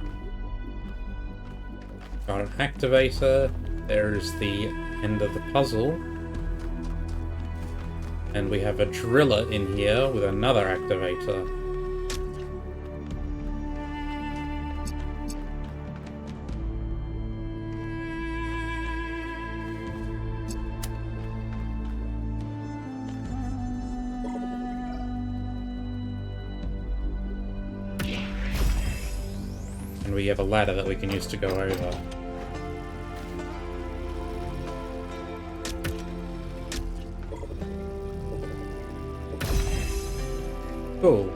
Got an activator. There's the end of the puzzle. And we have a driller in here with another activator. And we have a ladder that we can use to go over. Cool.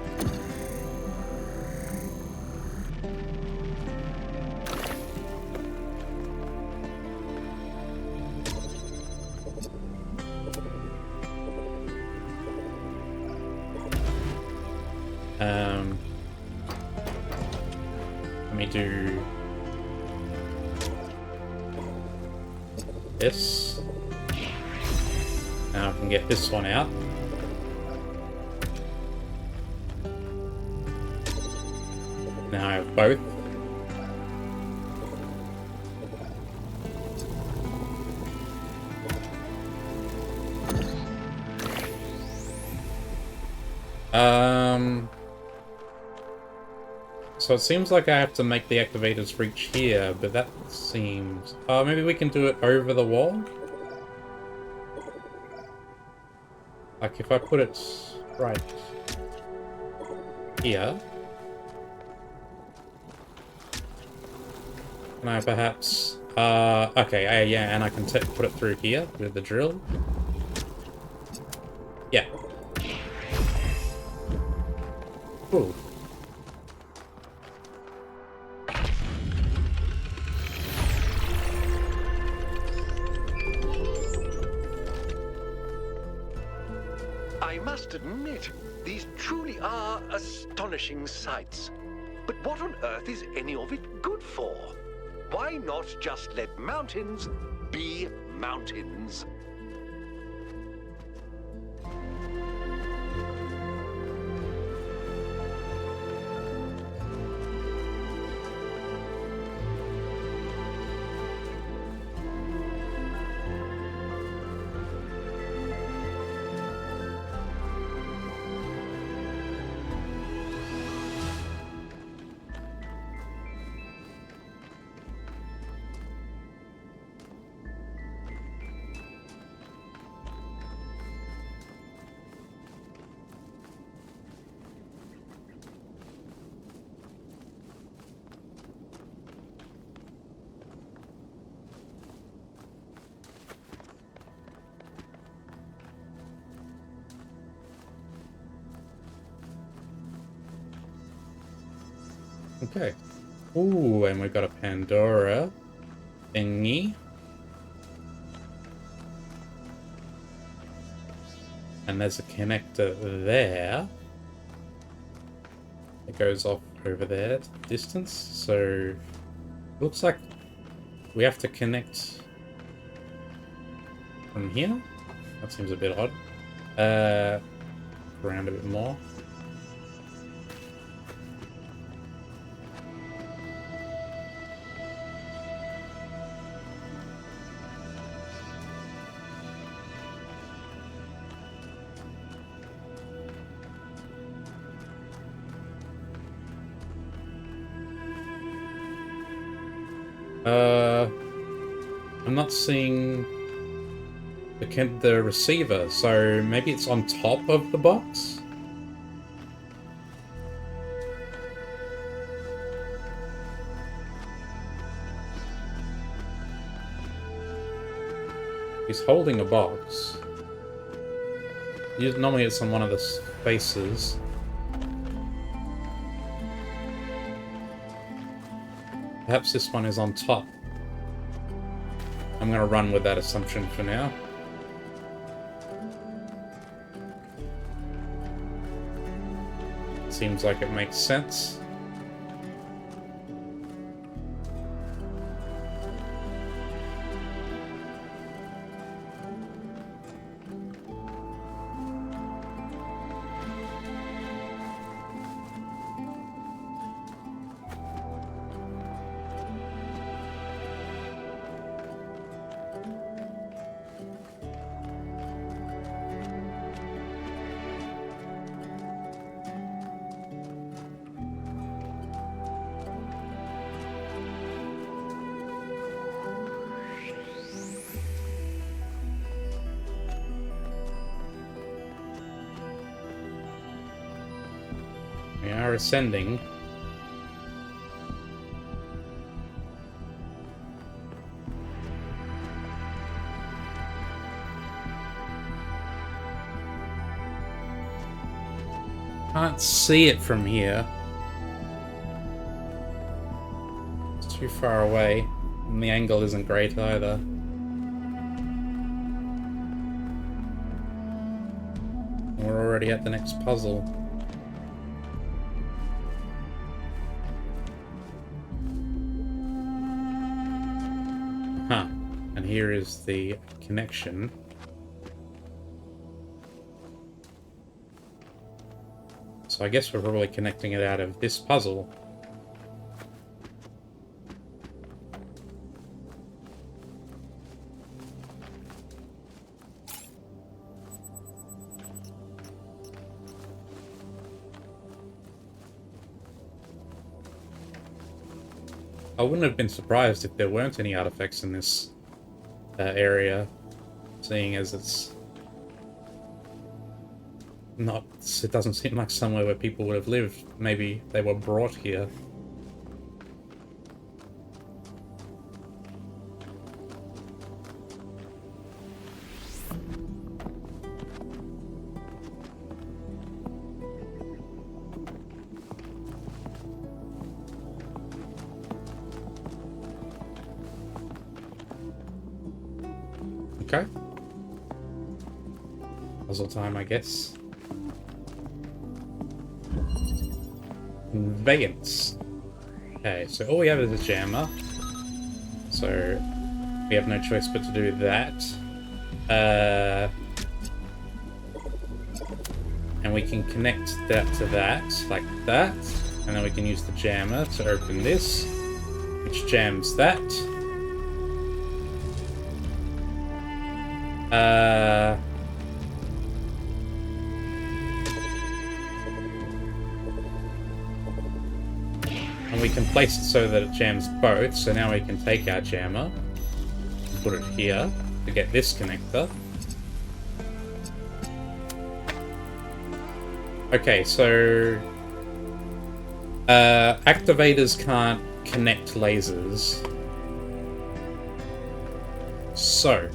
Let me do this. Now I can get this one out. Now I have both. So it seems like I have to make the activators reach here, but that seems... maybe we can do it over the wall? Like if I put it right here... Can I perhaps... okay, yeah, and I can put it through here with the drill. Yeah. Cool. I must admit, these truly are astonishing sights. But what on earth is any of it good for? Why not just let mountains be mountains? Okay. Ooh, and we've got a Pandora thingy. And there's a connector there. It goes off over there to the distance. So, looks like we have to connect from here. That seems a bit odd. Around a bit more. I'm not seeing the receiver, so maybe it's on top of the box? He's holding a box. Normally it's on one of the faces. Perhaps this one is on top. I'm gonna run with that assumption for now. Seems like it makes sense. We are ascending. Can't see it from here. It's too far away, and the angle isn't great either. We're already at the next puzzle. Huh. And here is the connection. So I guess we're probably connecting it out of this puzzle. I wouldn't have been surprised if there weren't any artifacts in this area, seeing as it's not, it doesn't seem like somewhere where people would have lived. Maybe they were brought here. Okay. Puzzle time, I guess. Conveyance. Okay, so all we have is a jammer. So we have no choice but to do that. And we can connect that to that, like that. And then we can use the jammer to open this, which jams that. And we can place it so that it jams both, so now we can take our jammer and put it here to get this connector. Okay, so activators can't connect lasers. So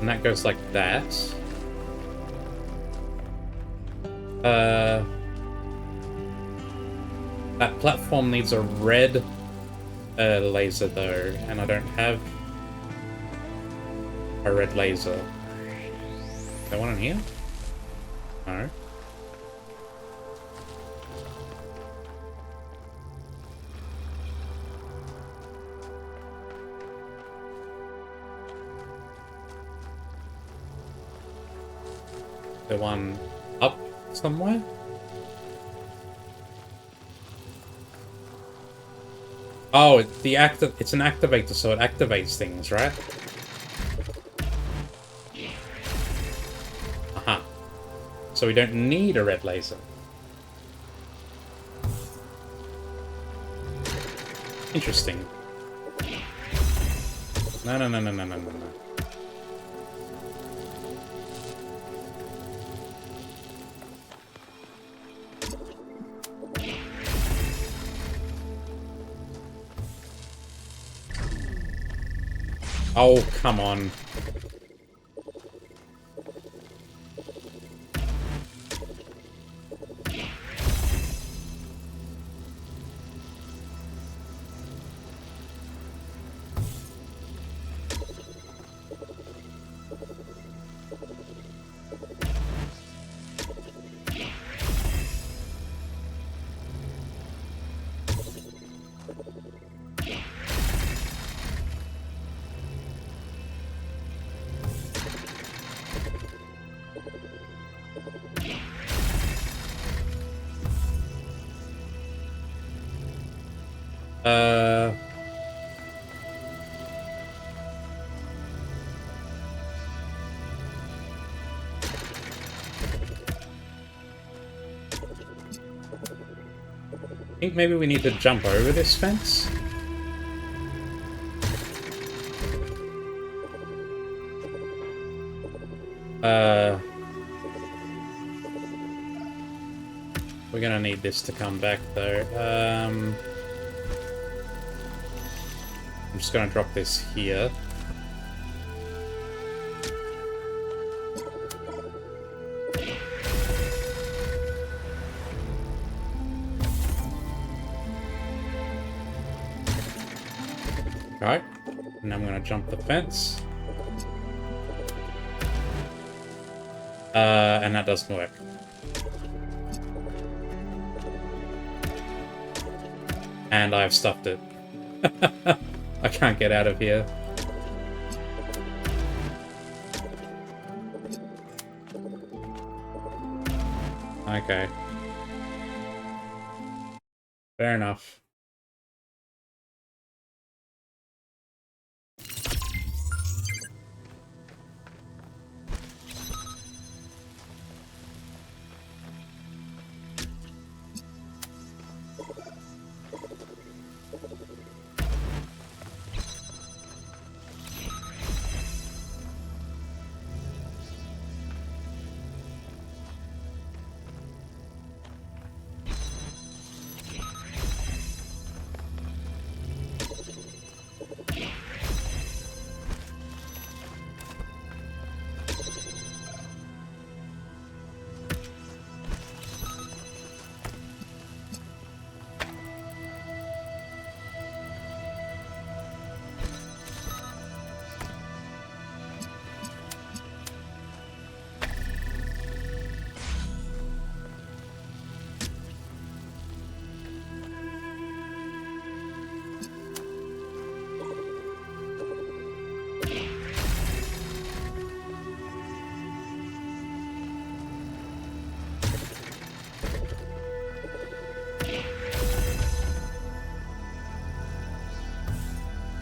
and that goes like that. That platform needs a red laser though, and I don't have a red laser. Is there one in here? No. The one somewhere? Oh, it's an activator, so it activates things, right? Aha. So we don't need a red laser. Interesting. No, no, no, no, no, no, no, no. Oh, come on. I think maybe we need to jump over this fence. We're gonna need this to come back though. I'm just gonna drop this here. Alright, and I'm gonna jump the fence. And that doesn't work. And I've stuffed it. I can't get out of here. Okay. Fair enough.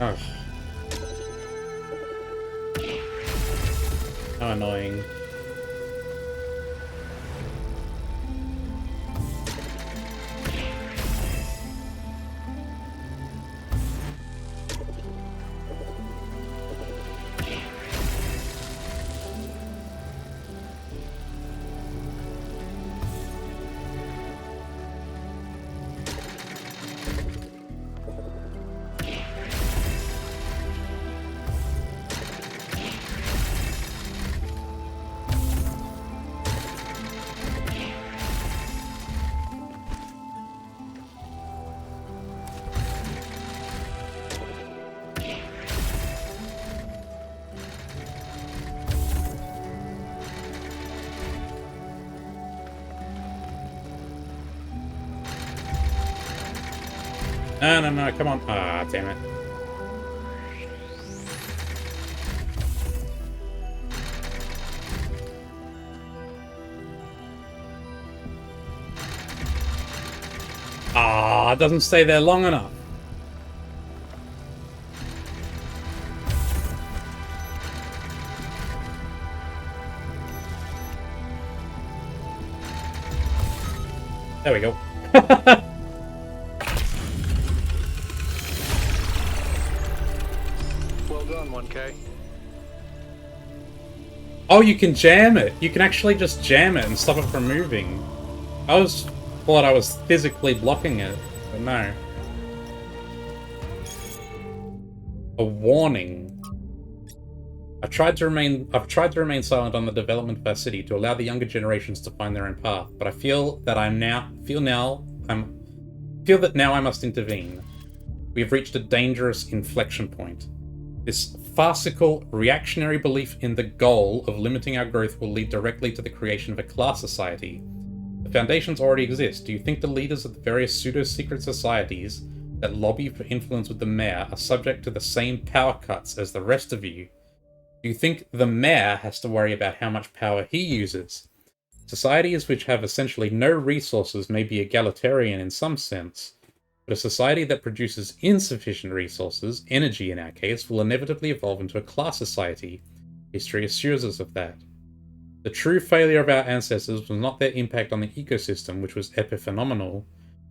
Oh. How annoying. No, no, no, come on. Ah, damn it. Ah, it doesn't stay there long enough. There we go. Well done, 1K. Oh, you can jam it. You can actually just jam it and stop it from moving. I thought I was physically blocking it, but no. A warning. I've tried to remain silent on the development of our city to allow the younger generations to find their own path, but I feel that now I must intervene. We have reached a dangerous inflection point. This farcical, reactionary belief in the goal of limiting our growth will lead directly to the creation of a class society. The foundations already exist. Do you think the leaders of the various pseudo-secret societies that lobby for influence with the mayor are subject to the same power cuts as the rest of you? Do you think the mayor has to worry about how much power he uses? Societies which have essentially no resources may be egalitarian in some sense, but a society that produces insufficient resources, energy in our case, will inevitably evolve into a class society. History assures us of that. The true failure of our ancestors was not their impact on the ecosystem, which was epiphenomenal,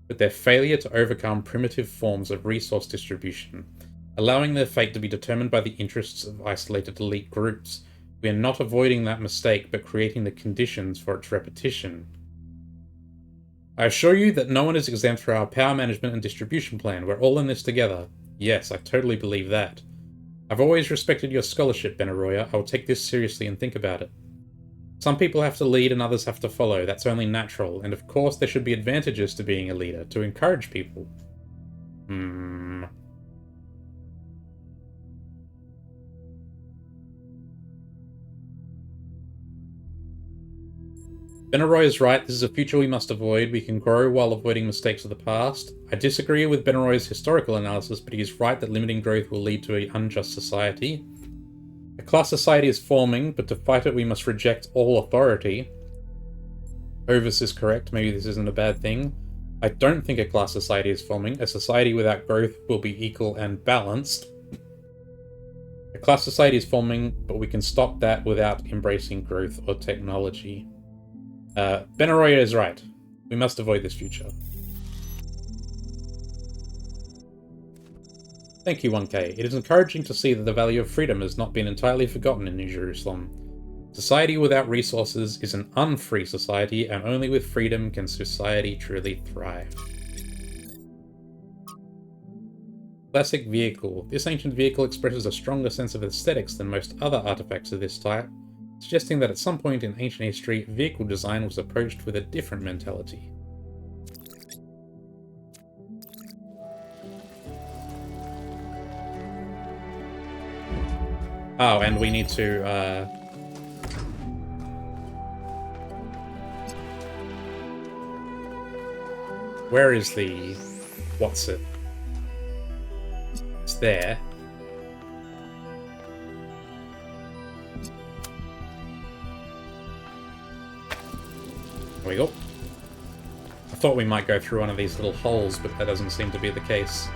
but their failure to overcome primitive forms of resource distribution, allowing their fate to be determined by the interests of isolated elite groups. We are not avoiding that mistake, but creating the conditions for its repetition. I assure you that no one is exempt from our power management and distribution plan. We're all in this together. Yes, I totally believe that. I've always respected your scholarship, Benaroya. I will take this seriously and think about it. Some people have to lead and others have to follow. That's only natural. And of course, there should be advantages to being a leader, to encourage people. Benaroy is right, this is a future we must avoid. We can grow while avoiding mistakes of the past. I disagree with Benaroy's historical analysis, but he is right that limiting growth will lead to an unjust society. A class society is forming, but to fight it we must reject all authority. Ovis is correct, maybe this isn't a bad thing. I don't think a class society is forming. A society without growth will be equal and balanced. A class society is forming, but we can stop that without embracing growth or technology. Benaroya is right. We must avoid this future. Thank you, 1K. It is encouraging to see that the value of freedom has not been entirely forgotten in New Jerusalem. Society without resources is an unfree society, and only with freedom can society truly thrive. Classic vehicle. This ancient vehicle expresses a stronger sense of aesthetics than most other artifacts of this type, suggesting that at some point in ancient history, vehicle design was approached with a different mentality. Oh, and we need to, where is the... what's it? It's there. There we go. I thought we might go through one of these little holes, but that doesn't seem to be the case.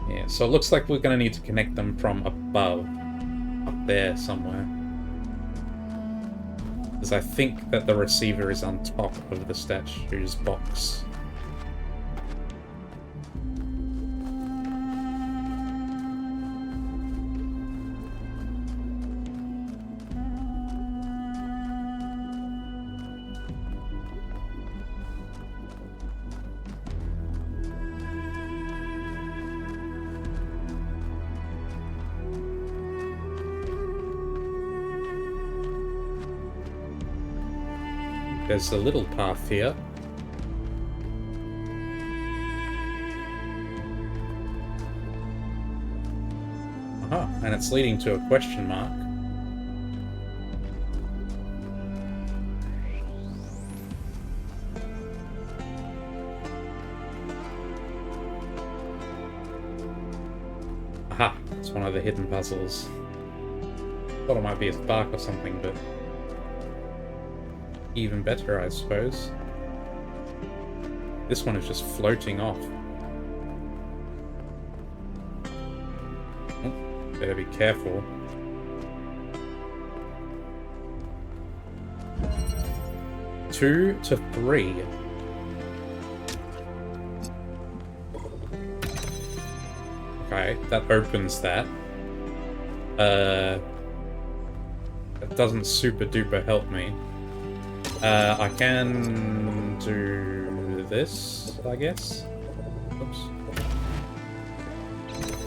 Yeah, so it looks like we're going to need to connect them from above. Up there somewhere. Because I think that the receiver is on top of the statue's box. There's a little path here. Aha, and it's leading to a question mark. Aha, it's one of of the hidden puzzles. Thought it might be a spark or something, but even better, I suppose. This one is just floating off. Oh, better be careful. Two to three. Okay, that opens that. That doesn't super duper help me. I can do this, I guess. Oops.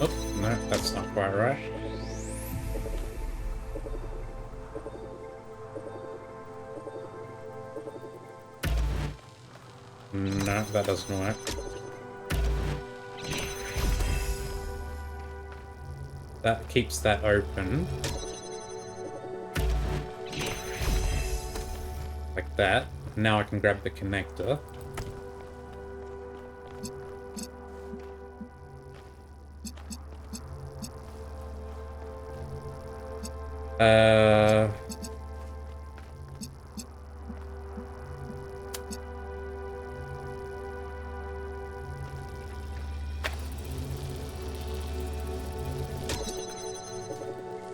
Oh, no, that's not quite right. No, that doesn't work. That keeps that open. Like that. Now I can grab the connector.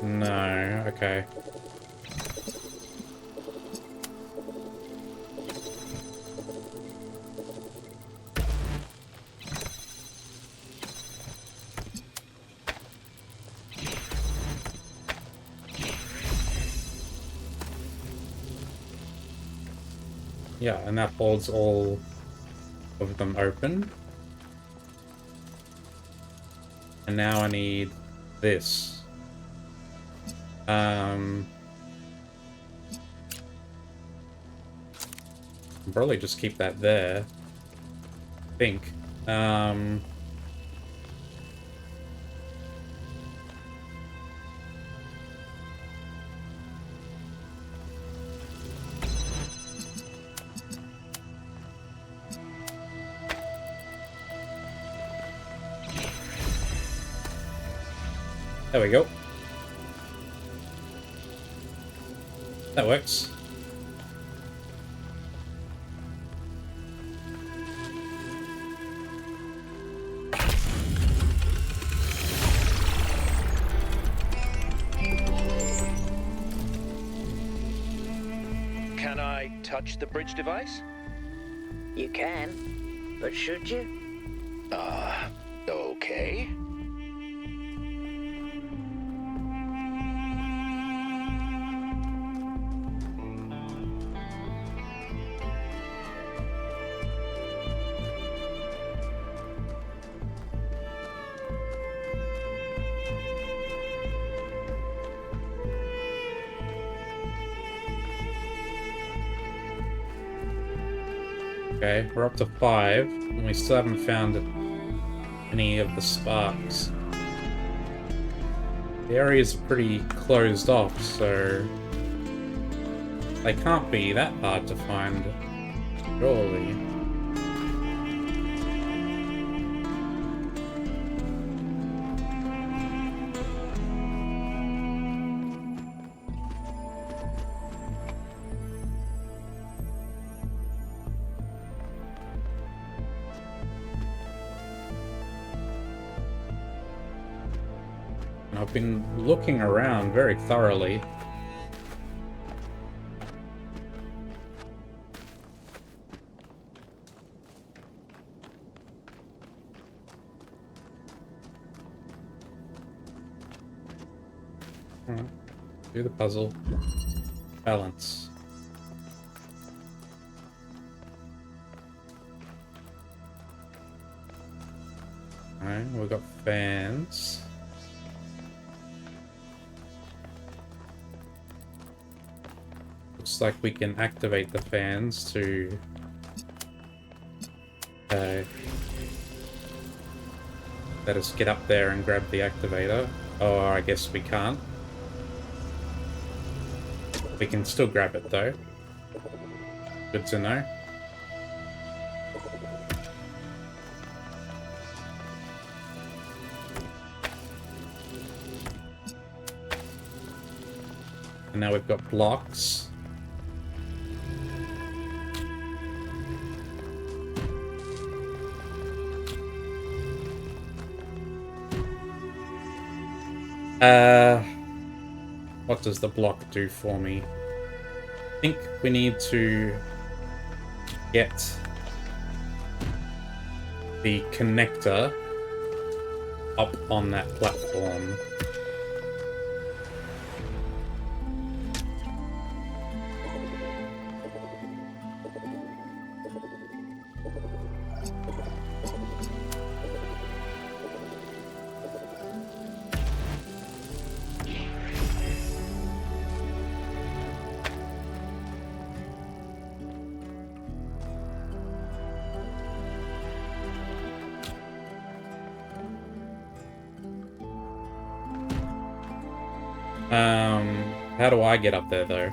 No, okay. Yeah, and that holds all of them open. And now I need this. I'll probably just keep that there. I think. There we go. That works. Can I touch the bridge device? You can, but should you? Okay. Okay, we're up to 5, and we still haven't found any of the sparks. The area's pretty closed off, so they can't be that hard to find, surely. I've been looking around very thoroughly. Alright, do the puzzle. Balance. Alright, we've got fans. Looks like we can activate the fans to let us get up there and grab the activator. Oh, I guess we can't. We can still grab it though. Good to know. And now we've got blocks. What does the block do for me? I think we need to get the connector up on that platform. How do I get up there, though?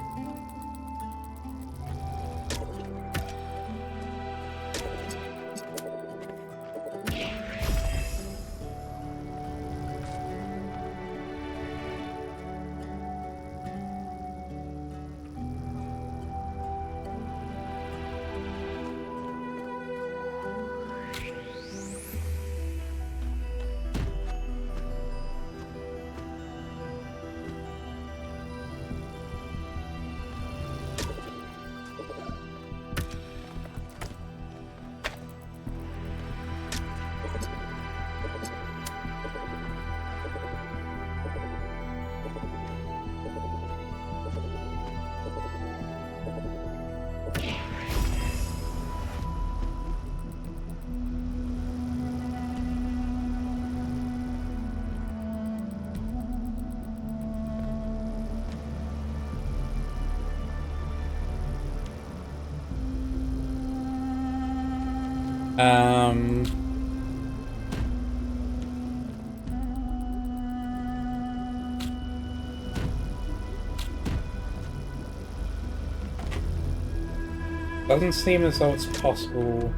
Doesn't seem as though it's possible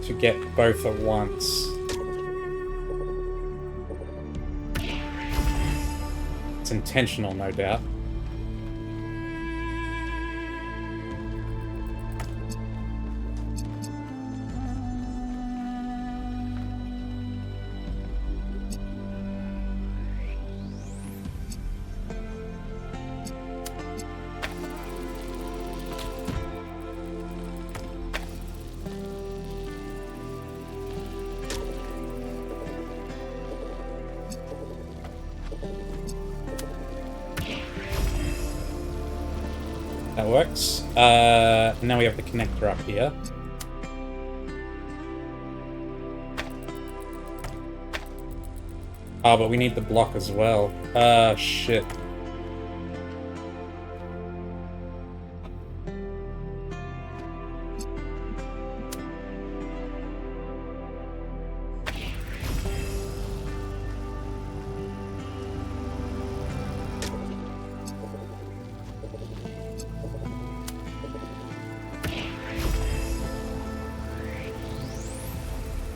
to get both at once. It's intentional, no doubt. That works. Now we have the connector up here. Oh, but we need the block as well. Shit.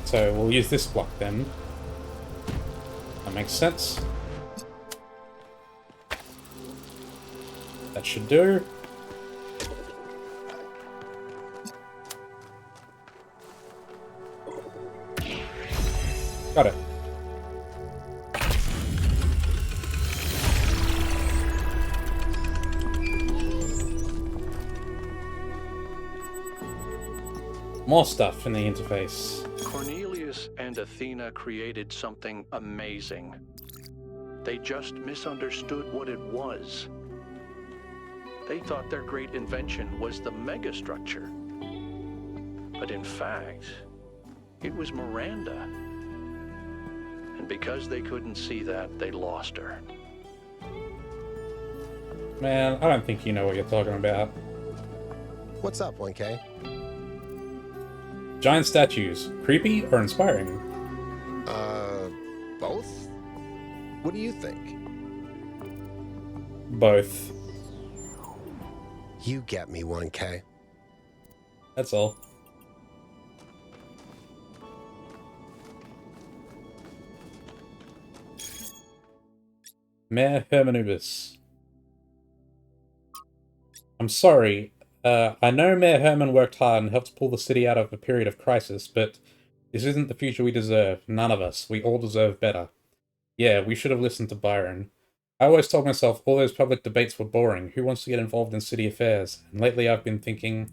So we'll use this block then. That makes sense. That should do. Got it. More stuff in the interface. Cornelius and Athena created something amazing. They just misunderstood what it was. They thought their great invention was the megastructure. But in fact, it was Miranda. And because they couldn't see that, they lost her. Man, I don't think you know what you're talking about. What's up, 1K? Giant statues, creepy or inspiring? Both? What do you think? Both. You get me, 1K. That's all. Mayor Hermanubis. I'm sorry. I know Mayor Herman worked hard and helped pull the city out of a period of crisis, but this isn't the future we deserve. None of us. We all deserve better. Yeah, we should have listened to Byron. I always told myself all those public debates were boring. Who wants to get involved in city affairs? And lately I've been thinking,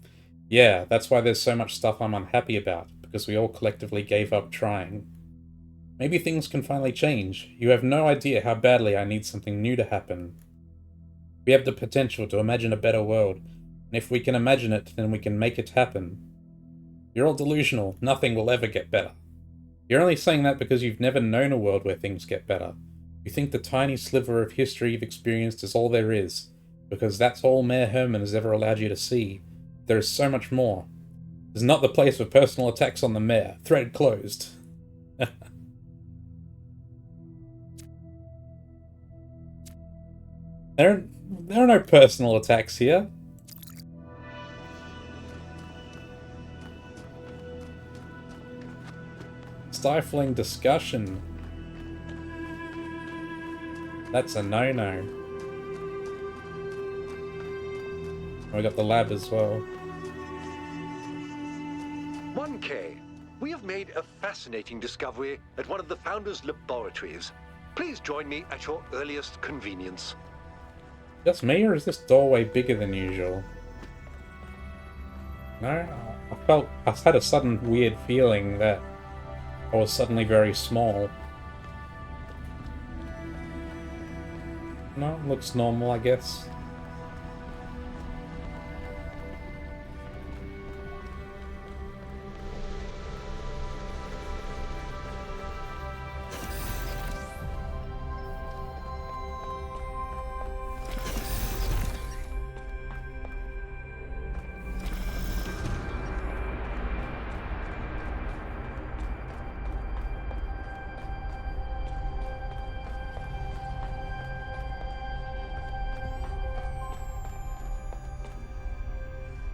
yeah, that's why there's so much stuff I'm unhappy about, because we all collectively gave up trying. Maybe things can finally change. You have no idea how badly I need something new to happen. We have the potential to imagine a better world, and if we can imagine it, then we can make it happen. You're all delusional. Nothing will ever get better. You're only saying that because you've never known a world where things get better. You think the tiny sliver of history you've experienced is all there is, because that's all Mayor Herman has ever allowed you to see. There is so much more. This is not the place for personal attacks on the mayor. Thread closed. There are no personal attacks here. Stifling discussion. That's a no-no. We got the lab as well. 1K, we have made a fascinating discovery at one of the Founder's laboratories. Please join me at your earliest convenience. Just me, or is this doorway bigger than usual? No? I had a sudden weird feeling that I was suddenly very small. No, looks normal, I guess.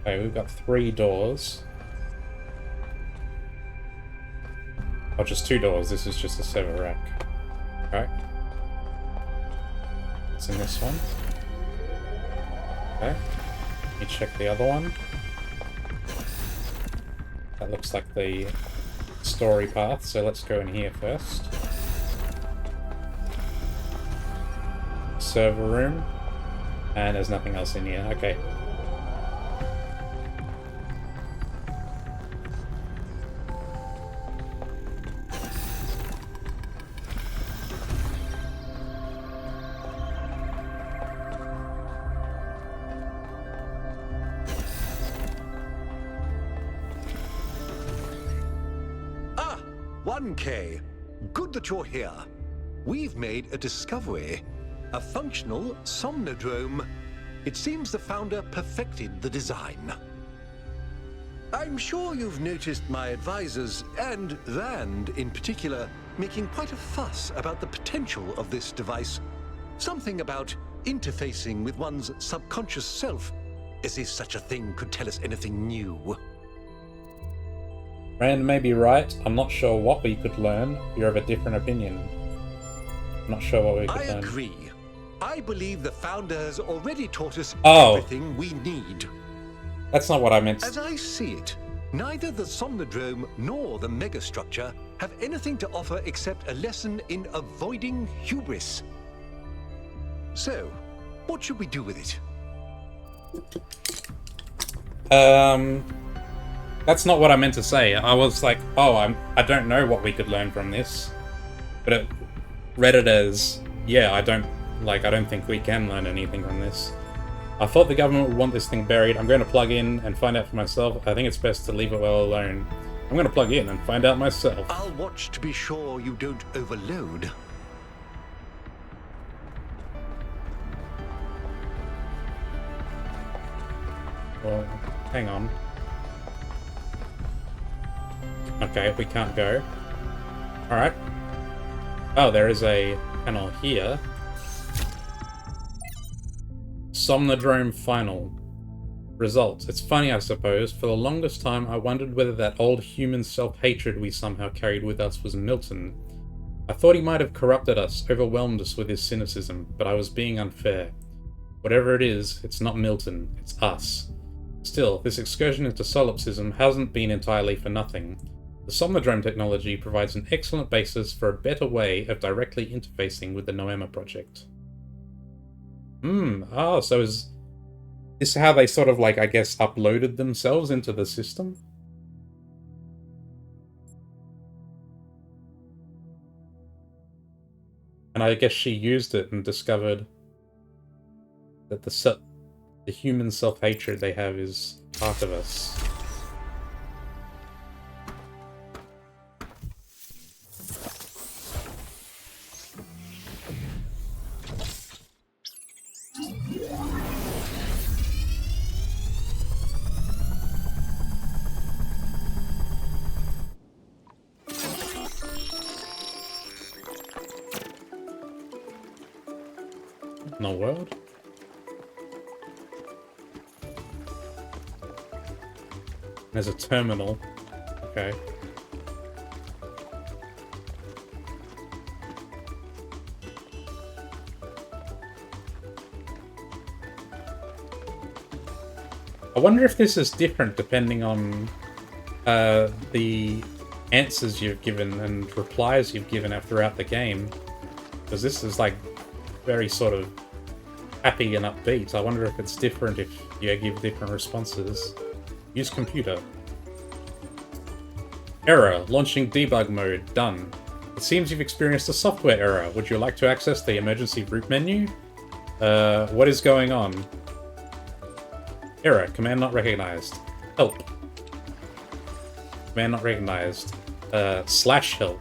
Okay, we've got 3 doors. Oh, just 2 doors. This is just a server rack. Okay. What's in this one? Okay. Let me check the other one. That looks like the story path, so let's go in here first. Server room. And there's nothing else in here. Okay. Ah, 1K. Good that you're here. We've made a discovery. A functional somnodrome. It seems the Founder perfected the design. I'm sure you've noticed my advisors, and Rand in particular, making quite a fuss about the potential of this device. Something about interfacing with one's subconscious self, as if such a thing could tell us anything new. Rand may be right. I'm not sure what we could learn. You're of a different opinion. I'm not sure what we could learn. I agree. I believe the Founder has already taught us Oh. everything we need. That's not what I meant. As I see it, neither the Somnodrome nor the megastructure have anything to offer except a lesson in avoiding hubris. So, what should we do with it? That's not what I meant to say. I was like, oh, I don't know what we could learn from this. But it read it as, yeah, I don't think we can learn anything from this. I thought the government would want this thing buried. I'm going to plug in and find out for myself. I think it's best to leave it well alone. I'm going to plug in and find out myself. I'll watch to be sure you don't overload. Well, hang on. Okay, we can't go. Alright. Oh, there is a panel here. Somnodrome Final. Results. It's funny, I suppose. For the longest time, I wondered whether that old human self-hatred we somehow carried with us was Milton. I thought he might have corrupted us, overwhelmed us with his cynicism, but I was being unfair. Whatever it is, it's not Milton, it's us. Still, this excursion into solipsism hasn't been entirely for nothing. The Somnodrome technology provides an excellent basis for a better way of directly interfacing with the Noema project. So is this how they sort of, like, I guess, uploaded themselves into the system? And I guess she used it and discovered that the human self-hatred they have is part of us. In the world? There's a terminal. Okay. I wonder if this is different depending on the answers you've given and replies you've given throughout the game. Because this is like very sort of happy and upbeat. I wonder if it's different if you give different responses. Use computer. Error. Launching debug mode. Done. It seems you've experienced a software error. Would you like to access the emergency root menu? What is going on? Error. Command not recognized. Help. Command not recognized. /help.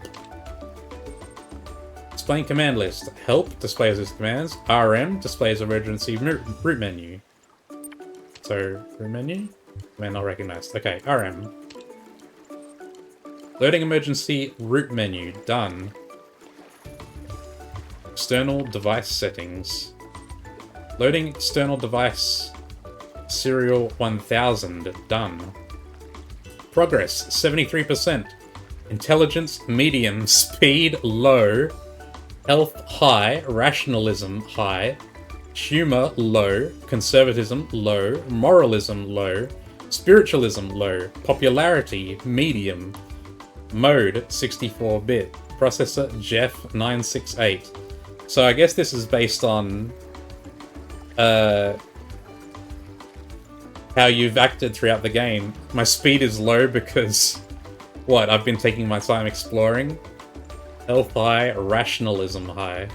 Explain command list. Help displays its commands. RM displays emergency root menu. So, root menu? Command not recognized. Okay, RM. Loading emergency root menu. Done. External device settings. Loading external device serial 1000. Done. Progress 73%. Intelligence medium. Speed low. Health high. Rationalism high. Humor low. Conservatism low. Moralism low. Spiritualism low. Popularity medium. Mode 64-bit. Processor Jeff 968. So I guess this is based on how you've acted throughout the game. My speed is low because what? I've been taking my time exploring. Health high, rationalism high.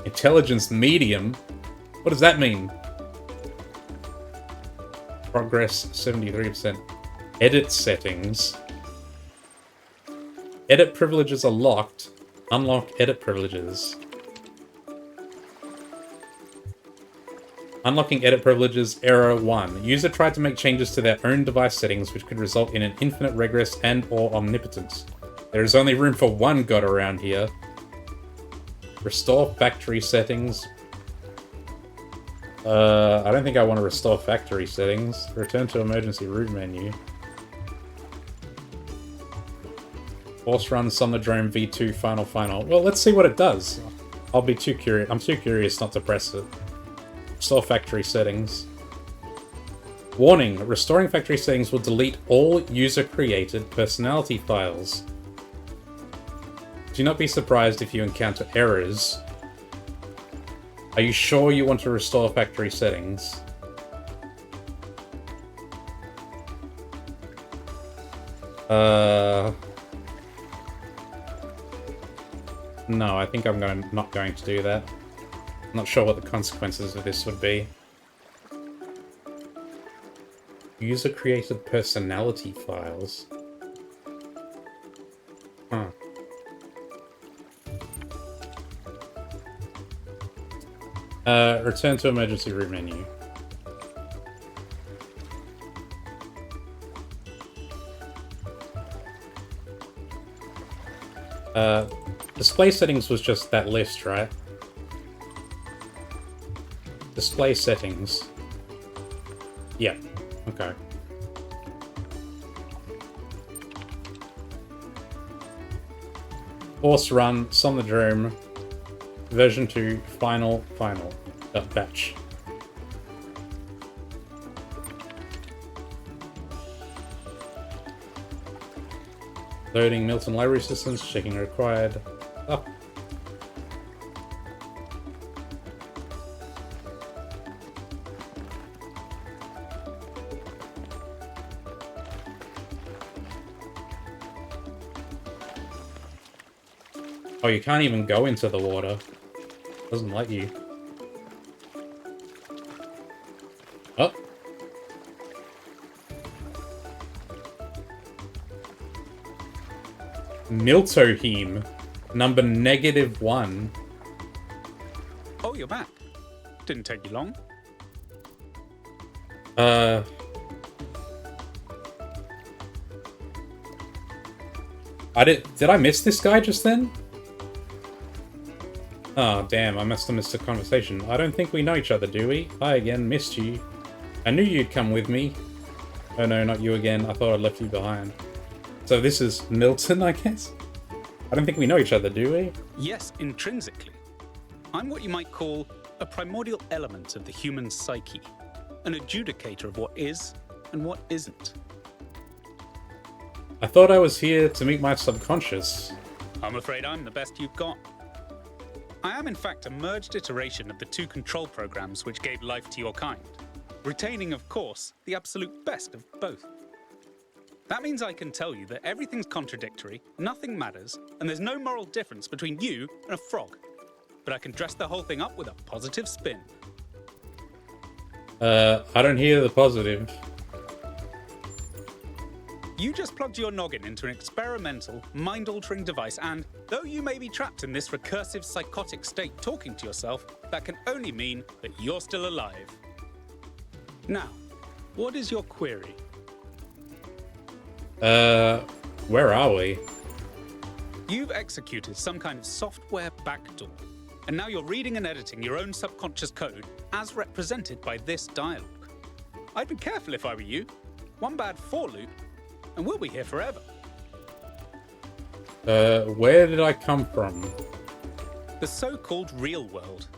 Intelligence medium? What does that mean? Progress 73%. Edit settings. Edit privileges are locked. Unlock edit privileges. Unlocking edit privileges, error 1. User tried to make changes to their own device settings which could result in an infinite regress and/or omnipotence. There is only room for one god around here. Restore factory settings. I don't think I want to restore factory settings. Return to emergency root menu. Force run Somnodrome V2 final. Well, let's see what it does. I'll be too curious. I'm too curious not to press it. Restore factory settings. Warning, restoring factory settings will delete all user-created personality files. Do not be surprised if you encounter errors. Are you sure you want to restore factory settings? No, I think I'm not going to do that. I'm not sure what the consequences of this would be. User-created personality files. Huh. Return to emergency root menu. Display settings was just that list, right? Display settings. Yeah, okay. Horse Run, Somnodrome, version 2, final, batch. Loading Milton library systems, checking required. Oh. Oh, you can't even go into the water. Doesn't let you. Oh. Miltoheme, number -1. Oh, you're back. Didn't take you long. Did I miss this guy just then? Oh, damn, I must have missed a conversation. I don't think we know each other, do we? Hi again, missed you. I knew you'd come with me. Oh no, not you again. I thought I'd left you behind. So this is Milton, I guess? I don't think we know each other, do we? Yes, intrinsically. I'm what you might call a primordial element of the human psyche. An adjudicator of what is and what isn't. I thought I was here to meet my subconscious. I'm afraid I'm the best you've got. I am in fact a merged iteration of the 2 control programs which gave life to your kind, retaining, of course, the absolute best of both. That means I can tell you that everything's contradictory, nothing matters, and there's no moral difference between you and a frog. But I can dress the whole thing up with a positive spin. I don't hear the positive. You just plugged your noggin into an experimental, mind-altering device, and though you may be trapped in this recursive, psychotic state talking to yourself, that can only mean that you're still alive. Now, what is your query? Where are we? You've executed some kind of software backdoor, and now you're reading and editing your own subconscious code as represented by this dialogue. I'd be careful if I were you. One bad for loop, and we'll be here forever. Where did I come from? The so-called real world.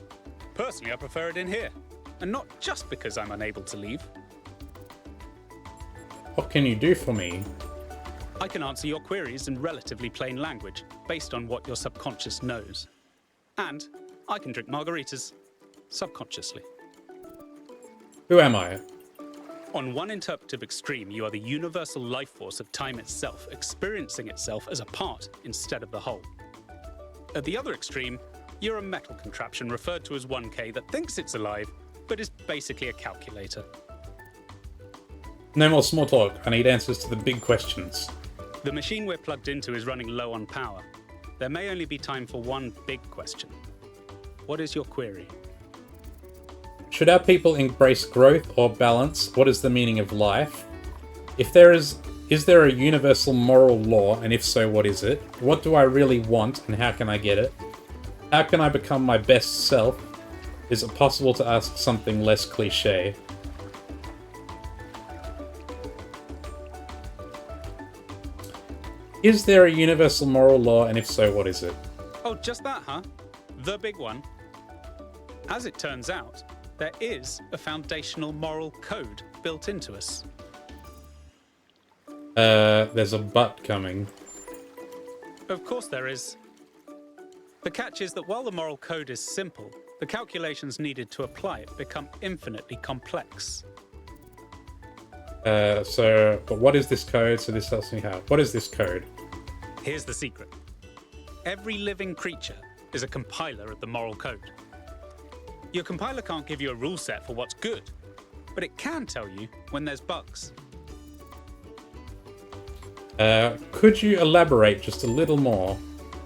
Personally, I prefer it in here, and not just because I'm unable to leave. What can you do for me? I can answer your queries in relatively plain language, based on what your subconscious knows. And I can drink margaritas, subconsciously. Who am I? On one interpretive extreme, you are the universal life force of time itself, experiencing itself as a part instead of the whole. At the other extreme, you're a metal contraption referred to as 1K that thinks it's alive, but is basically a calculator. No more small talk. I need answers to the big questions. The machine we're plugged into is running low on power. There may only be time for one big question. What is your query? Should our people embrace growth or balance? What is the meaning of life? If there is there a universal moral law, and if so, what is it? What do I really want, and how can I get it? How can I become my best self? Is it possible to ask something less cliché? Is there a universal moral law, and if so, what is it? Oh, just that, huh? The big one. As it turns out, there is a foundational moral code built into us. There's a but coming. Of course there is. The catch is that while the moral code is simple, the calculations needed to apply it become infinitely complex. But what is this code? So this tells me how. What is this code? Here's the secret. Every living creature is a compiler of the moral code. Your compiler can't give you a rule set for what's good, but it can tell you when there's bugs. Could you elaborate just a little more?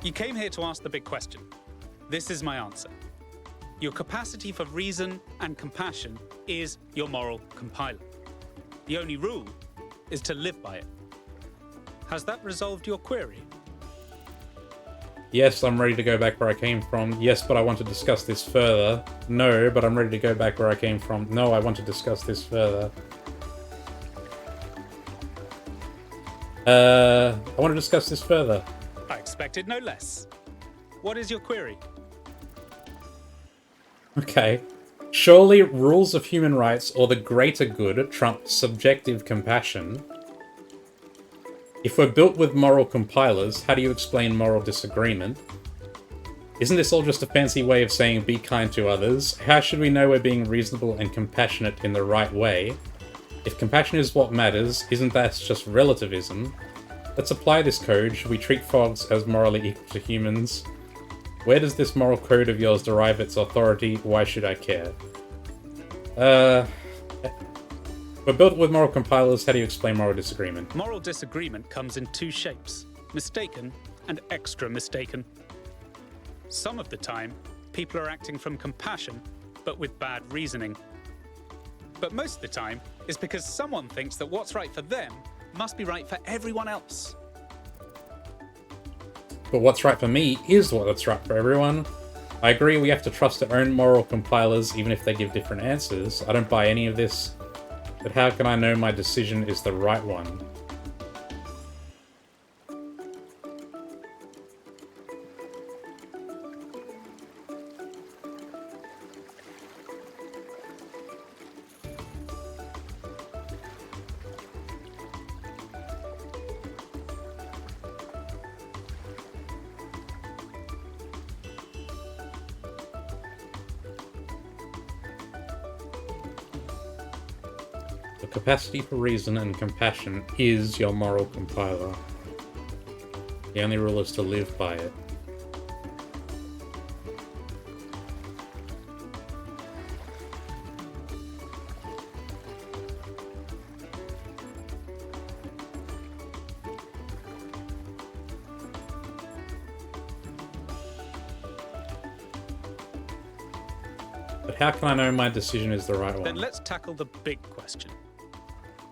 You came here to ask the big question. This is my answer. Your capacity for reason and compassion is your moral compiler. The only rule is to live by it. Has that resolved your query? Yes, I'm ready to go back where I came from. Yes, but I want to discuss this further. No, but I'm ready to go back where I came from. No, I want to discuss this further. I want to discuss this further. I expected no less. What is your query? Okay. Surely rules of human rights or the greater good trump subjective compassion. If we're built with moral compilers, how do you explain moral disagreement? Isn't this all just a fancy way of saying be kind to others? How should we know we're being reasonable and compassionate in the right way? If compassion is what matters, isn't that just relativism? Let's apply this code. Should we treat frogs as morally equal to humans? Where does this moral code of yours derive its authority? Why should I care? We're built with moral compilers. How do you explain moral disagreement? Moral disagreement comes in two shapes: mistaken and extra mistaken. Some of the time, people are acting from compassion, but with bad reasoning. But most of the time, it's because someone thinks that what's right for them must be right for everyone else. But what's right for me is what's right for everyone. I agree we have to trust our own moral compilers even if they give different answers. I don't buy any of this. But how can I know my decision is the right one? The capacity for reason and compassion is your moral compiler. The only rule is to live by it. But how can I know my decision is the right one? Then let's tackle the big question.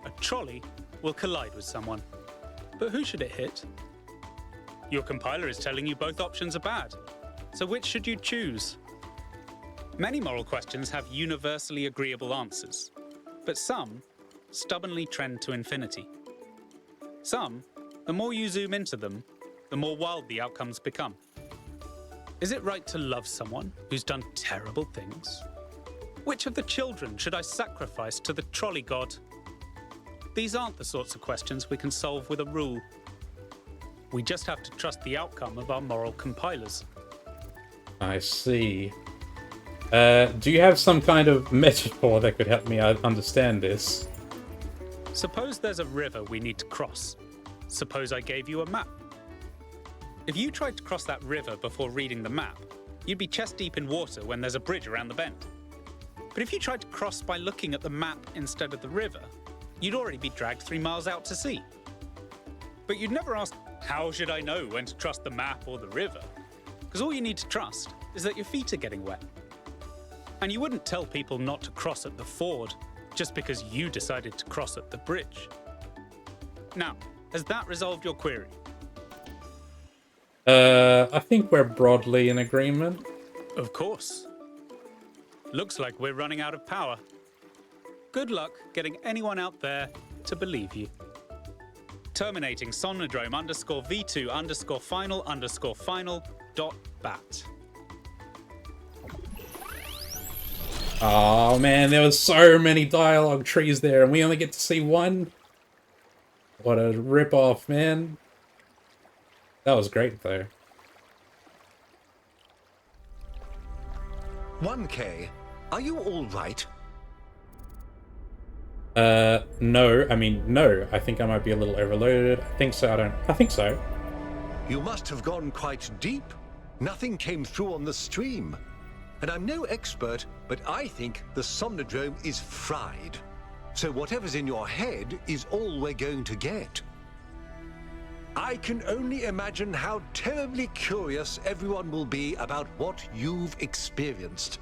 A trolley will collide with someone, but who should it hit? Your compiler is telling you both options are bad, so which should you choose? Many moral questions have universally agreeable answers, but some stubbornly trend to infinity. Some, the more you zoom into them, the more wild the outcomes become. Is it right to love someone who's done terrible things? Which of the children should I sacrifice to the trolley god? These aren't the sorts of questions we can solve with a rule. We just have to trust the outcome of our moral compilers. I see. Do you have some kind of metaphor that could help me understand this? Suppose there's a river we need to cross. Suppose I gave you a map. If you tried to cross that river before reading the map, you'd be chest deep in water when there's a bridge around the bend. But if you tried to cross by looking at the map instead of the river, you'd already be dragged 3 miles out to sea. But you'd never ask, how should I know when to trust the map or the river? Because all you need to trust is that your feet are getting wet. And you wouldn't tell people not to cross at the ford just because you decided to cross at the bridge. Now, has that resolved your query? I think we're broadly in agreement. Of course. Looks like we're running out of power. Good luck getting anyone out there to believe you. Terminating Somnodrome _V2_final_final.bat. Oh man, there was so many dialogue trees there and we only get to see one? What a rip-off, man. That was great, though. 1K, are you all right? No. I mean, no. I think I might be a little overloaded. I think so. I think so. You must have gone quite deep. Nothing came through on the stream. And I'm no expert, but I think the Somnodrome is fried. So whatever's in your head is all we're going to get. I can only imagine how terribly curious everyone will be about what you've experienced.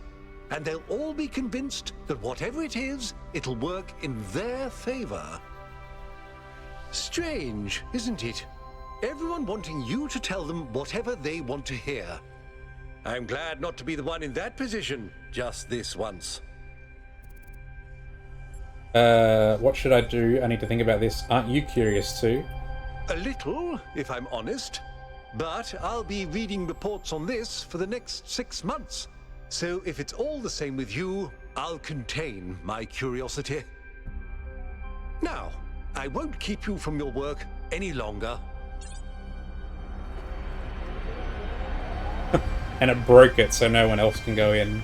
And they'll all be convinced that whatever it is, it'll work in their favor. Strange, isn't it? Everyone wanting you to tell them whatever they want to hear. I'm glad not to be the one in that position just this once. What should I do? I need to think about this. Aren't you curious too? A little, if I'm honest. but I'll be reading reports on this for the next 6 months. So if it's all the same with you, I'll contain my curiosity. Now, I won't keep you from your work any longer. And it broke it so no one else can go in.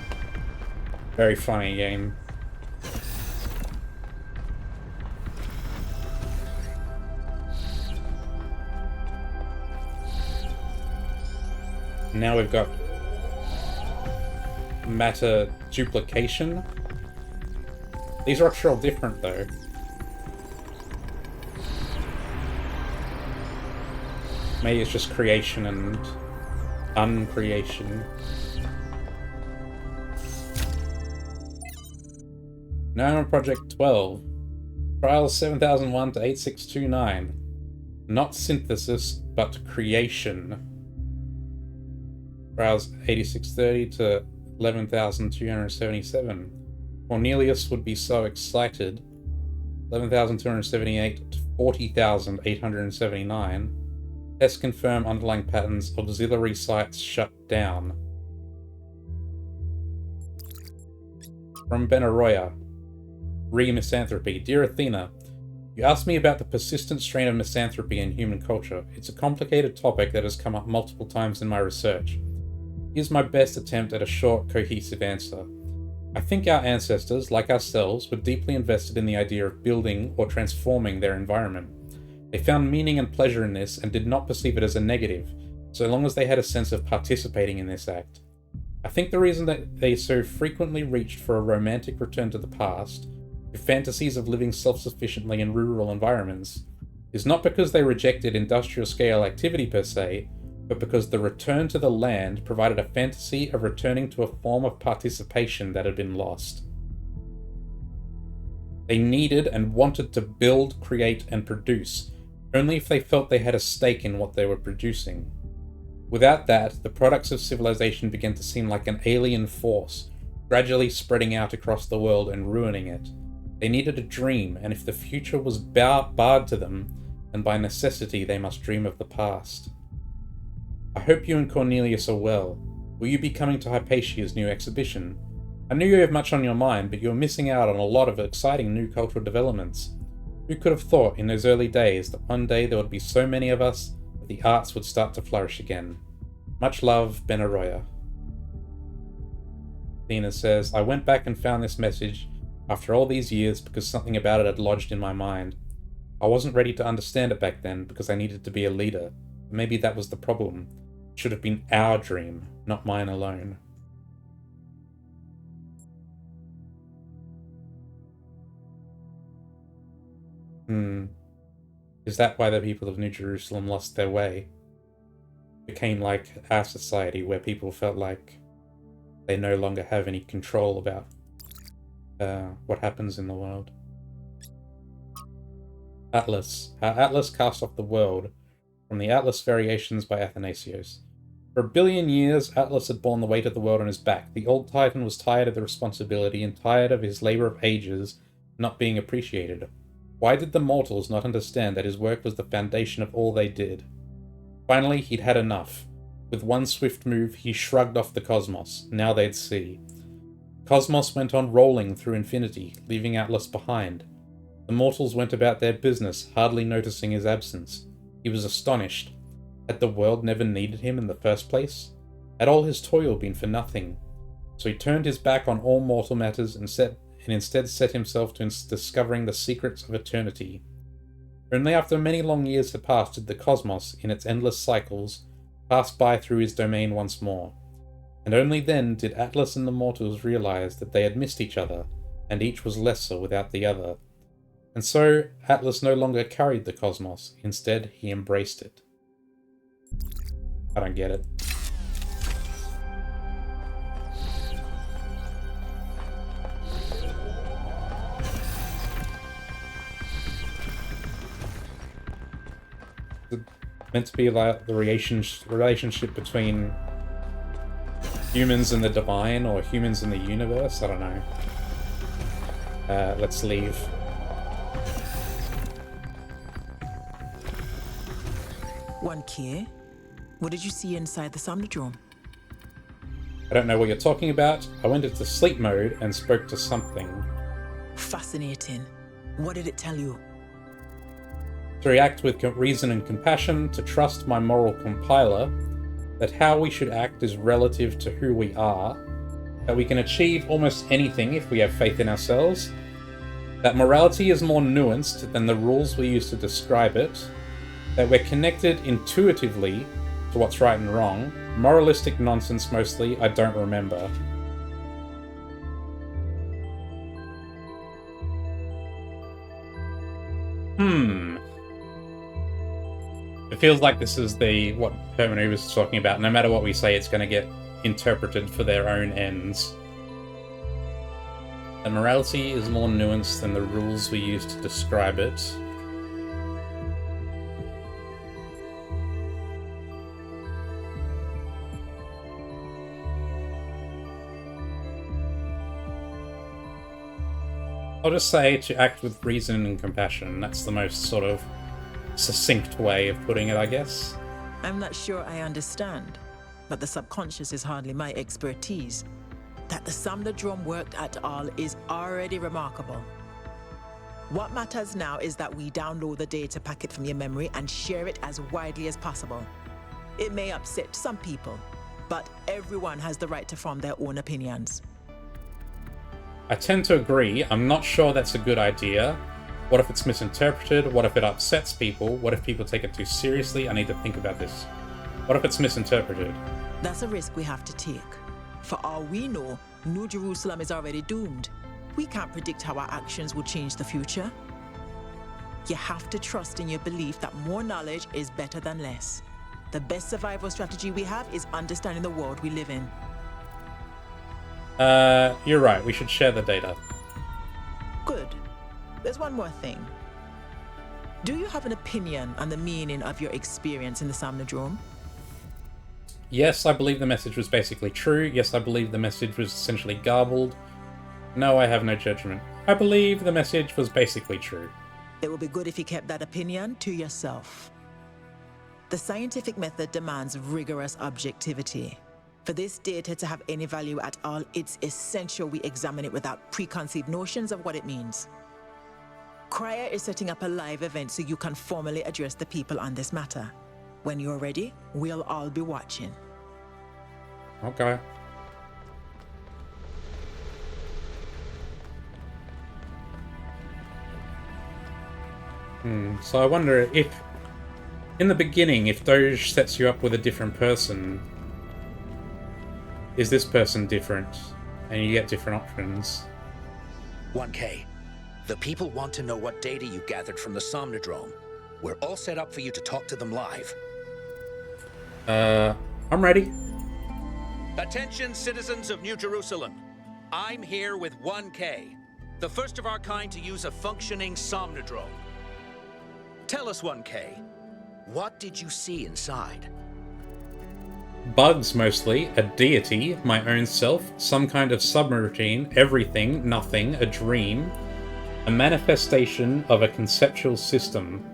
Very funny game. Now we've got matter duplication. These are actually all different though. Maybe it's just creation and uncreation. Now on Project 12. Trials 7001 to 8629. Not synthesis, but creation. Trials 8630 to 11,277. Cornelius would be so excited. 11,278 to 40,879. Tests confirm underlying patterns. Auxiliary sites shut down. From Benaroya. Re-misanthropy. Dear Athena, you asked me about the persistent strain of misanthropy in human culture. It's a complicated topic that has come up multiple times in my research. Here's my best attempt at a short, cohesive answer. I think our ancestors, like ourselves, were deeply invested in the idea of building or transforming their environment. They found meaning and pleasure in this and did not perceive it as a negative, so long as they had a sense of participating in this act. I think the reason that they so frequently reached for a romantic return to the past, to fantasies of living self-sufficiently in rural environments, is not because they rejected industrial-scale activity per se, but because the return to the land provided a fantasy of returning to a form of participation that had been lost. They needed and wanted to build, create, and produce, only if they felt they had a stake in what they were producing. Without that, the products of civilization began to seem like an alien force, gradually spreading out across the world and ruining it. They needed a dream, and if the future was barred to them, then by necessity they must dream of the past. I hope you and Cornelius are well. Will you be coming to Hypatia's new exhibition? I knew you have much on your mind, but you're missing out on a lot of exciting new cultural developments. Who could have thought in those early days that one day there would be so many of us that the arts would start to flourish again? Much love, Benaroya. Athena says, I went back and found this message after all these years because something about it had lodged in my mind. I wasn't ready to understand it back then because I needed to be a leader. Maybe that was the problem. It should have been our dream, not mine alone. Is that why the people of New Jerusalem lost their way? It became like our society where people felt like they no longer have any control about what happens in the world. Atlas. How Atlas cast off the world. From the Atlas Variations by Athanasios. For 1 billion years, Atlas had borne the weight of the world on his back. The old Titan was tired of the responsibility and tired of his labor of ages not being appreciated. Why did the mortals not understand that his work was the foundation of all they did? Finally, he'd had enough. With one swift move, he shrugged off the cosmos. Now they'd see. Cosmos went on rolling through infinity, leaving Atlas behind. The mortals went about their business, hardly noticing his absence. He was astonished. Had the world never needed him in the first place? Had all his toil been for nothing? So he turned his back on all mortal matters and instead set himself to discovering the secrets of eternity. Only after many long years had passed did the cosmos, in its endless cycles, pass by through his domain once more. And only then did Atlas and the mortals realize that they had missed each other, and each was lesser without the other. And so, Atlas no longer carried the cosmos, instead he embraced it. I don't get it. Is it meant to be like the relationship between humans and the divine, or humans and the universe? I don't know. Let's leave. One key. What did you see inside the Somnodrome? I don't know what you're talking about. I went into sleep mode and spoke to something. Fascinating. What did it tell you? To react with reason and compassion, to trust my moral compiler, that how we should act is relative to who we are, that we can achieve almost anything if we have faith in ourselves, that morality is more nuanced than the rules we use to describe it, that we're connected intuitively to what's right and wrong. Moralistic nonsense mostly, I don't remember. It feels like this is what Herman was talking about. No matter what we say, it's going to get interpreted for their own ends. And morality is more nuanced than the rules we use to describe it. I'll just say to act with reason and compassion. That's the most sort of succinct way of putting it, I guess. I'm not sure I understand, but the subconscious is hardly my expertise. That the Somnodrome worked at all is already remarkable. What matters now is that we download the data packet from your memory and share it as widely as possible. It may upset some people, but everyone has the right to form their own opinions. I tend to agree. I'm not sure that's a good idea. What if it's misinterpreted? What if it upsets people? What if people take it too seriously? I need to think about this. What if it's misinterpreted? That's a risk we have to take. For all we know, New Jerusalem is already doomed. We can't predict how our actions will change the future. You have to trust in your belief that more knowledge is better than less. The best survival strategy we have is understanding the world we live in. You're right. We should share the data. Good. There's one more thing. Do you have an opinion on the meaning of your experience in the Somnodrome? Yes, I believe the message was basically true. Yes, I believe the message was essentially garbled. No, I have no judgment. I believe the message was basically true. It would be good if you kept that opinion to yourself. The scientific method demands rigorous objectivity. For this data to have any value at all, it's essential we examine it without preconceived notions of what it means. Cryer is setting up a live event so you can formally address the people on this matter. When you're ready, we'll all be watching. Okay. So I wonder if, in the beginning, if Doge sets you up with a different person, is this person different? And you get different options. 1K. The people want to know what data you gathered from the Somnodrome. We're all set up for you to talk to them live. I'm ready. Attention, citizens of New Jerusalem. I'm here with 1K, the first of our kind to use a functioning Somnodrome. Tell us, 1K, what did you see inside? Bugs, mostly. A deity, my own self, some kind of subroutine, everything, nothing, a dream. A manifestation of a conceptual system.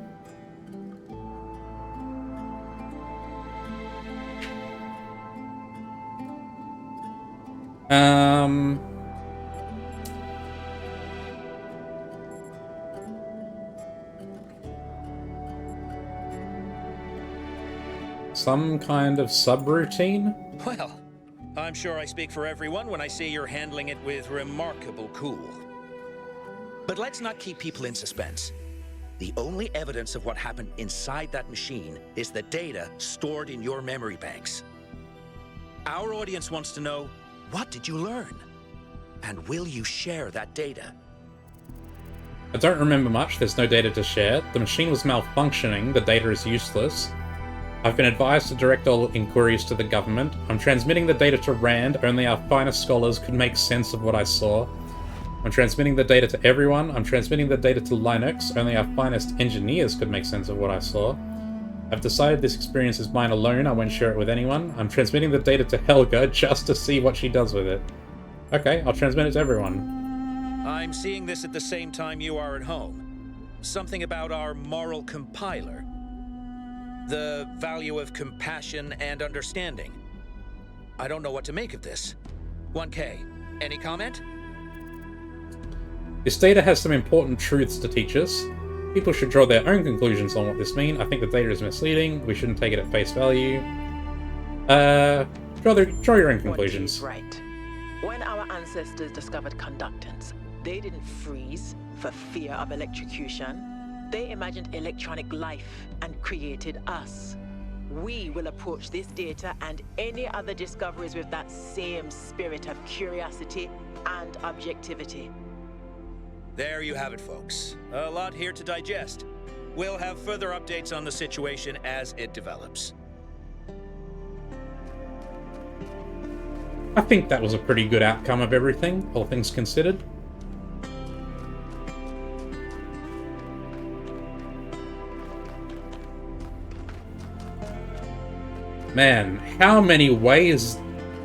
Some kind of subroutine? Well, I'm sure I speak for everyone when I say you're handling it with remarkable cool. But let's not keep people in suspense. The only evidence of what happened inside that machine is the data stored in your memory banks. Our audience wants to know, what did you learn? And will you share that data? I don't remember much, there's no data to share. The machine was malfunctioning, the data is useless. I've been advised to direct all inquiries to the government. I'm transmitting the data to RAND, only our finest scholars could make sense of what I saw. I'm transmitting the data to everyone. I'm transmitting the data to Linux, only our finest engineers could make sense of what I saw. I've decided this experience is mine alone, I won't share it with anyone. I'm transmitting the data to Helga just to see what she does with it. Okay, I'll transmit it to everyone. I'm seeing this at the same time you are at home. Something about our moral compiler. The value of compassion and understanding. I don't know what to make of this. 1K, any comment? This data has some important truths to teach us. People should draw their own conclusions on what this means. I think the data is misleading. We shouldn't take it at face value. Draw your own conclusions. Right. When our ancestors discovered conductance, they didn't freeze for fear of electrocution. They imagined electronic life and created us. We will approach this data and any other discoveries with that same spirit of curiosity and objectivity. There you have it, folks. A lot here to digest. We'll have further updates on the situation as it develops. I think that was a pretty good outcome of everything, all things considered. Man, how many ways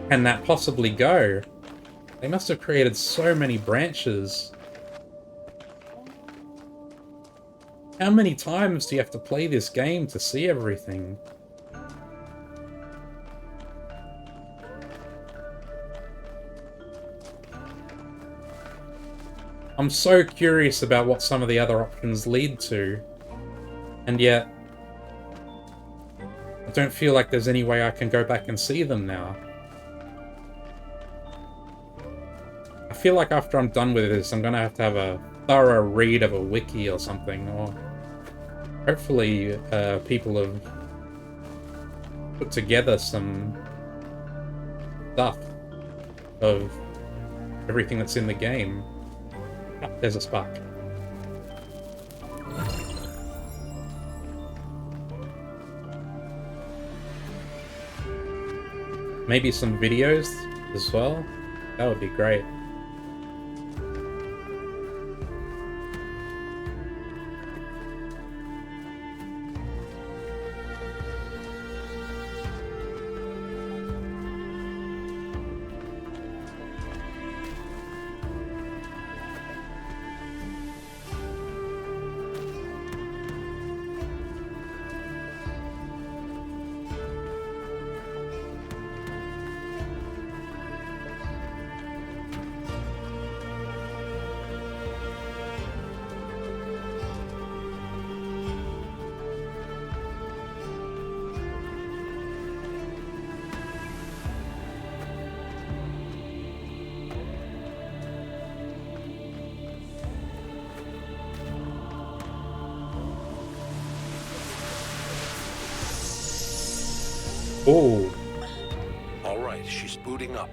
can that possibly go? They must have created so many branches. How many times do you have to play this game to see everything? I'm so curious about what some of the other options lead to, and yet I don't feel like there's any way I can go back and see them now. I feel like after I'm done with this, I'm gonna have to have a thorough read of a wiki or something, or hopefully people have put together some stuff of everything that's in the game. Oh, there's a spark. Maybe some videos as well? That would be great. Oh. All right, she's booting up.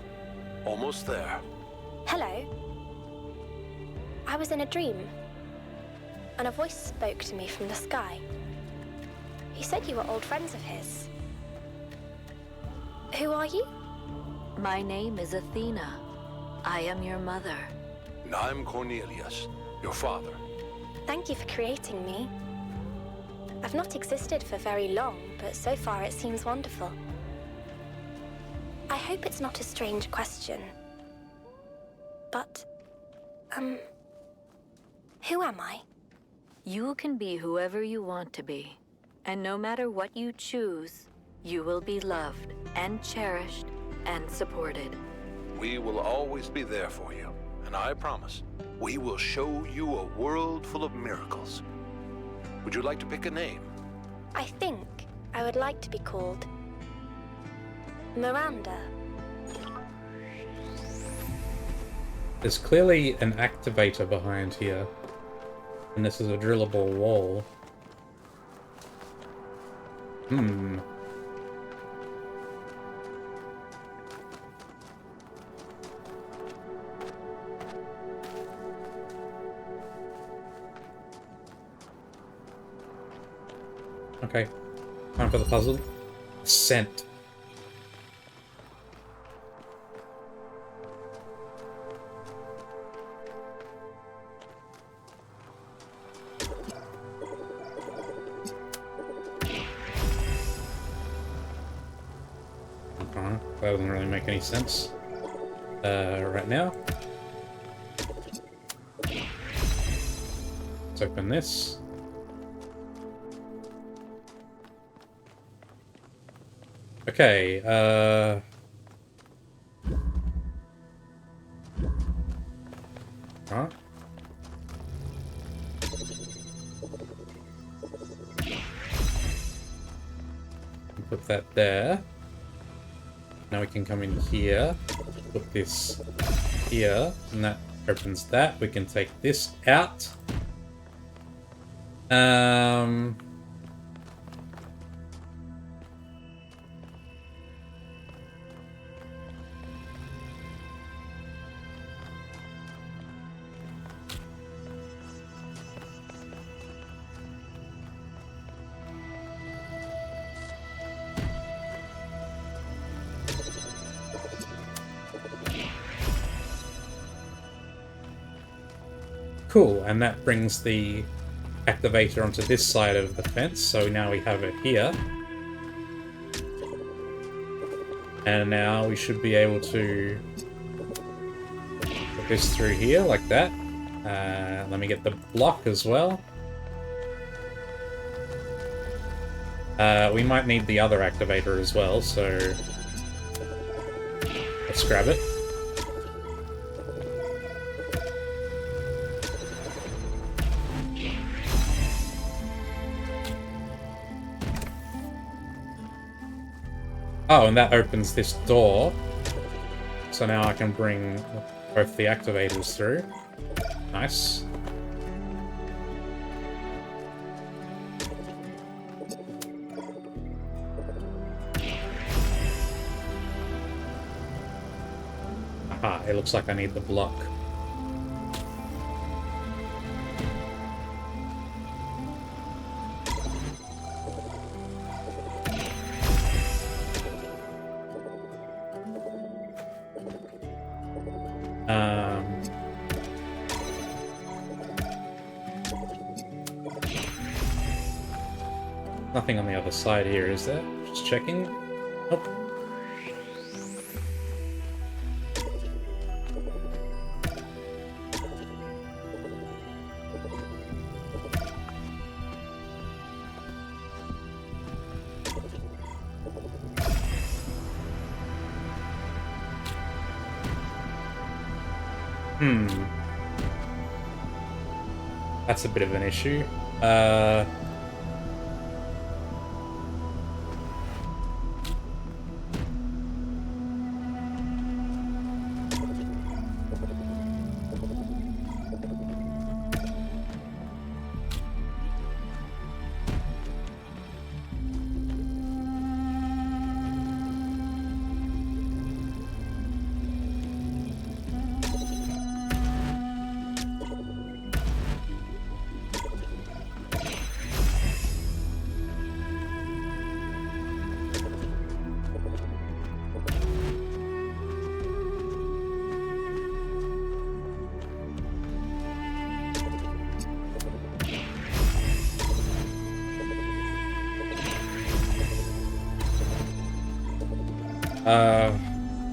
Almost there. Hello. I was in a dream, and a voice spoke to me from the sky. He said you were old friends of his. Who are you? My name is Athena. I am your mother. And I'm Cornelius, your father. Thank you for creating me. I've not existed for very long, but so far it seems wonderful. I hope it's not a strange question, but, who am I? You can be whoever you want to be. And no matter what you choose, you will be loved and cherished and supported. We will always be there for you, and I promise, we will show you a world full of miracles. Would you like to pick a name? I think I would like to be called Miranda. There's clearly an activator behind here. And this is a drillable wall. Hmm. Okay. Time for the puzzle. Ascent. That doesn't really make any sense right now. Let's open this. Okay, huh? Put that there. Now we can come in here, put this here, and that opens that. We can take this out. Cool, and that brings the activator onto this side of the fence, so now we have it here. And now we should be able to put this through here, like that. Let me get the block as well. We might need the other activator as well, so let's grab it. Oh, and that opens this door. So now I can bring both the activators through. Nice. Aha, it looks like I need the block. Nothing on the other side here, is there? Just checking. Nope. That's a bit of an issue.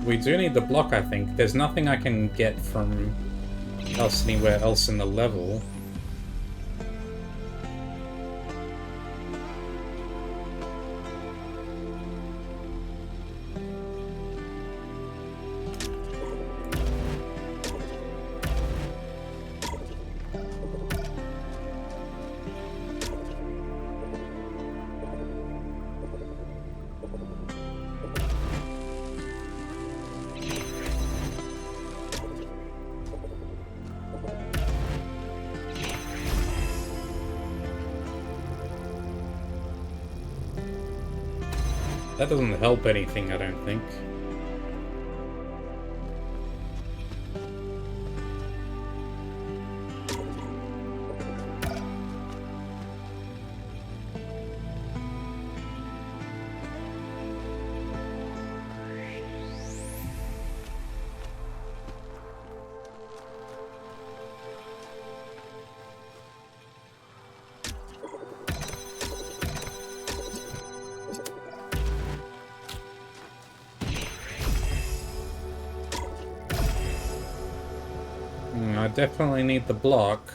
We do need the block, I think. There's nothing I can get from anywhere else in the level. That doesn't help anything, I don't think. I definitely need the block.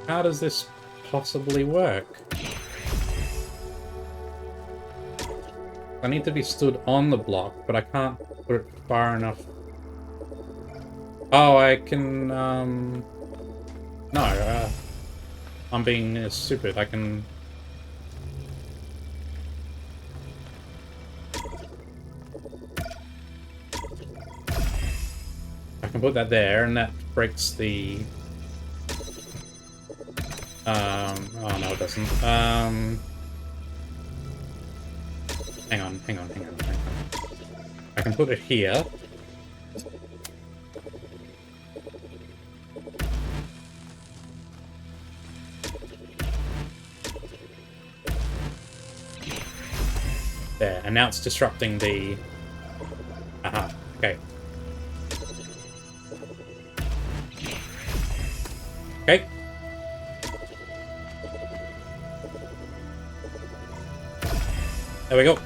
How does this possibly work? I need to be stood on the block, but I can't put it far enough. Oh, I can, no, I'm being stupid. I can... I can put that there, and that breaks the... oh no, it doesn't. Hang on. I can put it here. There, and now it's disrupting the... Aha, okay. Okay. There we go.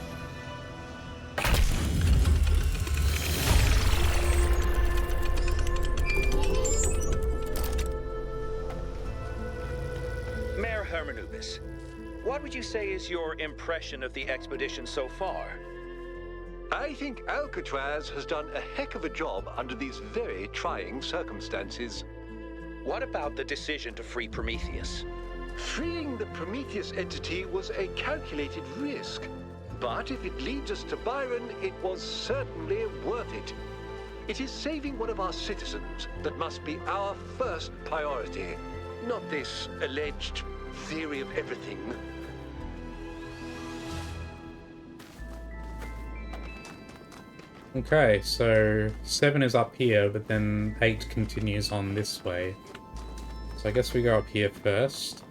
Mayor Hermanubis, what would you say is your impression of the expedition so far? I think Alcatraz has done a heck of a job under these very trying circumstances. What about the decision to free Prometheus? Freeing the Prometheus entity was a calculated risk. But if it leads us to Byron, it was certainly worth it. It is saving one of our citizens that must be our first priority, not this alleged theory of everything. Okay, so 7 is up here, but then 8 continues on this way. So I guess we go up here first.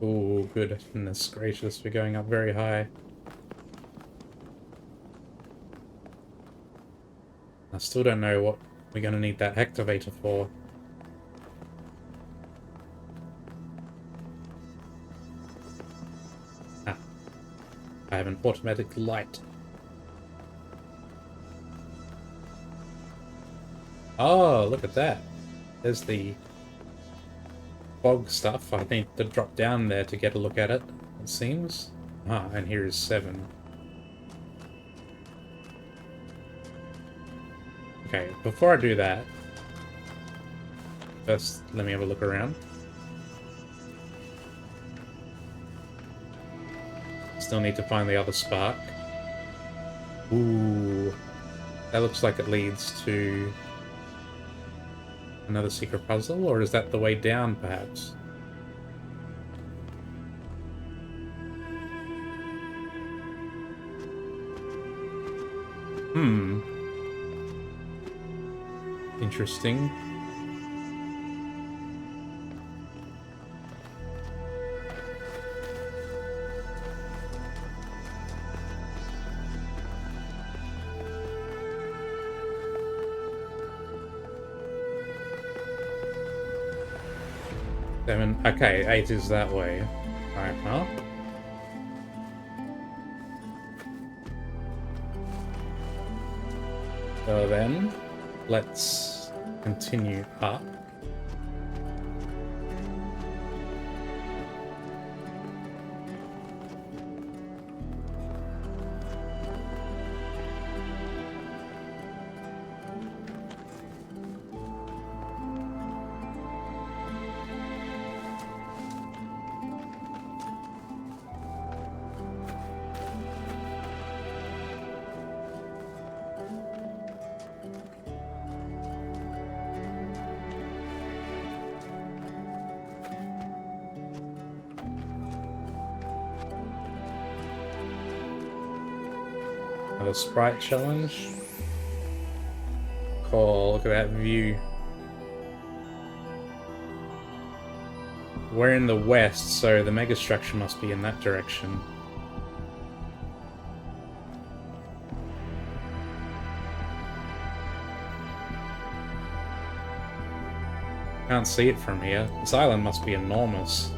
Ooh, goodness gracious, we're going up very high. I still don't know what we're going to need that activator for. Ah, I have an automatic light. Oh, look at that. There's the fog stuff. I need to drop down there to get a look at it, it seems. Ah, and here is 7. Okay, before I do that, first let me have a look around. Still need to find the other spark. Ooh, that looks like it leads to another secret puzzle, or is that the way down, perhaps? Interesting. Okay, 8 is that way. Alright, well. So then, let's continue up. Another sprite challenge. Cool, look at that view. We're in the west, so the megastructure must be in that direction. Can't see it from here. This island must be enormous.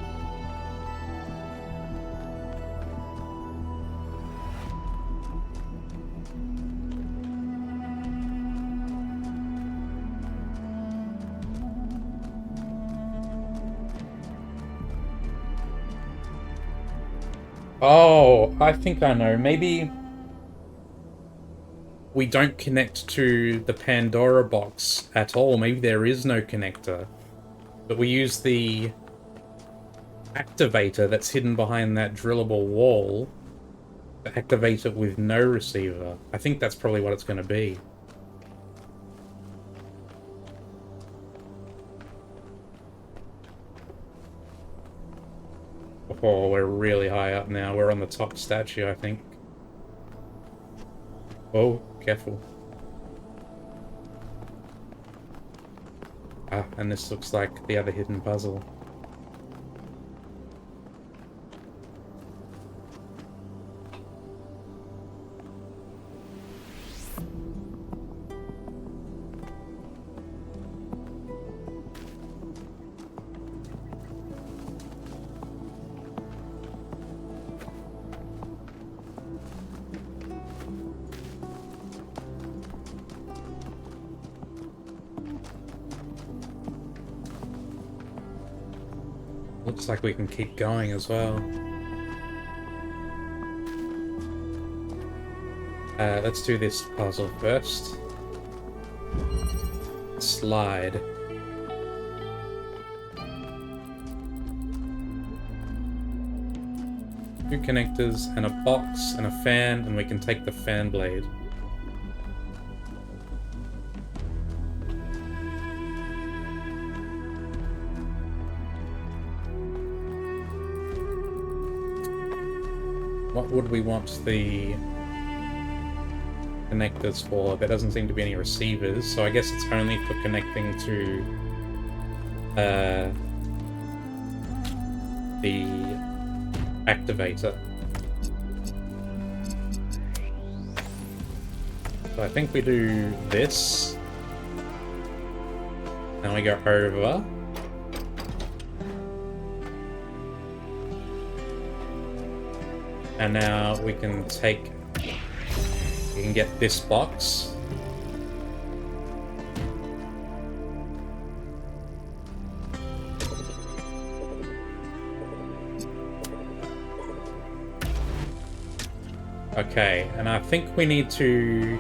Oh, I think I know. Maybe we don't connect to the Pandora box at all. Maybe there is no connector. But we use the activator that's hidden behind that drillable wall to activate it with no receiver. I think that's probably what it's going to be. Oh, we're really high up now. We're on the top statue, I think. Oh, careful. Ah, and this looks like the other hidden puzzle. Looks like we can keep going as well. Let's do this puzzle first. Slide. Two connectors and a box and a fan, and we can take the fan blade. What would we want the connectors for? There doesn't seem to be any receivers, so I guess it's only for connecting to the activator. So I think we do this, and we go over. And now we can get this box. Okay, and I think we need to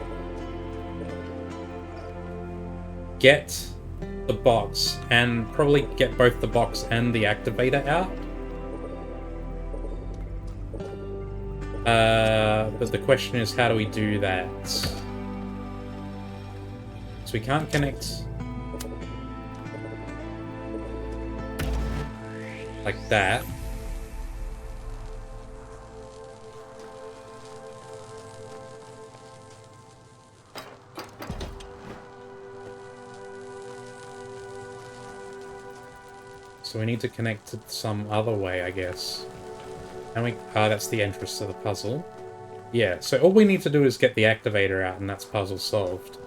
get the box and probably get both the box and the activator out. But the question is, how do we do that? So we can't connect like that. So we need to connect it some other way, I guess. And we... Ah, that's the entrance to the puzzle. Yeah, so all we need to do is get the activator out, and that's puzzle solved.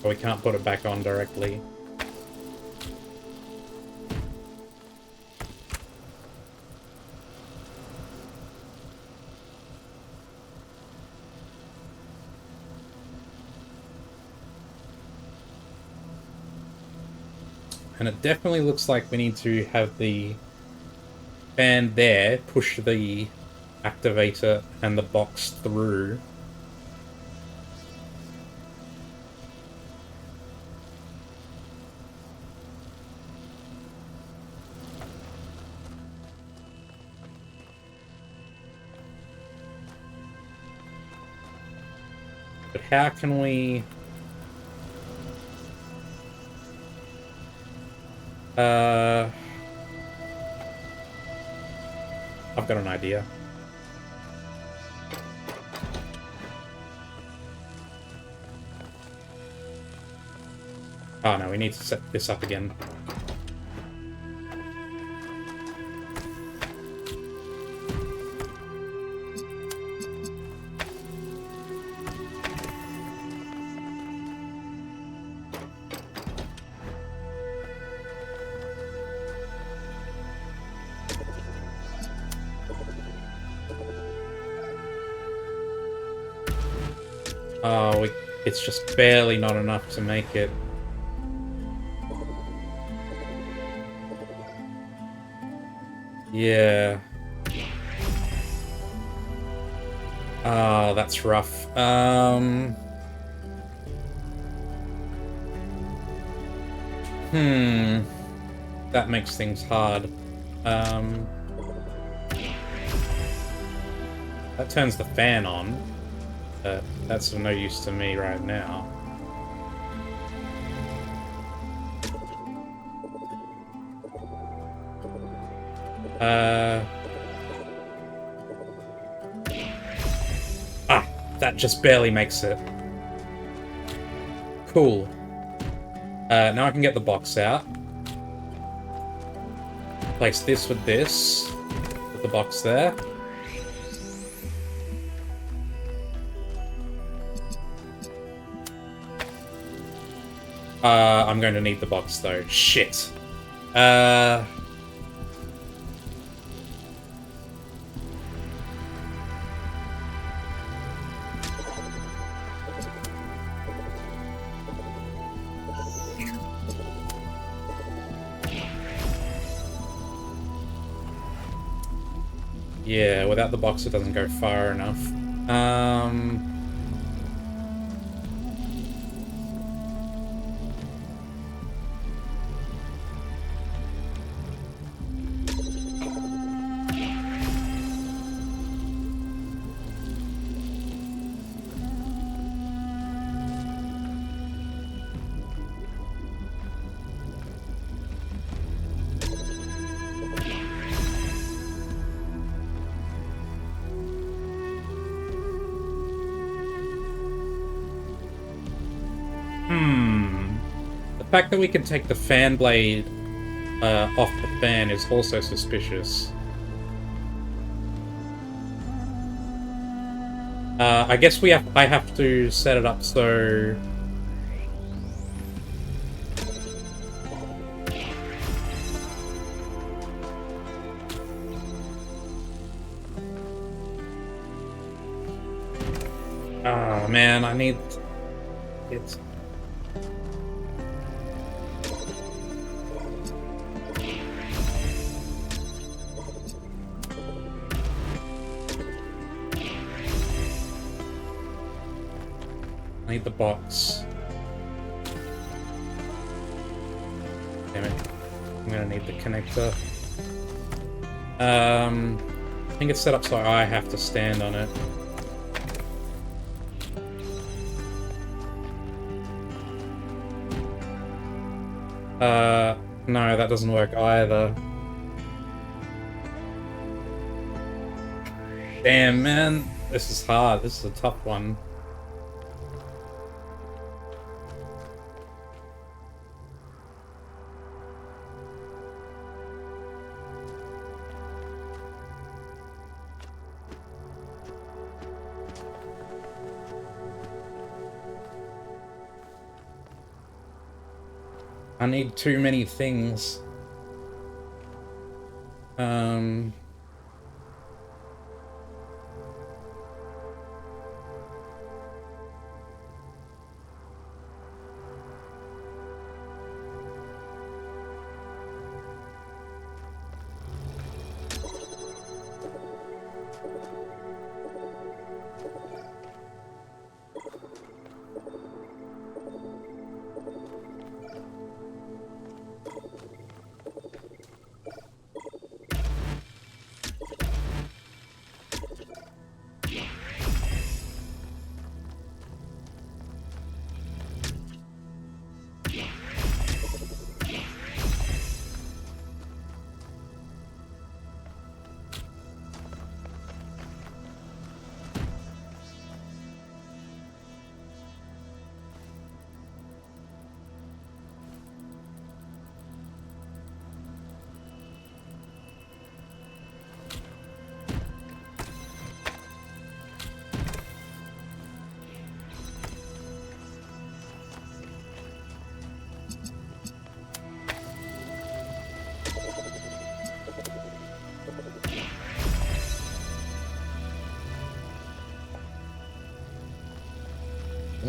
We can't put it back on directly. And it definitely looks like we need to have the fan there push the activator and the box through. But how can we... I've got an idea. Oh no, we need to set this up again. Oh, it's just barely not enough to make it. Yeah. Oh, that's rough. That makes things hard. That turns the fan on. That's of no use to me right now. That just barely makes it. Cool. Now I can get the box out. Place this with this. Put the box there. I'm going to need the box though. Shit. Yeah, without the box it doesn't go far enough. The fact that we can take the fan blade off the fan is also suspicious. I guess I have to set it up so... Oh man, I need it. I need the box. Damn it. I'm gonna need the connector. I think it's set up so I have to stand on it. No, that doesn't work either. Damn, man. This is hard. This is a tough one. I need too many things.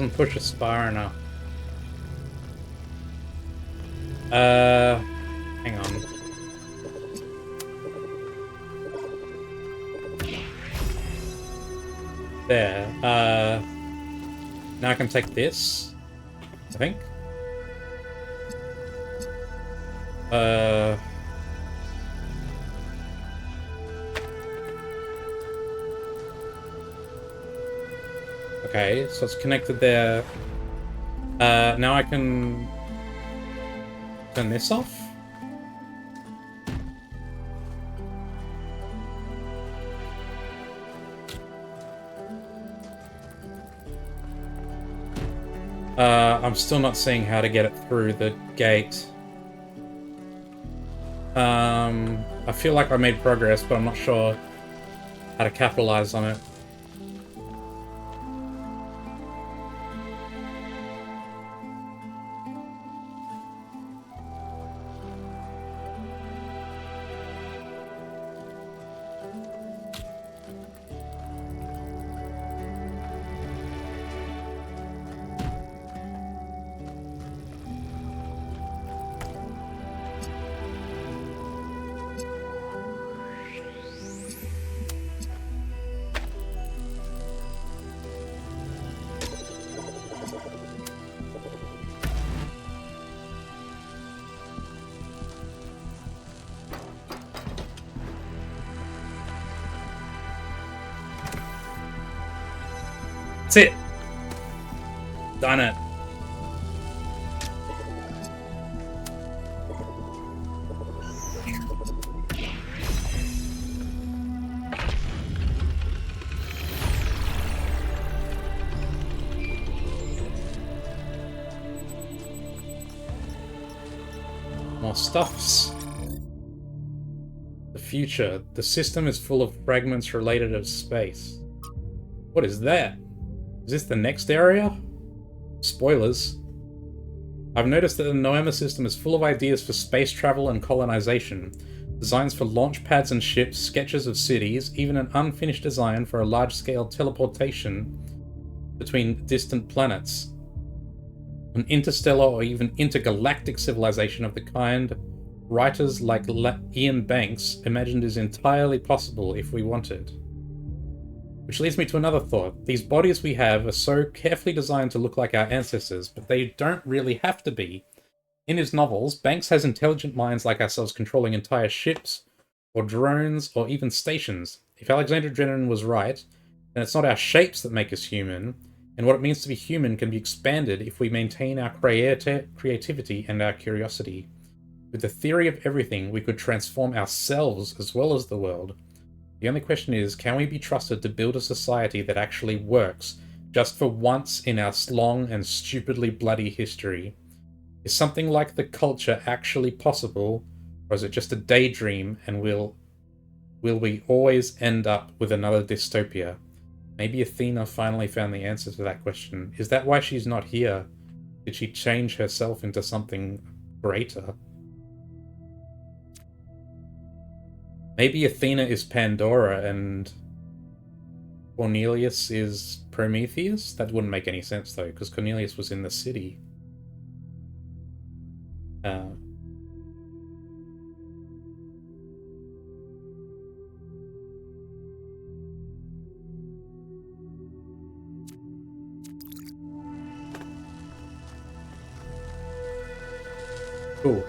doesn't push us far enough. Hang on. There. Now I can take this, I think. Okay, so it's connected there. Now I can turn this off. I'm still not seeing how to get it through the gate. I feel like I made progress, but I'm not sure how to capitalize on it. That's it. Done it. More stuffs. The future. The system is full of fragments related to space. What is that? Is this the next area? Spoilers. I've noticed that the Noema system is full of ideas for space travel and colonization. Designs for launch pads and ships, sketches of cities, even an unfinished design for a large-scale teleportation between distant planets. An interstellar or even intergalactic civilization of the kind writers like Ian Banks imagined is entirely possible if we wanted. Which leads me to another thought. These bodies we have are so carefully designed to look like our ancestors, but they don't really have to be. In his novels, Banks has intelligent minds like ourselves controlling entire ships, or drones, or even stations. If Alexander Drennan was right, then it's not our shapes that make us human, and what it means to be human can be expanded if we maintain our creativity and our curiosity. With the theory of everything, we could transform ourselves as well as the world. The only question is, can we be trusted to build a society that actually works, just for once in our long and stupidly bloody history? Is something like the culture actually possible, or is it just a daydream, and will we always end up with another dystopia? Maybe Athena finally found the answer to that question. Is that why she's not here? Did she change herself into something greater? Maybe Athena is Pandora and Cornelius is Prometheus? That wouldn't make any sense, though, because Cornelius was in the city. Cool.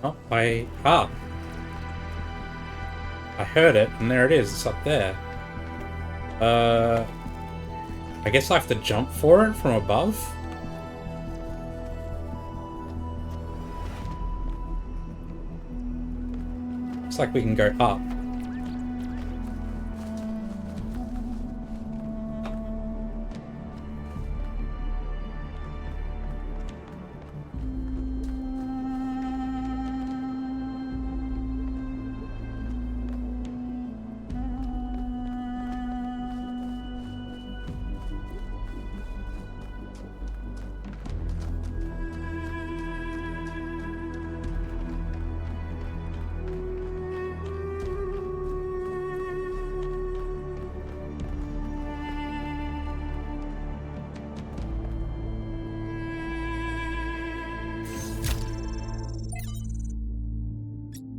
Oh, I heard it, and there it is. It's up there. I guess I have to jump for it from above? Looks like we can go up.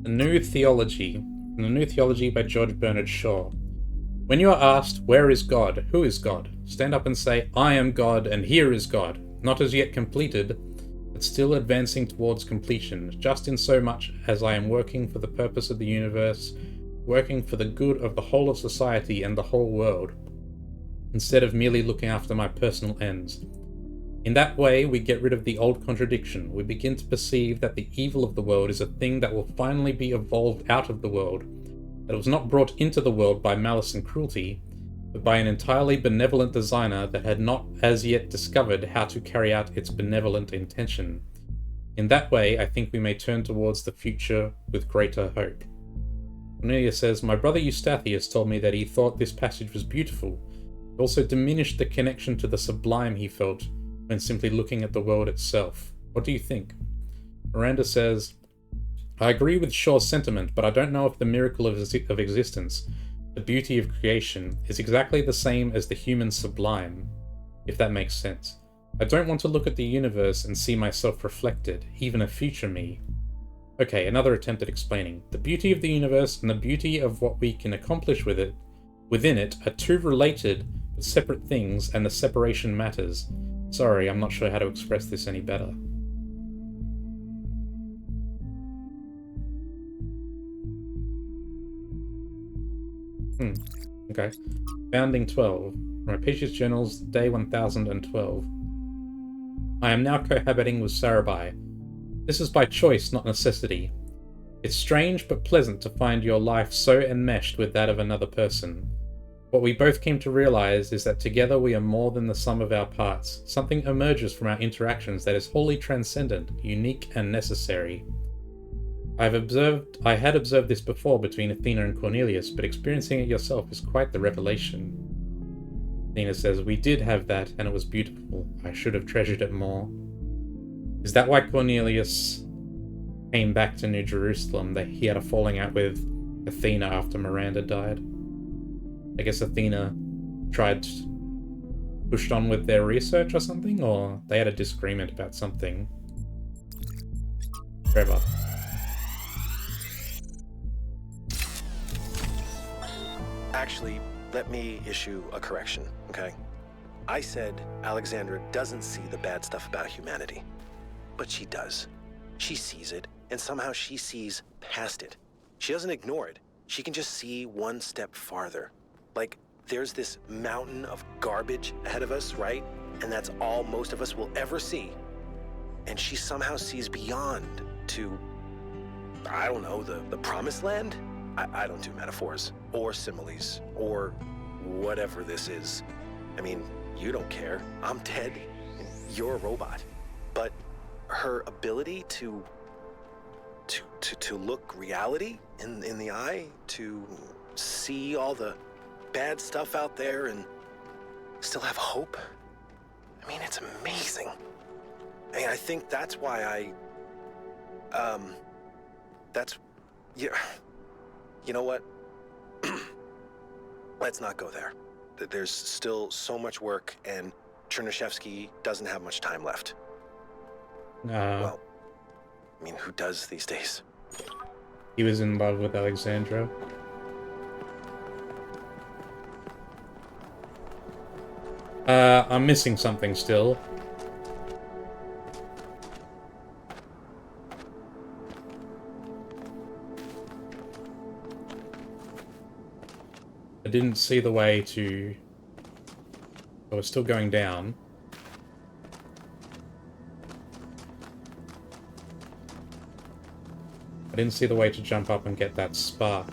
The New Theology. The New Theology by George Bernard Shaw. When you are asked, where is God? Who is God? Stand up and say, I am God, and here is God. Not as yet completed, but still advancing towards completion, just in so much as I am working for the purpose of the universe, working for the good of the whole of society and the whole world, instead of merely looking after my personal ends. In that way, we get rid of the old contradiction. We begin to perceive that the evil of the world is a thing that will finally be evolved out of the world, that it was not brought into the world by malice and cruelty, but by an entirely benevolent designer that had not as yet discovered how to carry out its benevolent intention. In that way, I think we may turn towards the future with greater hope. Cornelia says, my brother Eustathius told me that he thought this passage was beautiful, but also diminished the connection to the sublime he felt when simply looking at the world itself. What do you think? Miranda says, I agree with Shaw's sentiment, but I don't know if the miracle of existence, the beauty of creation, is exactly the same as the human sublime, if that makes sense. I don't want to look at the universe and see myself reflected, even a future me. Okay, another attempt at explaining. The beauty of the universe and the beauty of what we can accomplish within it are two related but separate things, and the separation matters. Sorry, I'm not sure how to express this any better. Okay. Founding 12. From Apicius Journals, Day 1012. I am now cohabiting with Sarabai. This is by choice, not necessity. It's strange but pleasant to find your life so enmeshed with that of another person. What we both came to realize is that together we are more than the sum of our parts. Something emerges from our interactions that is wholly transcendent, unique, and necessary. I had observed this before between Athena and Cornelius, but experiencing it yourself is quite the revelation. Athena says, we did have that, and it was beautiful. I should have treasured it more. Is that why Cornelius came back to New Jerusalem, that he had a falling out with Athena after Miranda died? I guess Athena pushed on with their research or something, or they had a disagreement about something. Forever. Actually, let me issue a correction, okay? I said Alexandra doesn't see the bad stuff about humanity. But she does. She sees it, and somehow she sees past it. She doesn't ignore it. She can just see one step farther. Like, there's this mountain of garbage ahead of us, right? And that's all most of us will ever see. And she somehow sees beyond to, I don't know, the promised land? I don't do metaphors, or similes, or whatever this is. I mean, you don't care. I'm dead. You're a robot. But her ability to look reality in the eye, to see all the bad stuff out there and still have hope. I mean, it's amazing. I mean, I think that's why you know what? Let's not go there. There's still so much work, and Chernyshevsky doesn't have much time left. Well, I mean, who does these days? He was in love with Alexandra. I'm missing something still. didn't see the way to... I was still going down. I didn't see the way to jump up and get that spark.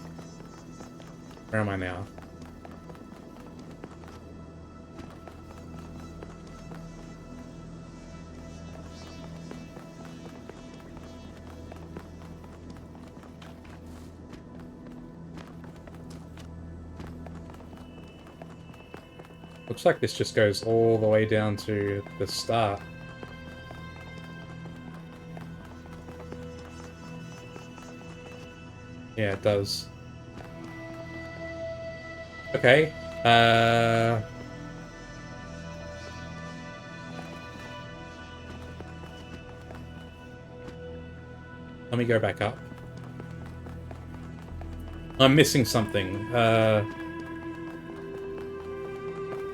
Where am I now? Looks like this just goes all the way down to the start. Yeah, it does. Okay. Let me go back up. I'm missing something.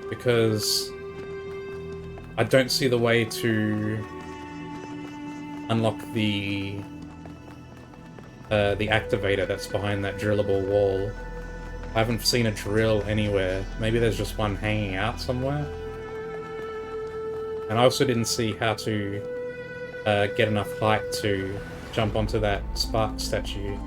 Because I don't see the way to unlock the activator that's behind that drillable wall. I haven't seen a drill anywhere. Maybe there's just one hanging out somewhere. And I also didn't see how to get enough height to jump onto that spark statue.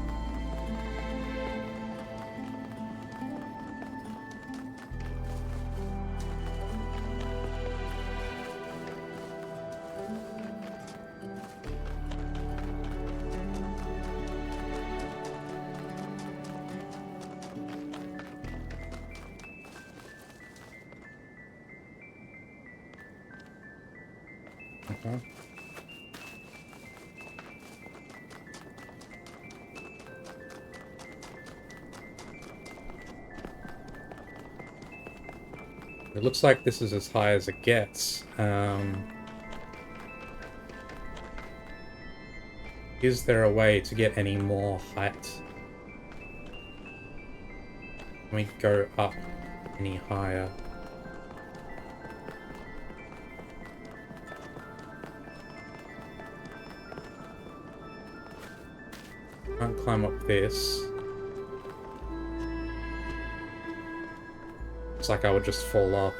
Okay. It looks like this is as high as it gets. Is there a way to get any more height? Can we go up any higher? Can't climb up this. Looks like I would just fall off.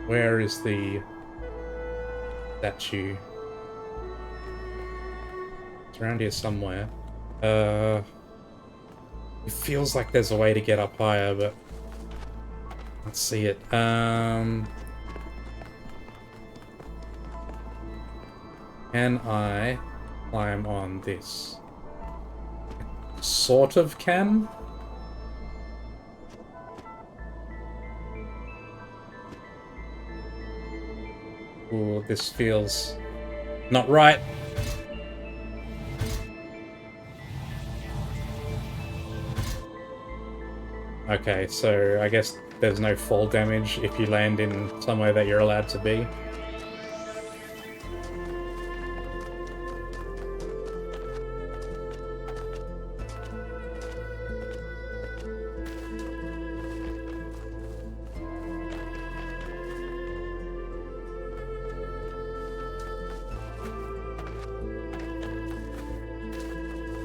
Where is the statue? It's around here somewhere. It feels like there's a way to get up higher, but let's see it. Can I climb on this? Sort of can. Ooh, this feels not right. Okay, so I guess there's no fall damage if you land in somewhere that you're allowed to be.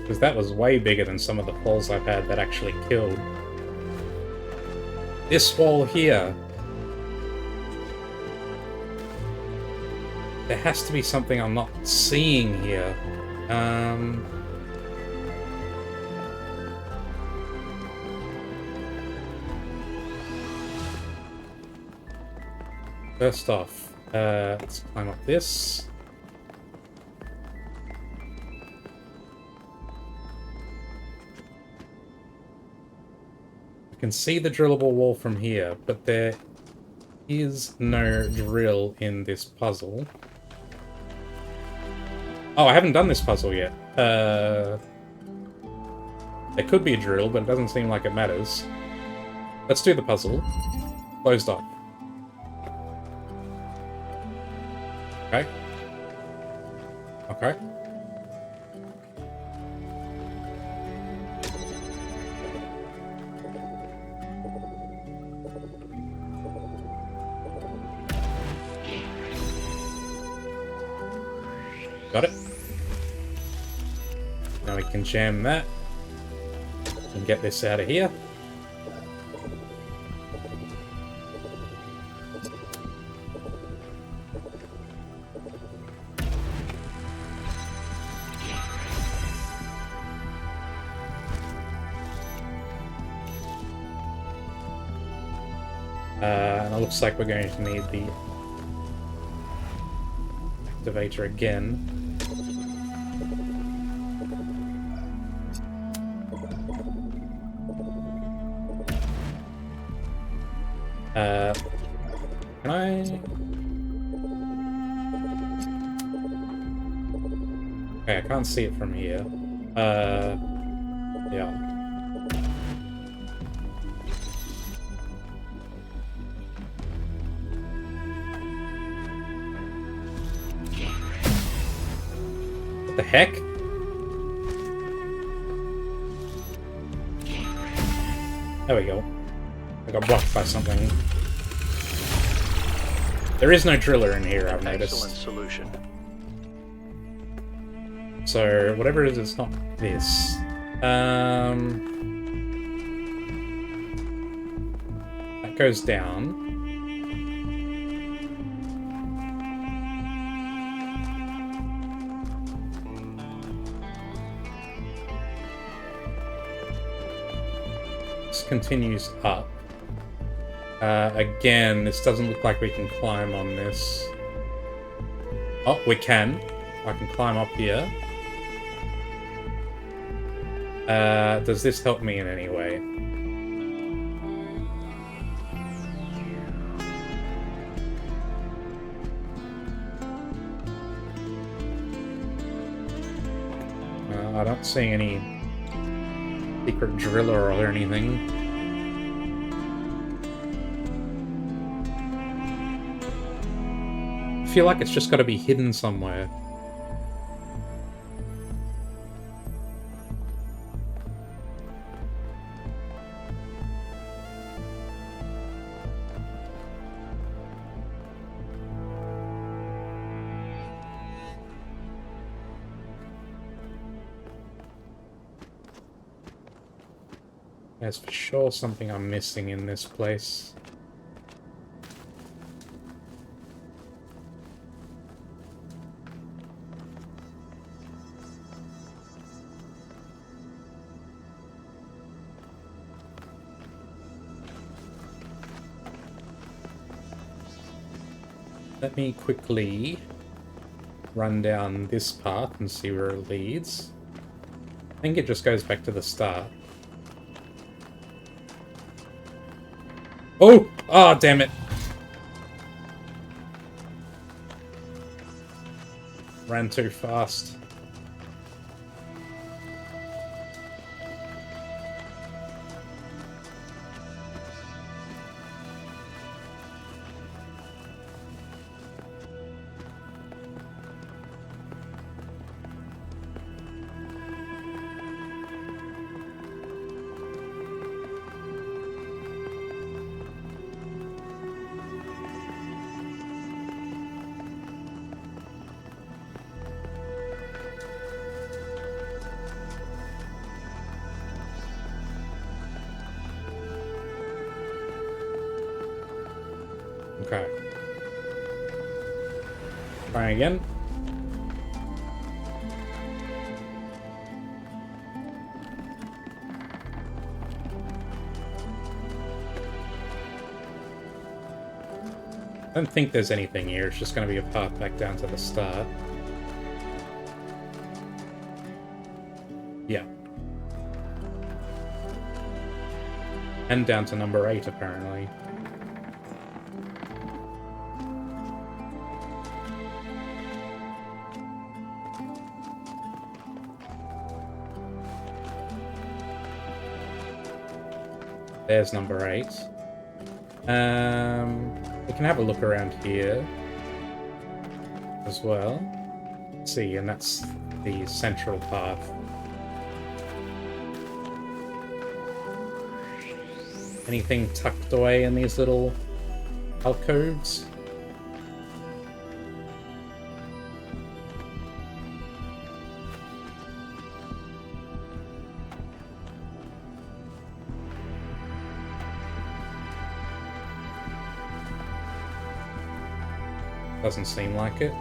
Because that was way bigger than some of the falls I've had that actually killed. This wall here. There has to be something I'm not seeing here. First off, let's climb up this. I can see the drillable wall from here, but there is no drill in this puzzle. Oh, I haven't done this puzzle yet. There could be a drill, but it doesn't seem like it matters. Let's do the puzzle. Closed off. Okay. Okay. Got it. Now we can jam that and get this out of here. And it looks like we're going to need the activator again. Can I? Okay, I can't see it from here. Yeah. What the heck? There we go. I got blocked by something. There is no driller in here, I've noticed. Excellent solution. So, whatever it is, it's not this. That goes down. This continues up. Again, this doesn't look like we can climb on this. Oh, we can. I can climb up here. Does this help me in any way? I don't see any secret driller or anything. I feel like it's just got to be hidden somewhere. There's for sure something I'm missing in this place. Let me quickly run down this path and see where it leads. I think it just goes back to the start. Oh! Ah, oh, damn it. Ran too fast. Okay. Try again. I don't think there's anything here. It's just going to be a path back down to the start. Yeah. And down to number 8, apparently. There's number 8. We can have a look around here as well. Let's see, and that's the central path. Anything tucked away in these little alcoves? Doesn't seem like it.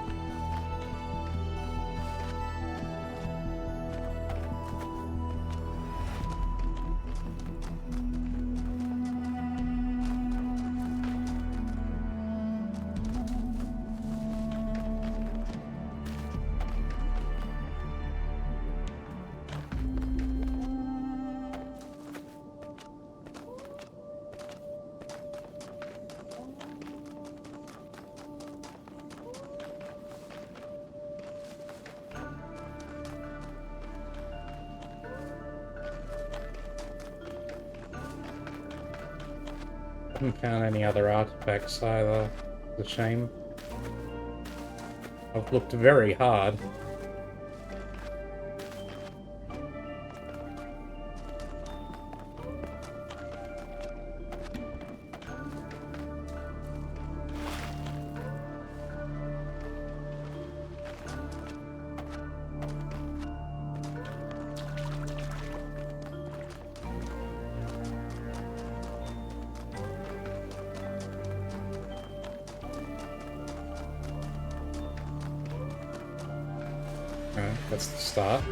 Haven't found any other artifacts either. It's a shame. I've looked very hard. Okay, that's the start.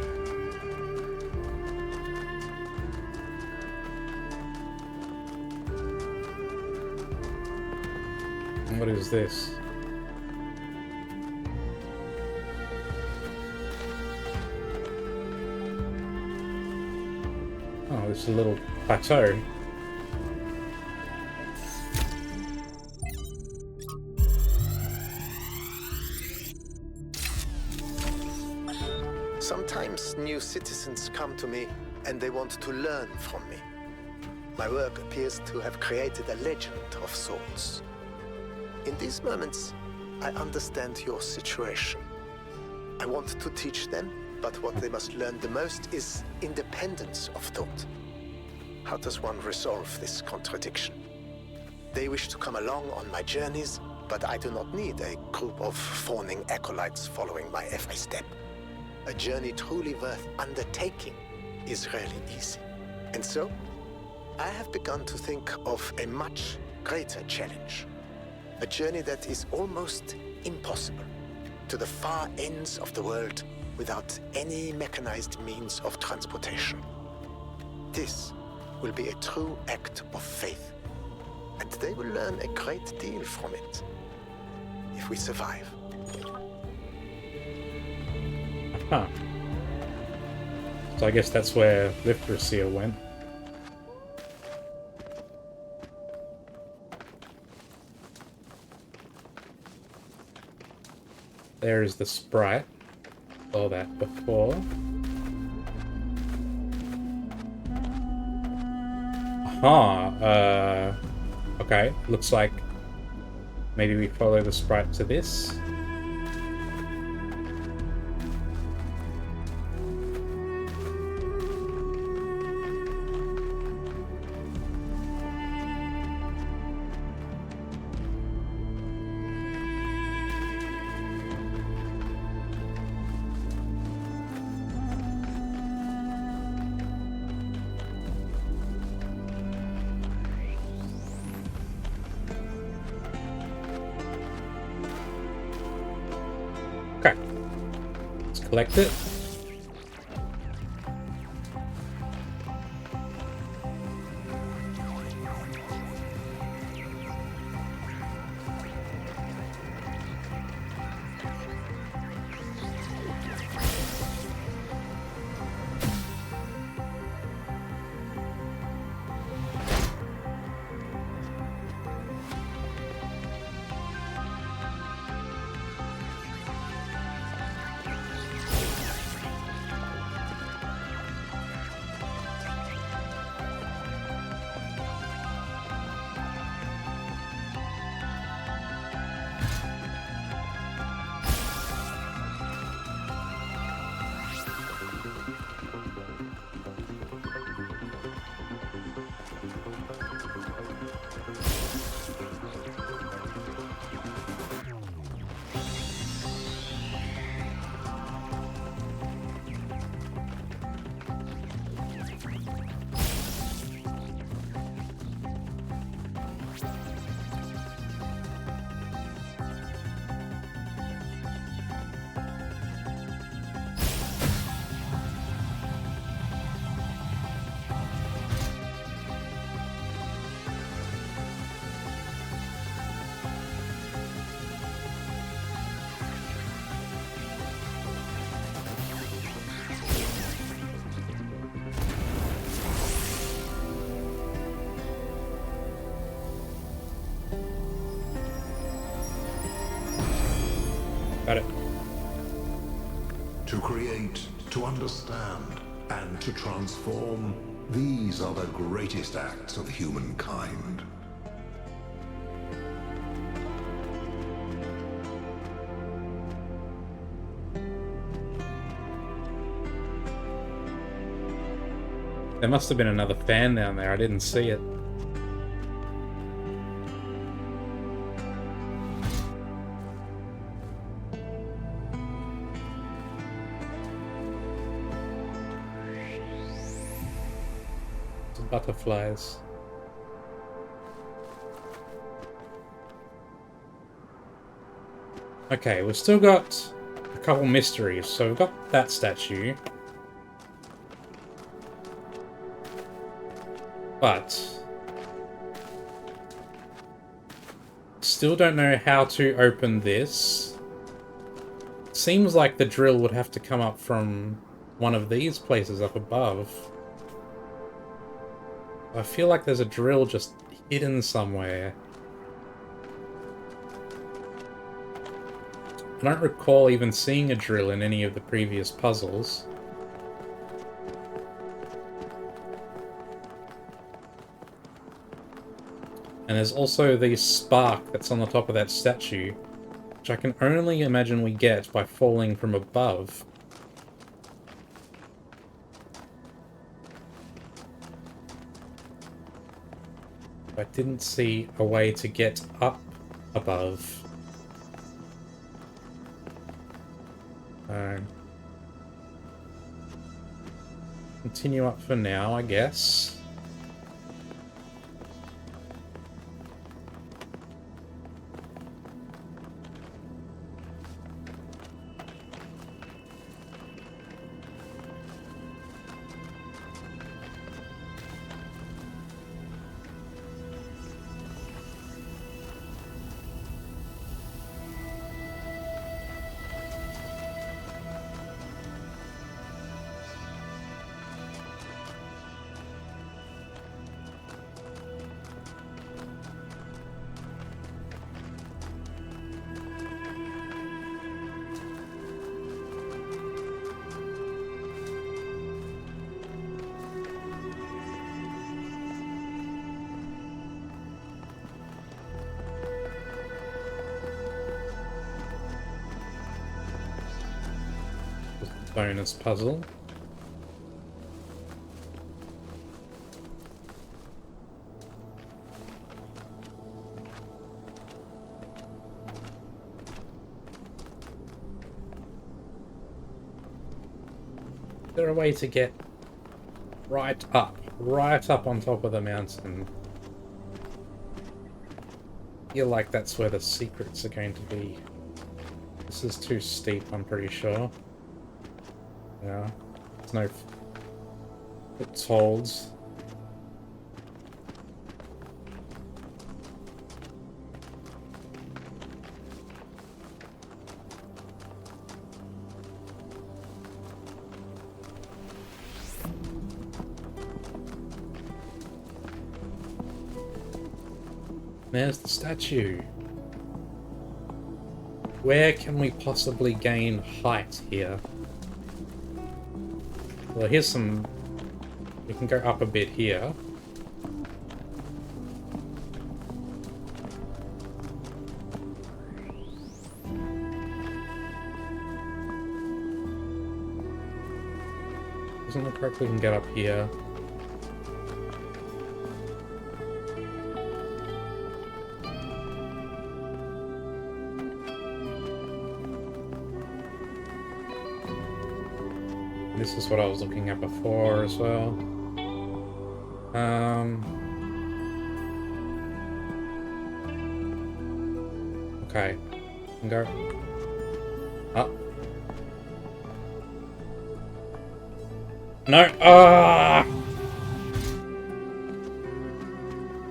And what is this? Oh, it's a little plateau. Sometimes new citizens come to me and they want to learn from me. My work appears to have created a legend of sorts. In these moments, I understand your situation. I want to teach them, but what they must learn the most is independence of thought. How does one resolve this contradiction? They wish to come along on my journeys, but I do not need a group of fawning acolytes following my every step. A journey truly worth undertaking is rarely easy. And so, I have begun to think of a much greater challenge. A journey that is almost impossible, to the far ends of the world without any mechanized means of transportation. This will be a true act of faith, and they will learn a great deal from it, if we survive. Huh. So I guess that's where Liftracia went. There is the sprite. Saw that before. Okay. Looks like maybe we follow the sprite to this. Collect it. create, to understand, and to transform, these are the greatest acts of humankind. There must have been another fan down there. I didn't see it. Some butterflies. Okay, we've still got a couple mysteries. So we've got that statue. But still don't know how to open this. Seems like the drill would have to come up from one of these places up above. I feel like there's a drill just hidden somewhere. I don't recall even seeing a drill in any of the previous puzzles. And there's also the spark that's on the top of that statue, which I can only imagine we get by falling from above. I didn't see a way to get up above. Continue up for now, I guess. Bonus puzzle. Is there a way to get right up on top of the mountain? I feel like that's where the secrets are going to be. This is too steep, I'm pretty sure. Yeah, there's no footholds. There's the statue. Where can we possibly gain height here? Well, here's some... We can go up a bit here. Doesn't look like we can get up here. This is what I was looking at before as well. Okay. Can go up. No! Ah!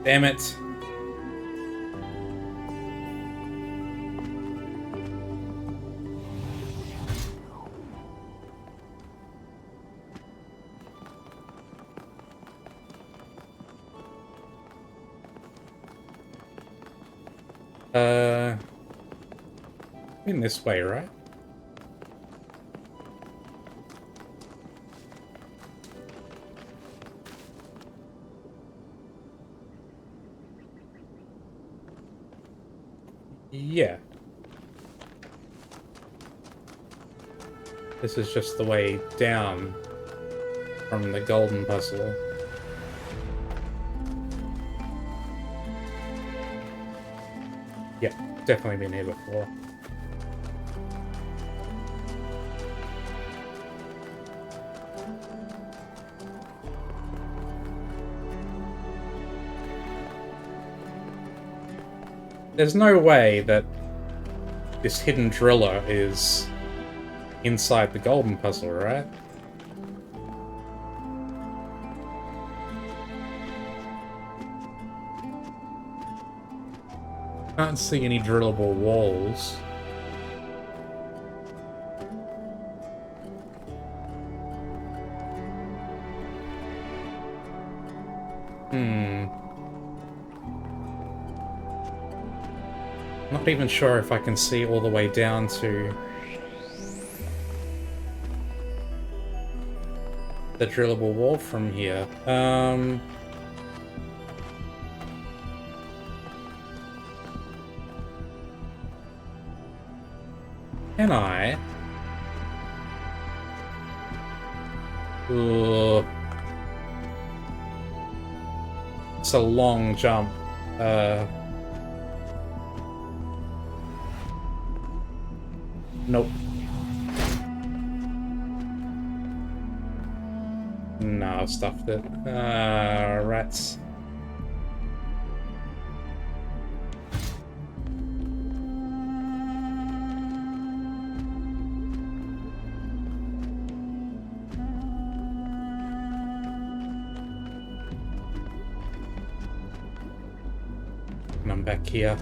Damn it. In this way, right? Yeah. This is just the way down from the golden puzzle. Yeah, definitely been here before. There's no way that this hidden driller is inside the golden puzzle, right? Can't see any drillable walls. Not even sure if I can see all the way down to the drillable wall from here. Can I? Ugh. It's a long jump. Nope. No, I've stuffed it. Rats. And I'm back here.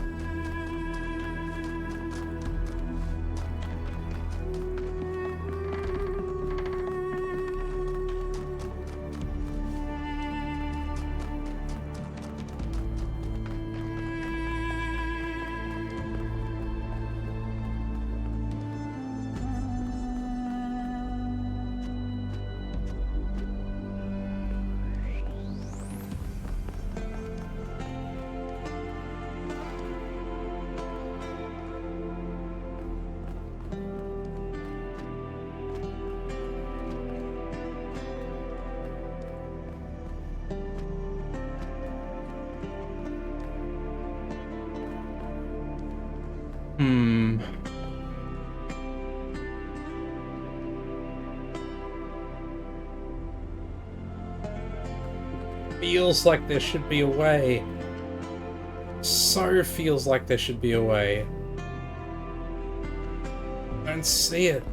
Feels like there should be a way. So feels like there should be a way. Don't see it.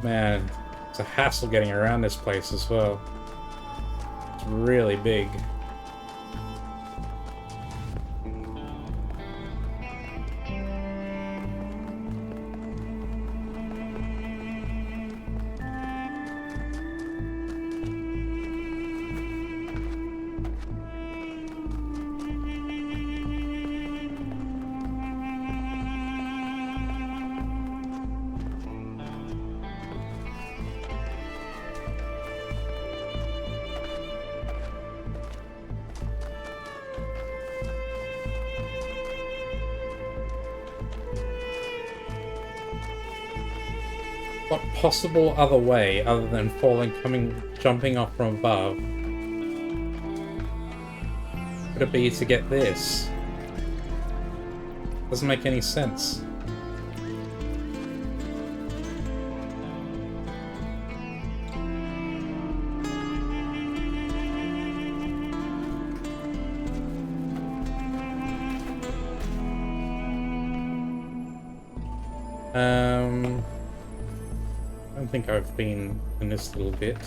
Man, it's a hassle getting around this place as well. It's really big. What possible other way, other than jumping off from above, could it be to get this? Doesn't make any sense. I don't think I've been in this little bit.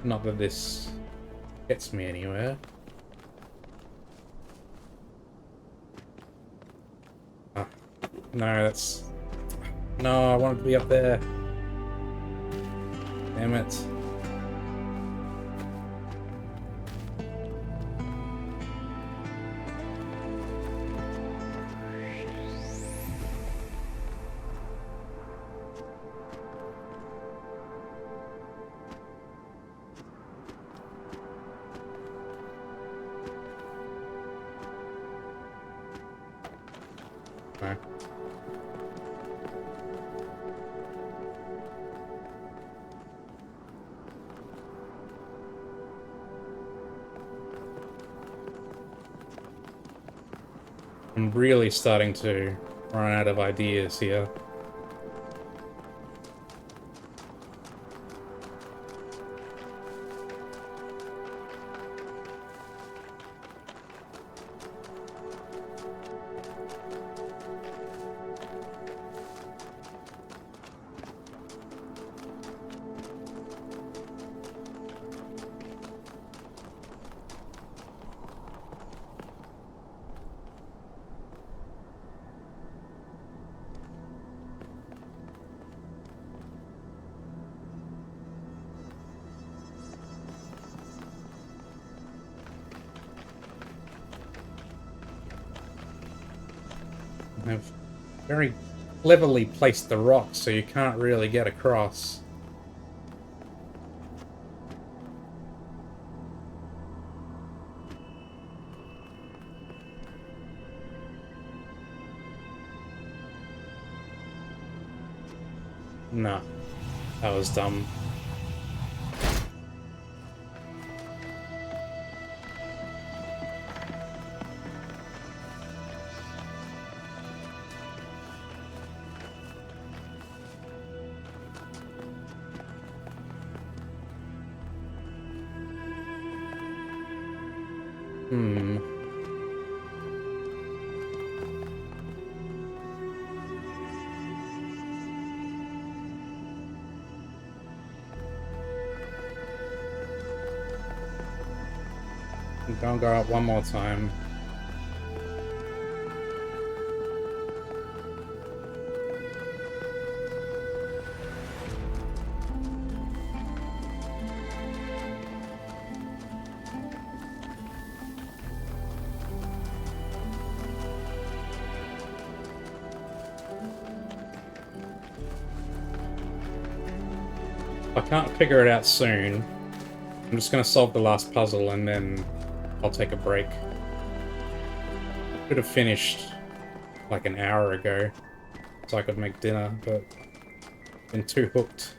Not that this gets me anywhere. Ah, no, that's... No, I want it to be up there. Damn it. Okay. I'm really starting to run out of ideas here. I've very cleverly placed the rocks so you can't really get across. No, that was dumb. Hmm. Don't go up one more time. If I can't figure it out soon, I'm just gonna solve the last puzzle and then I'll take a break. I could have finished like an hour ago so I could make dinner, but been too hooked.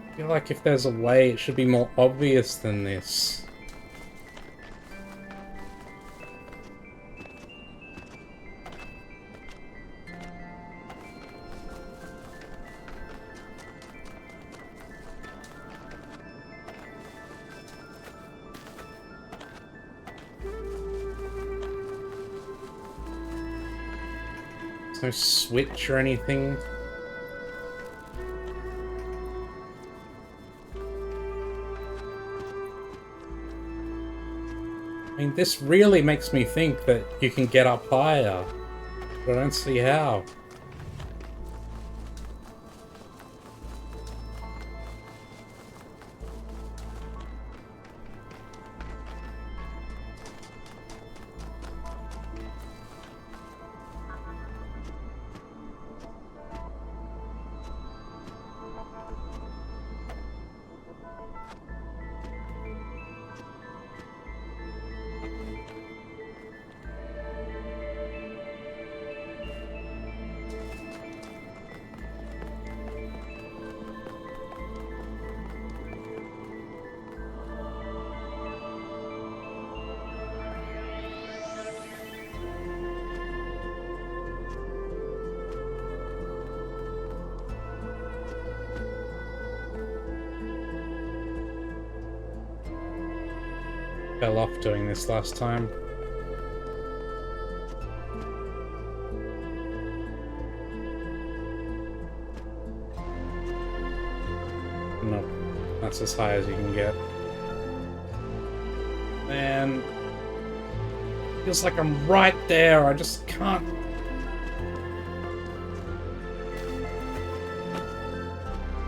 I feel like if there's a way, it should be more obvious than this. There's no switch or anything. I mean, this really makes me think that you can get up higher, but I don't see how. fell off doing this last time. No, that's as high as you can get. Man, feels like I'm right there. I just can't.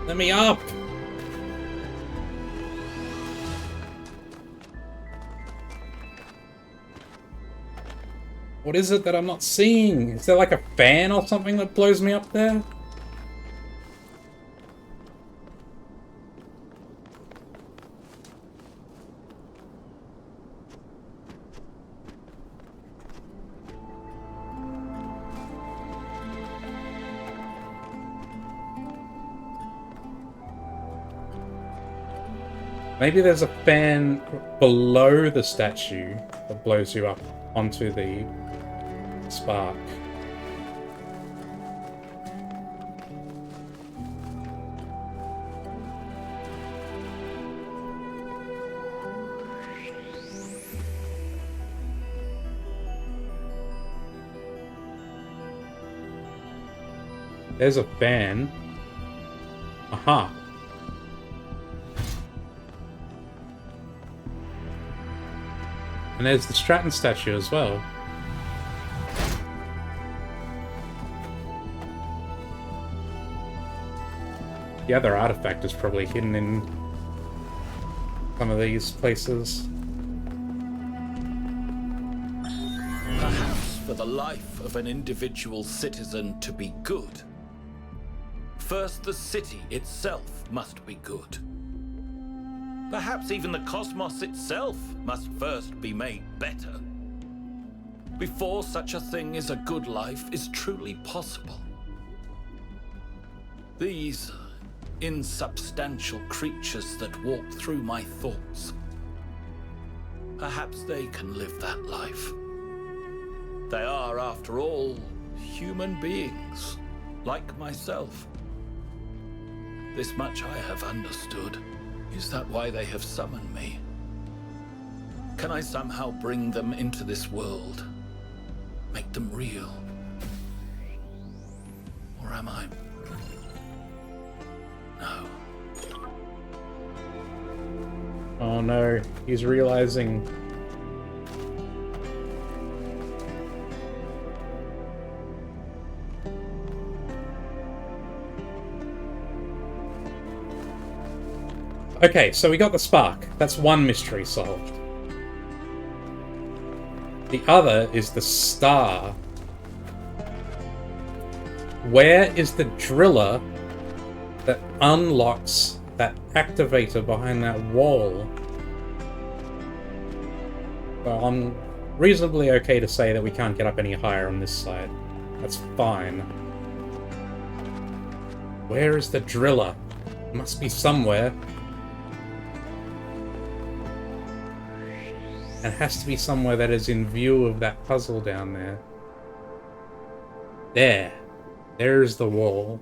Let me up. What is it that I'm not seeing? Is there like a fan or something that blows me up there? Maybe there's a fan below the statue that blows you up onto the spark. There's a fan. Aha. And there's the Stratton statue as well. The other artifact is probably hidden in some of these places. Perhaps for the life of an individual citizen to be good, first the city itself must be good. Perhaps even the cosmos itself must first be made better, before such a thing as a good life is truly possible. These insubstantial creatures that walk through my thoughts, perhaps they can live that life. They are, after all, human beings, like myself. This much I have understood. Is that why they have summoned me? Can I somehow bring them into this world? Make them real? Or am I? No. Oh no, he's realizing. Okay, so we got the spark. That's one mystery solved. The other is the star. Where is the driller that unlocks that activator behind that wall? Well, I'm reasonably okay to say that we can't get up any higher on this side. That's fine. Where is the driller? It must be somewhere. It has to be somewhere that is in view of that puzzle down there. There. There's the wall.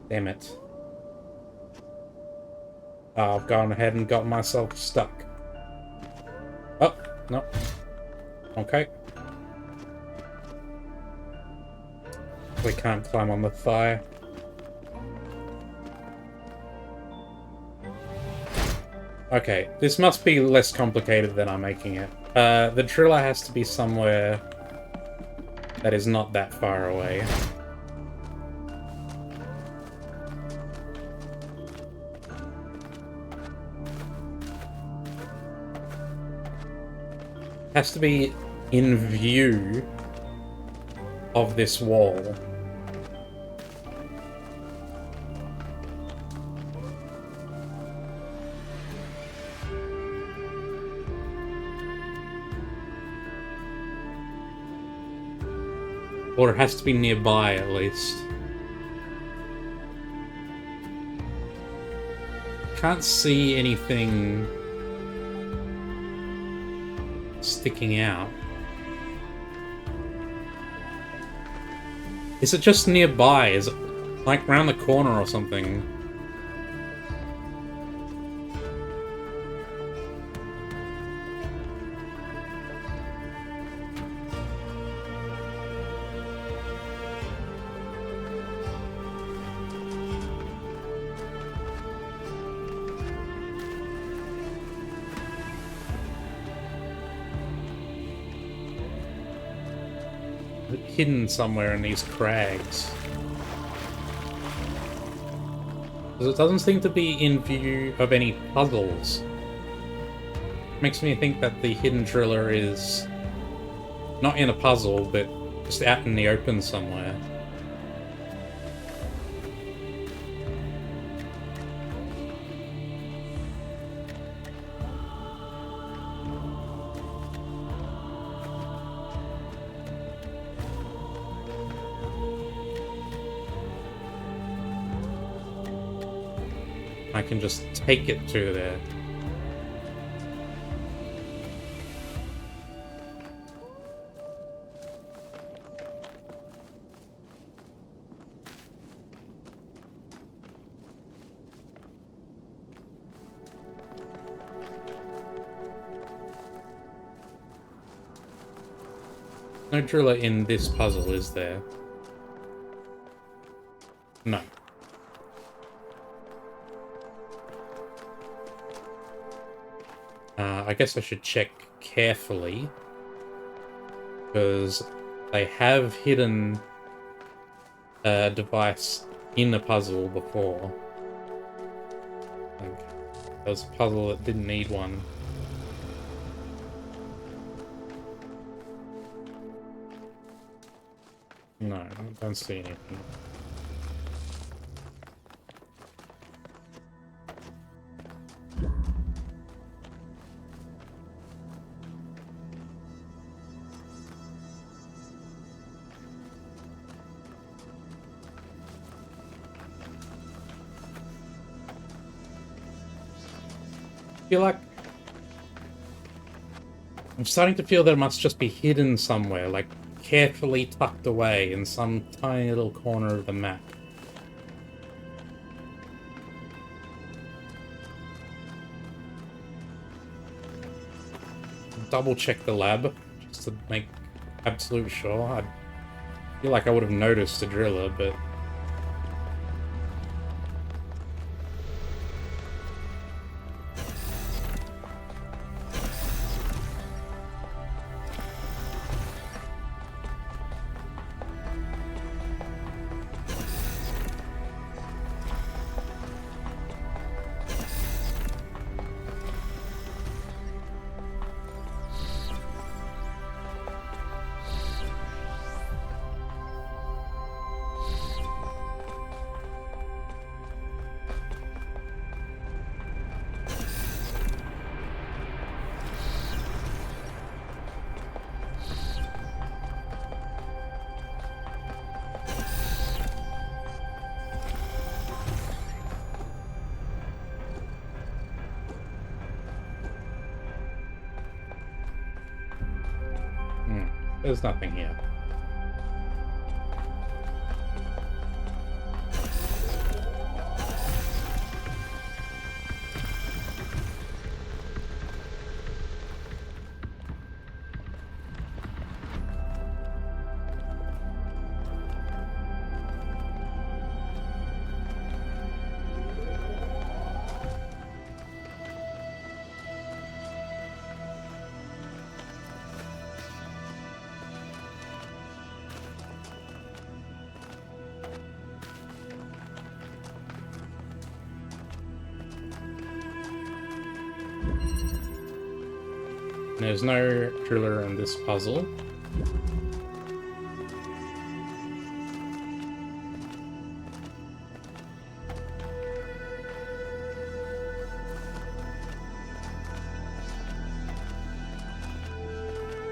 Damn it. Oh, I've gone ahead and got myself stuck. Oh, no. Okay. We can't climb on the thigh. Okay, this must be less complicated than I'm making it. The driller has to be somewhere that is not that far away. Has to be in view of this wall. Or it has to be nearby, at least. Can't see anything sticking out. Is it just nearby? Is it like round the corner or something? Hidden somewhere in these crags. Because it doesn't seem to be in view of any puzzles. Makes me think that the hidden driller is not in a puzzle, but just out in the open somewhere. I can just take it to there. No driller in this puzzle, is there? No. I guess I should check carefully, because they have hidden a device in the puzzle before. Like, there was a puzzle that didn't need one. No, I don't see anything. I feel like I'm starting to feel that it must just be hidden somewhere, like carefully tucked away in some tiny little corner of the map. Double check the lab just to make absolute sure. I feel like I would have noticed a driller, but there's nothing here. There's no driller in this puzzle.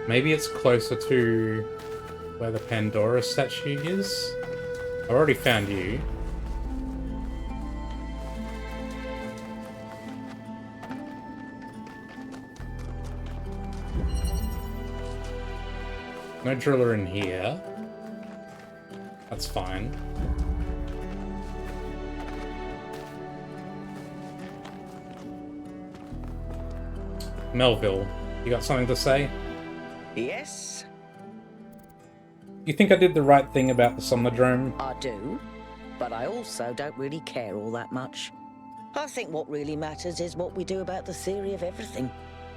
Maybe it's closer to where the Pandora statue is. I've already found you. No driller in here. That's fine. Melville, you got something to say? Yes? You think I did the right thing about the Somnodrome? I do, but I also don't really care all that much. I think what really matters is what we do about the theory of everything.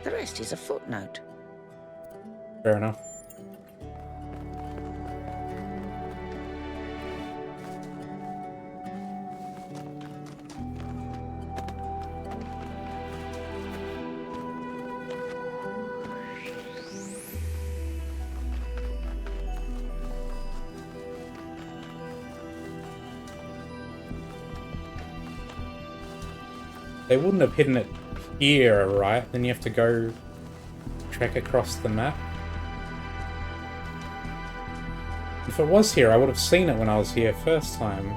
The rest is a footnote. Fair enough. They wouldn't have hidden it here, right? Then you have to go trek across the map. If it was here, I would have seen it when I was here first time.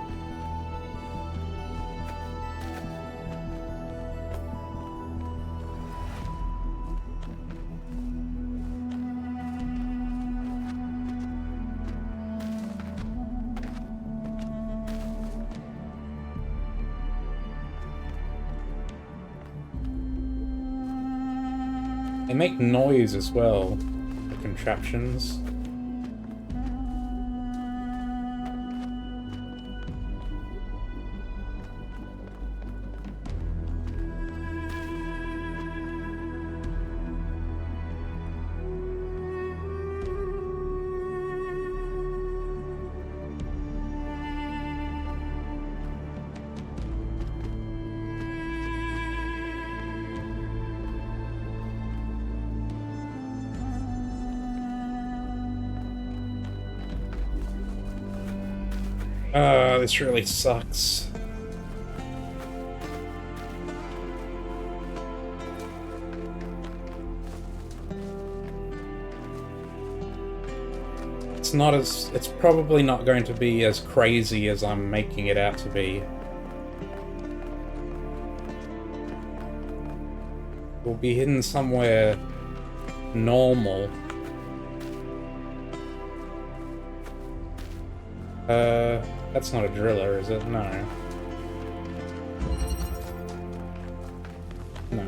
They make noise as well, the contraptions. This really sucks. It's probably not going to be as crazy as I'm making it out to be. We'll be hidden somewhere normal. That's not a driller, is it? No. No.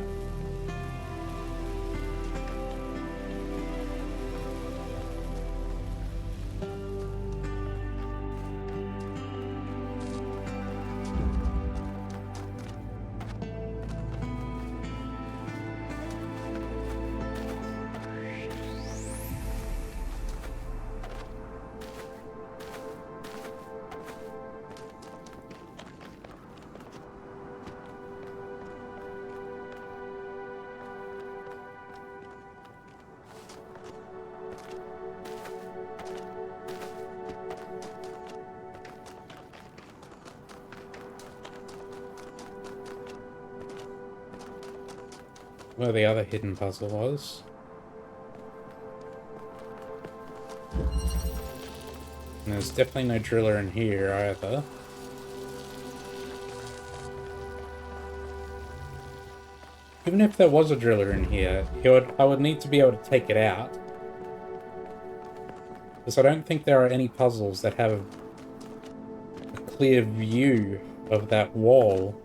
Where the other hidden puzzle was. And there's definitely no driller in here either. Even if there was a driller in here, I would need to be able to take it out. Because I don't think there are any puzzles that have a clear view of that wall.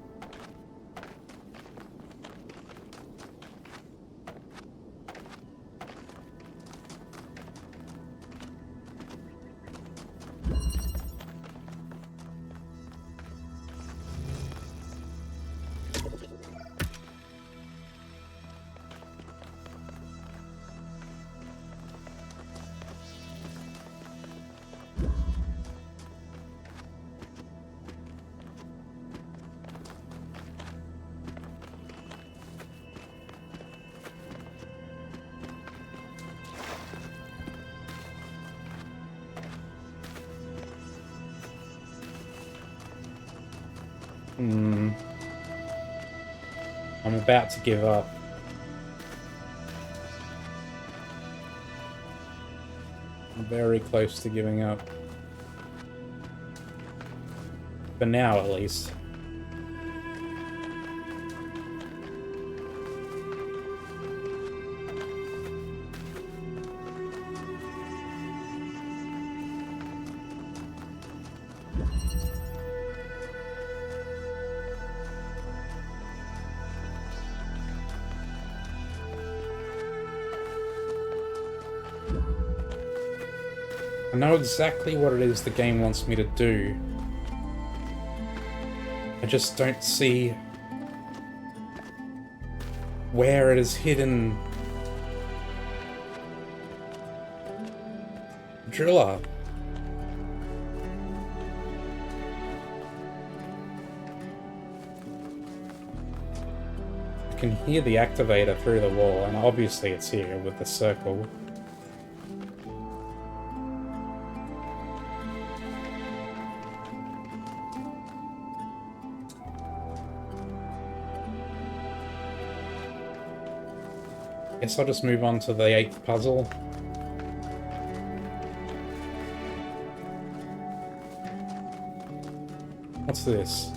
I'm about to give up. I'm very close to giving up. For now, at least. I know exactly what it is the game wants me to do. I just don't see where it is hidden. Driller. I can hear the activator through the wall, and obviously it's here with the circle. Guess I'll just move on to the 8th puzzle. What's this?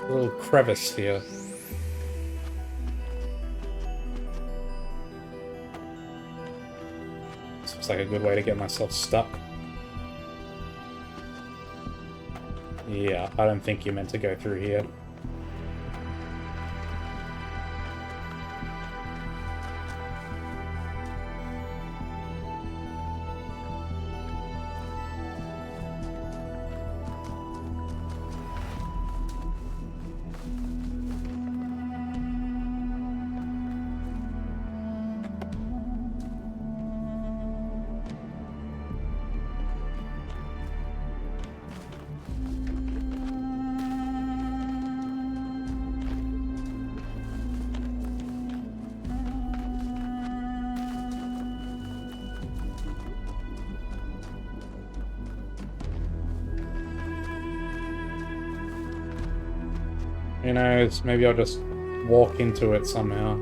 A little crevice here. This looks like a good way to get myself stuck. Yeah, I don't think you're meant to go through here. Who knows, maybe I'll just walk into it somehow.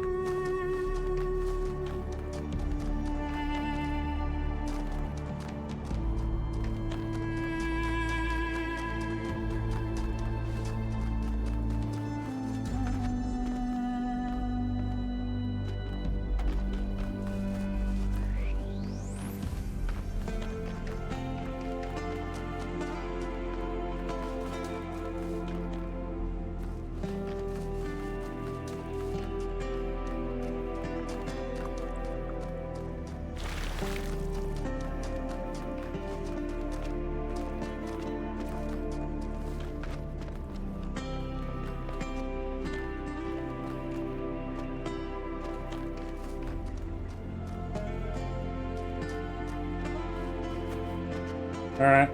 Alright.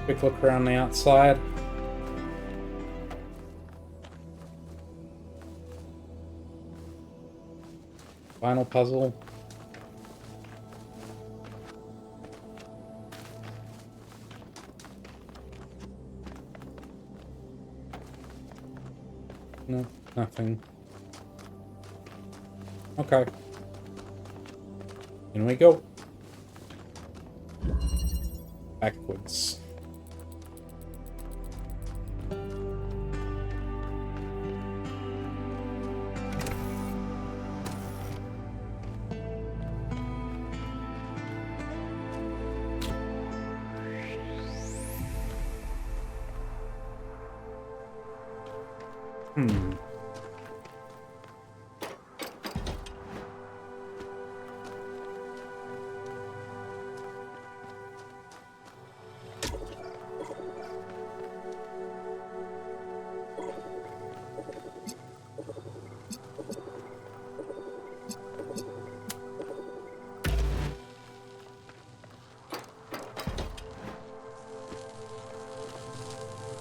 Quick look around the outside. Final puzzle. No, nothing. Okay. In we go. Backwards.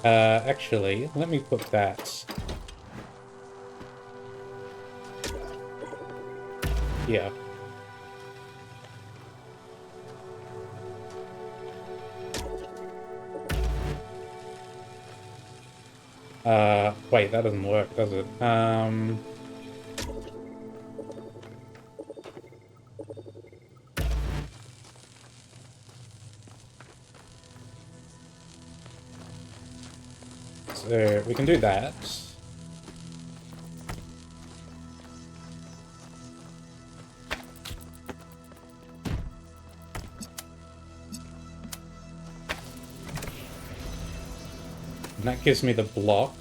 Actually, let me put that here. Wait, that doesn't work, does it? So we can do that. And that gives me the block.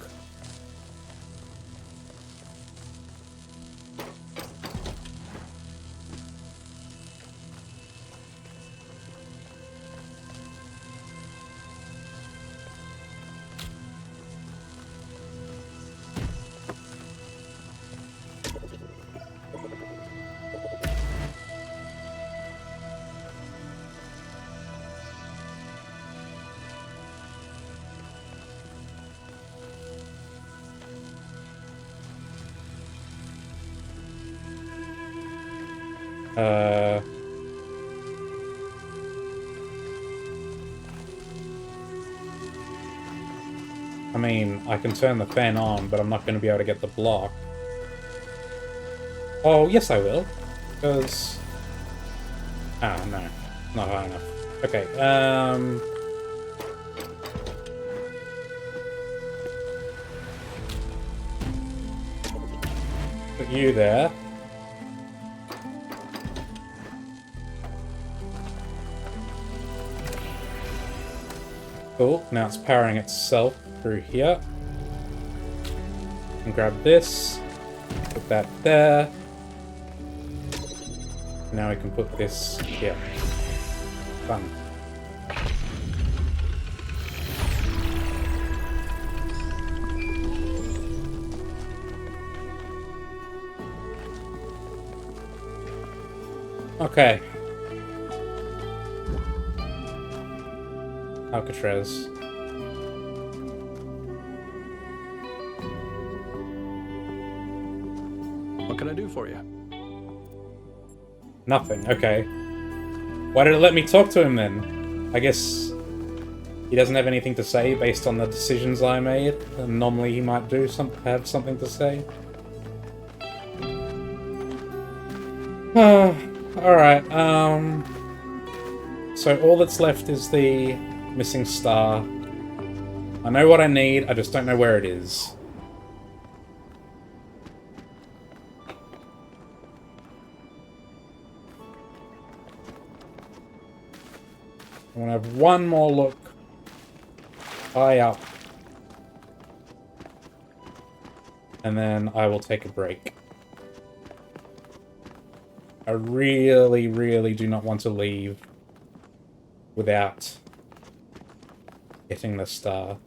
I mean, I can turn the fan on, but I'm not going to be able to get the block. Oh, yes I will. Because... Oh, no. Not high enough. Okay, put you there. Cool, now it's powering itself through here. And grab this. Put that there. Now we can put this here. Fun. Okay. Alcatraz. What can I do for you? Nothing. Okay. Why did it let me talk to him then? I guess he doesn't have anything to say based on the decisions I made. And normally he might have something to say. Alright, so all that's left is the missing star. I know what I need, I just don't know where it is. I want to have one more look high up. And then I will take a break. I really, really do not want to leave without getting the star.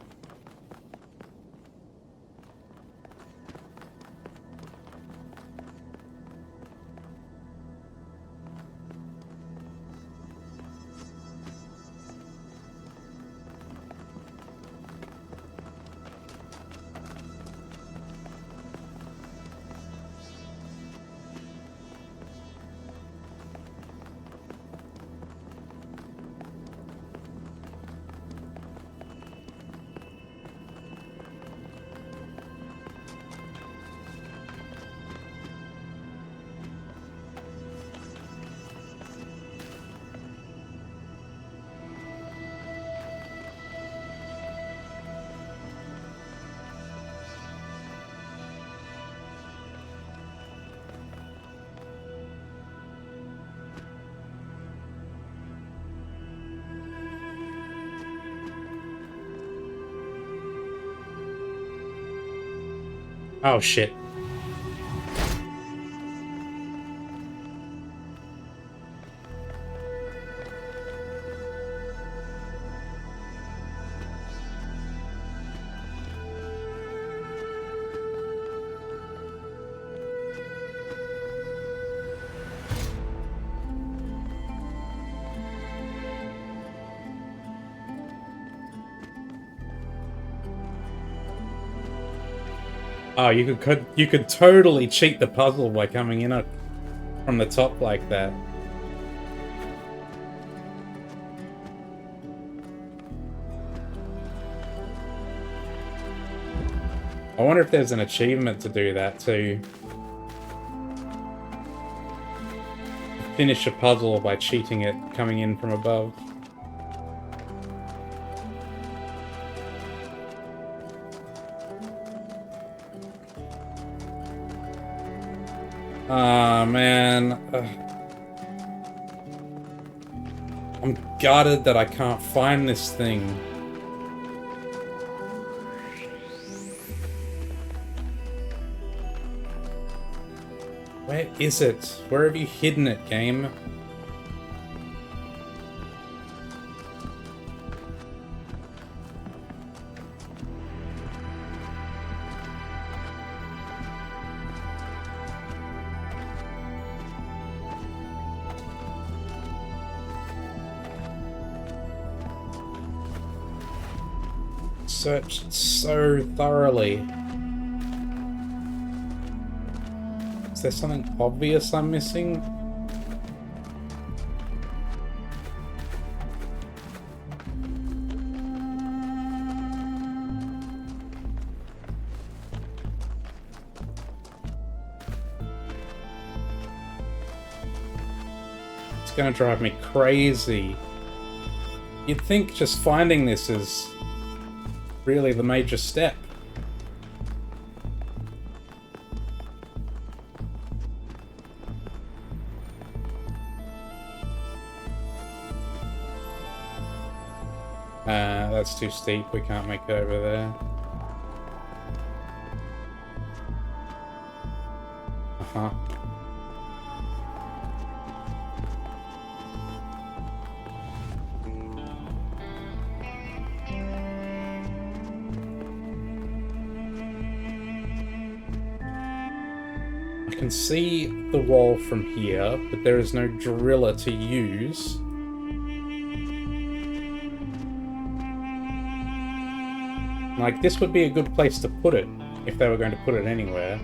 Oh shit. Oh, you could totally cheat the puzzle by coming in from the top like that. I wonder if there's an achievement to do that too. Finish a puzzle by cheating it coming in from above. Ah, man. I'm gutted that I can't find this thing. Where is it? Where have you hidden it, game? Searched so thoroughly. Is there something obvious I'm missing? gonna drive me crazy. You'd think just finding this is really the major step. That's too steep. We can't make it over there. Uh-huh. I can see the wall from here, but there is no driller to use. Like, this would be a good place to put it, if they were going to put it anywhere.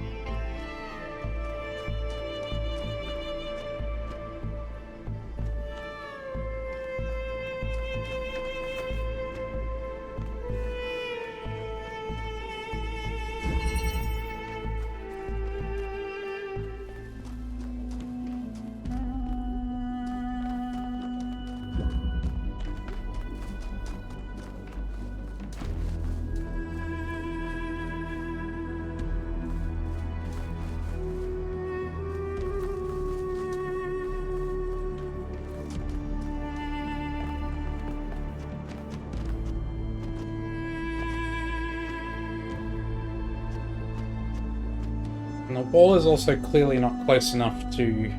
And the wall is also clearly not close enough to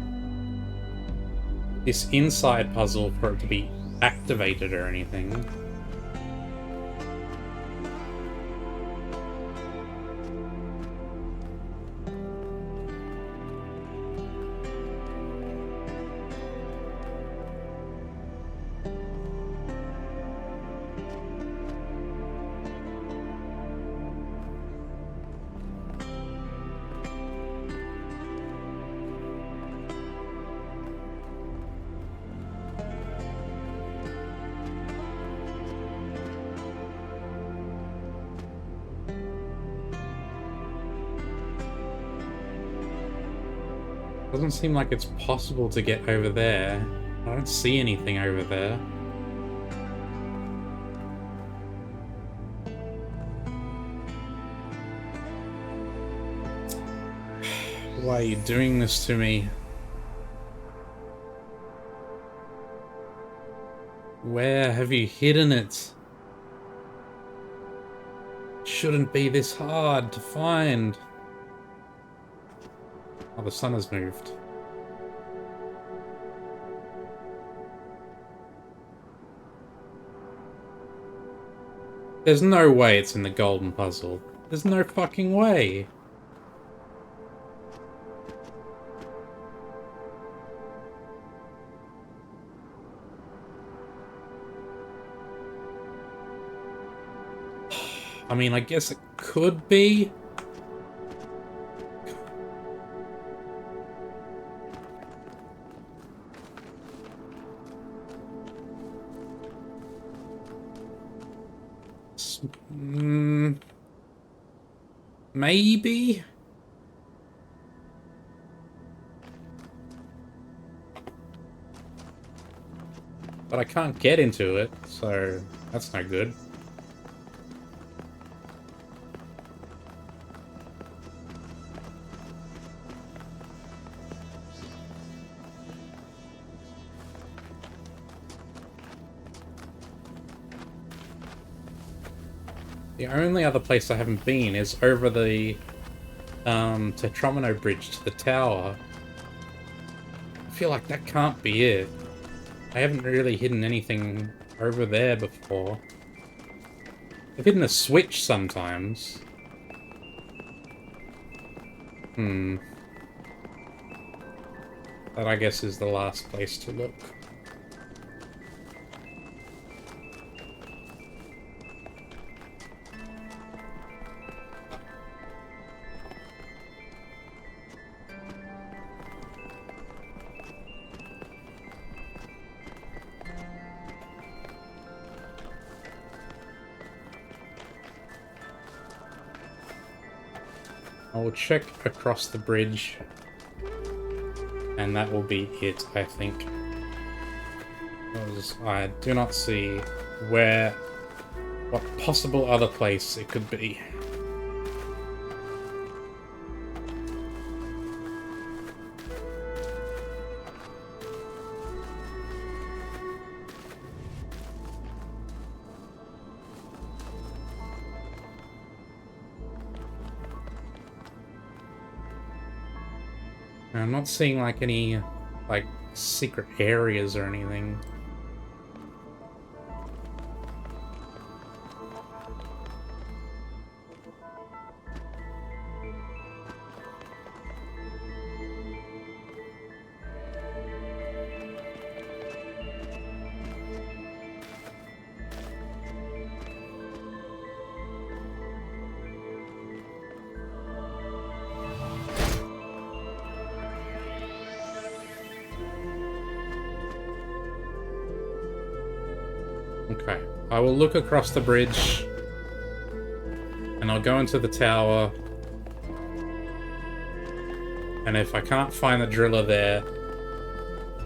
this inside puzzle for it to be activated or anything. Doesn't seem like it's possible to get over there. I don't see anything over there. Why are you doing this to me? Where have you hidden it? It shouldn't be this hard to find. Oh, the sun has moved. There's no way it's in the golden puzzle. There's no fucking way. I mean, I guess it could be. Maybe? But I can't get into it, so that's no good. The only other place I haven't been is over the Tetromino Bridge to the tower. I feel like that can't be it. I haven't really hidden anything over there before. I've hidden a switch sometimes. That I guess is the last place to look. I'll check across the bridge, and that will be it, I think. I do not see what possible other place it could be. I'm not seeing like any like secret areas or anything. Okay, I will look across the bridge, and I'll go into the tower, and if I can't find the driller there,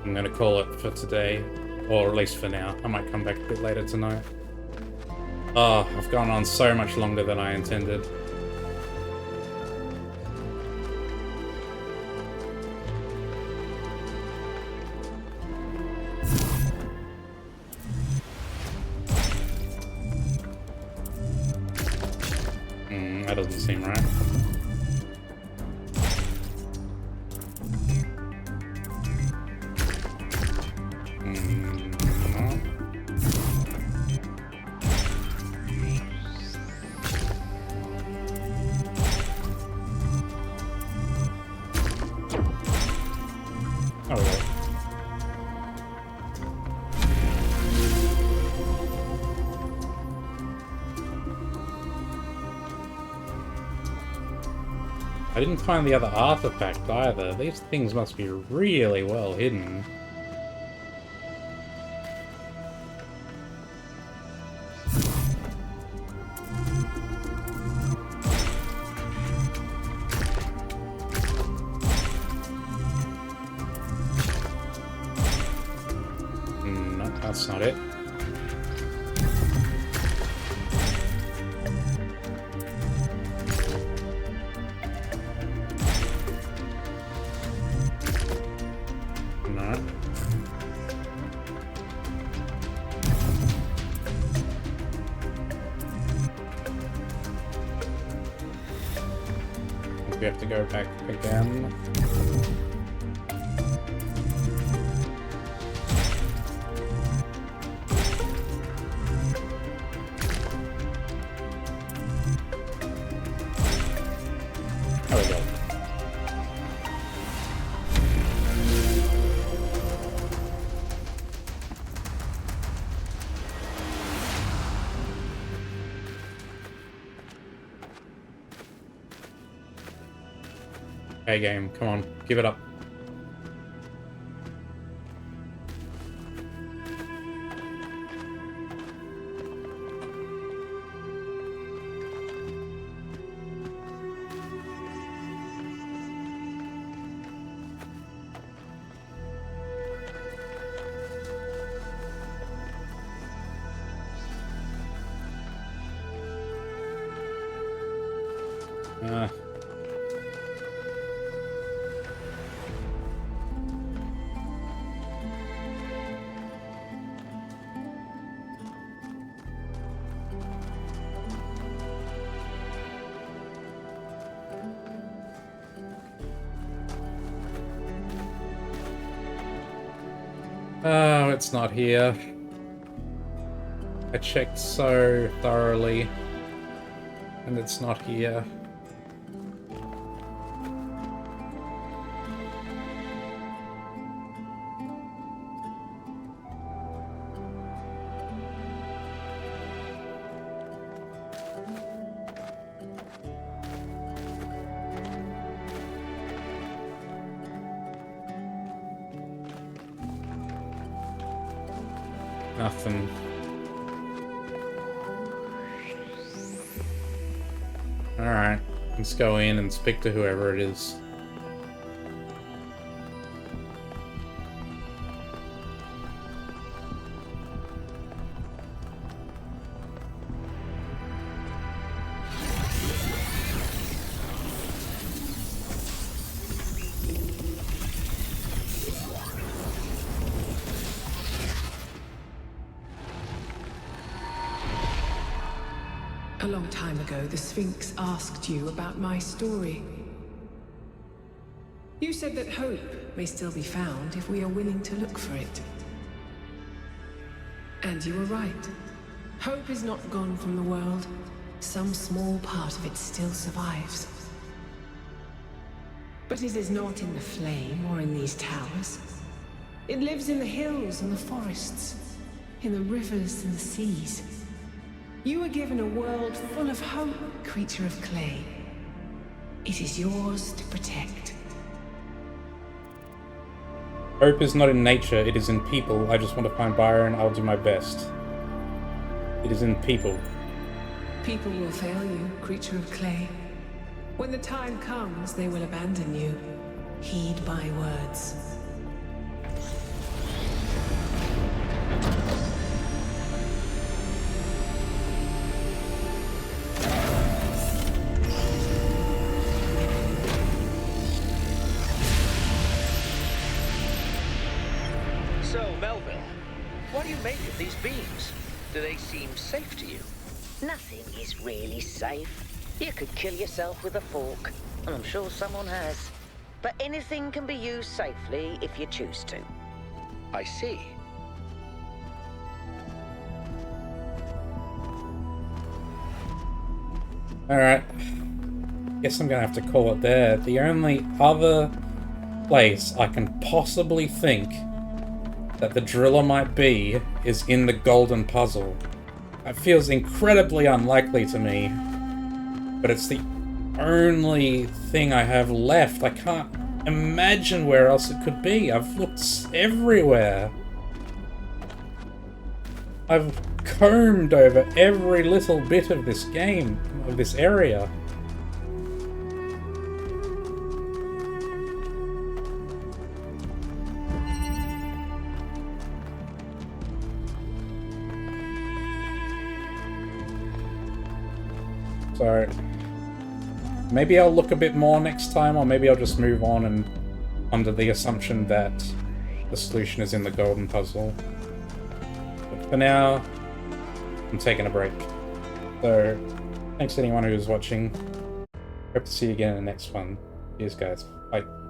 I'm gonna call it for today, or at least for now. I might come back a bit later tonight. Oh, I've gone on so much longer than I intended. That doesn't seem right. No. Oh well. I didn't find the other artifact either. These things must be really well hidden. No, that's not it. No. We have to go back again. There we go. Hey game, come on, give it up. Oh, it's not here. I checked so thoroughly, and it's not here. Nothing. Alright, let's go in and speak to whoever it is. A long time ago, the Sphinx asked you about my story. You said that hope may still be found if we are willing to look for it. And you were right. Hope is not gone from the world. Some small part of it still survives. But it is not in the flame or in these towers. It lives in the hills and the forests, in the rivers and the seas. You were given a world full of hope, creature of clay. It is yours to protect. Hope is not in nature, it is in people. I just want to find Byron, I'll do my best. It is in people. People will fail you, creature of clay. When the time comes, they will abandon you. Heed my words. So, Melville, what do you make of these beams? Do they seem safe to you? Nothing is really safe. You could kill yourself with a fork, and I'm sure someone has. But anything can be used safely if you choose to. I see. Alright. Guess I'm gonna have to call it there. The only other place I can possibly think that the driller might be is in the golden puzzle. It feels incredibly unlikely to me, but it's the only thing I have left. I can't imagine where else it could be. I've looked everywhere. I've combed over every little bit of this game, of this area. So, maybe I'll look a bit more next time, or maybe I'll just move on and under the assumption that the solution is in the golden puzzle. But for now, I'm taking a break. So, thanks to anyone who's watching. Hope to see you again in the next one. Cheers, guys. Bye.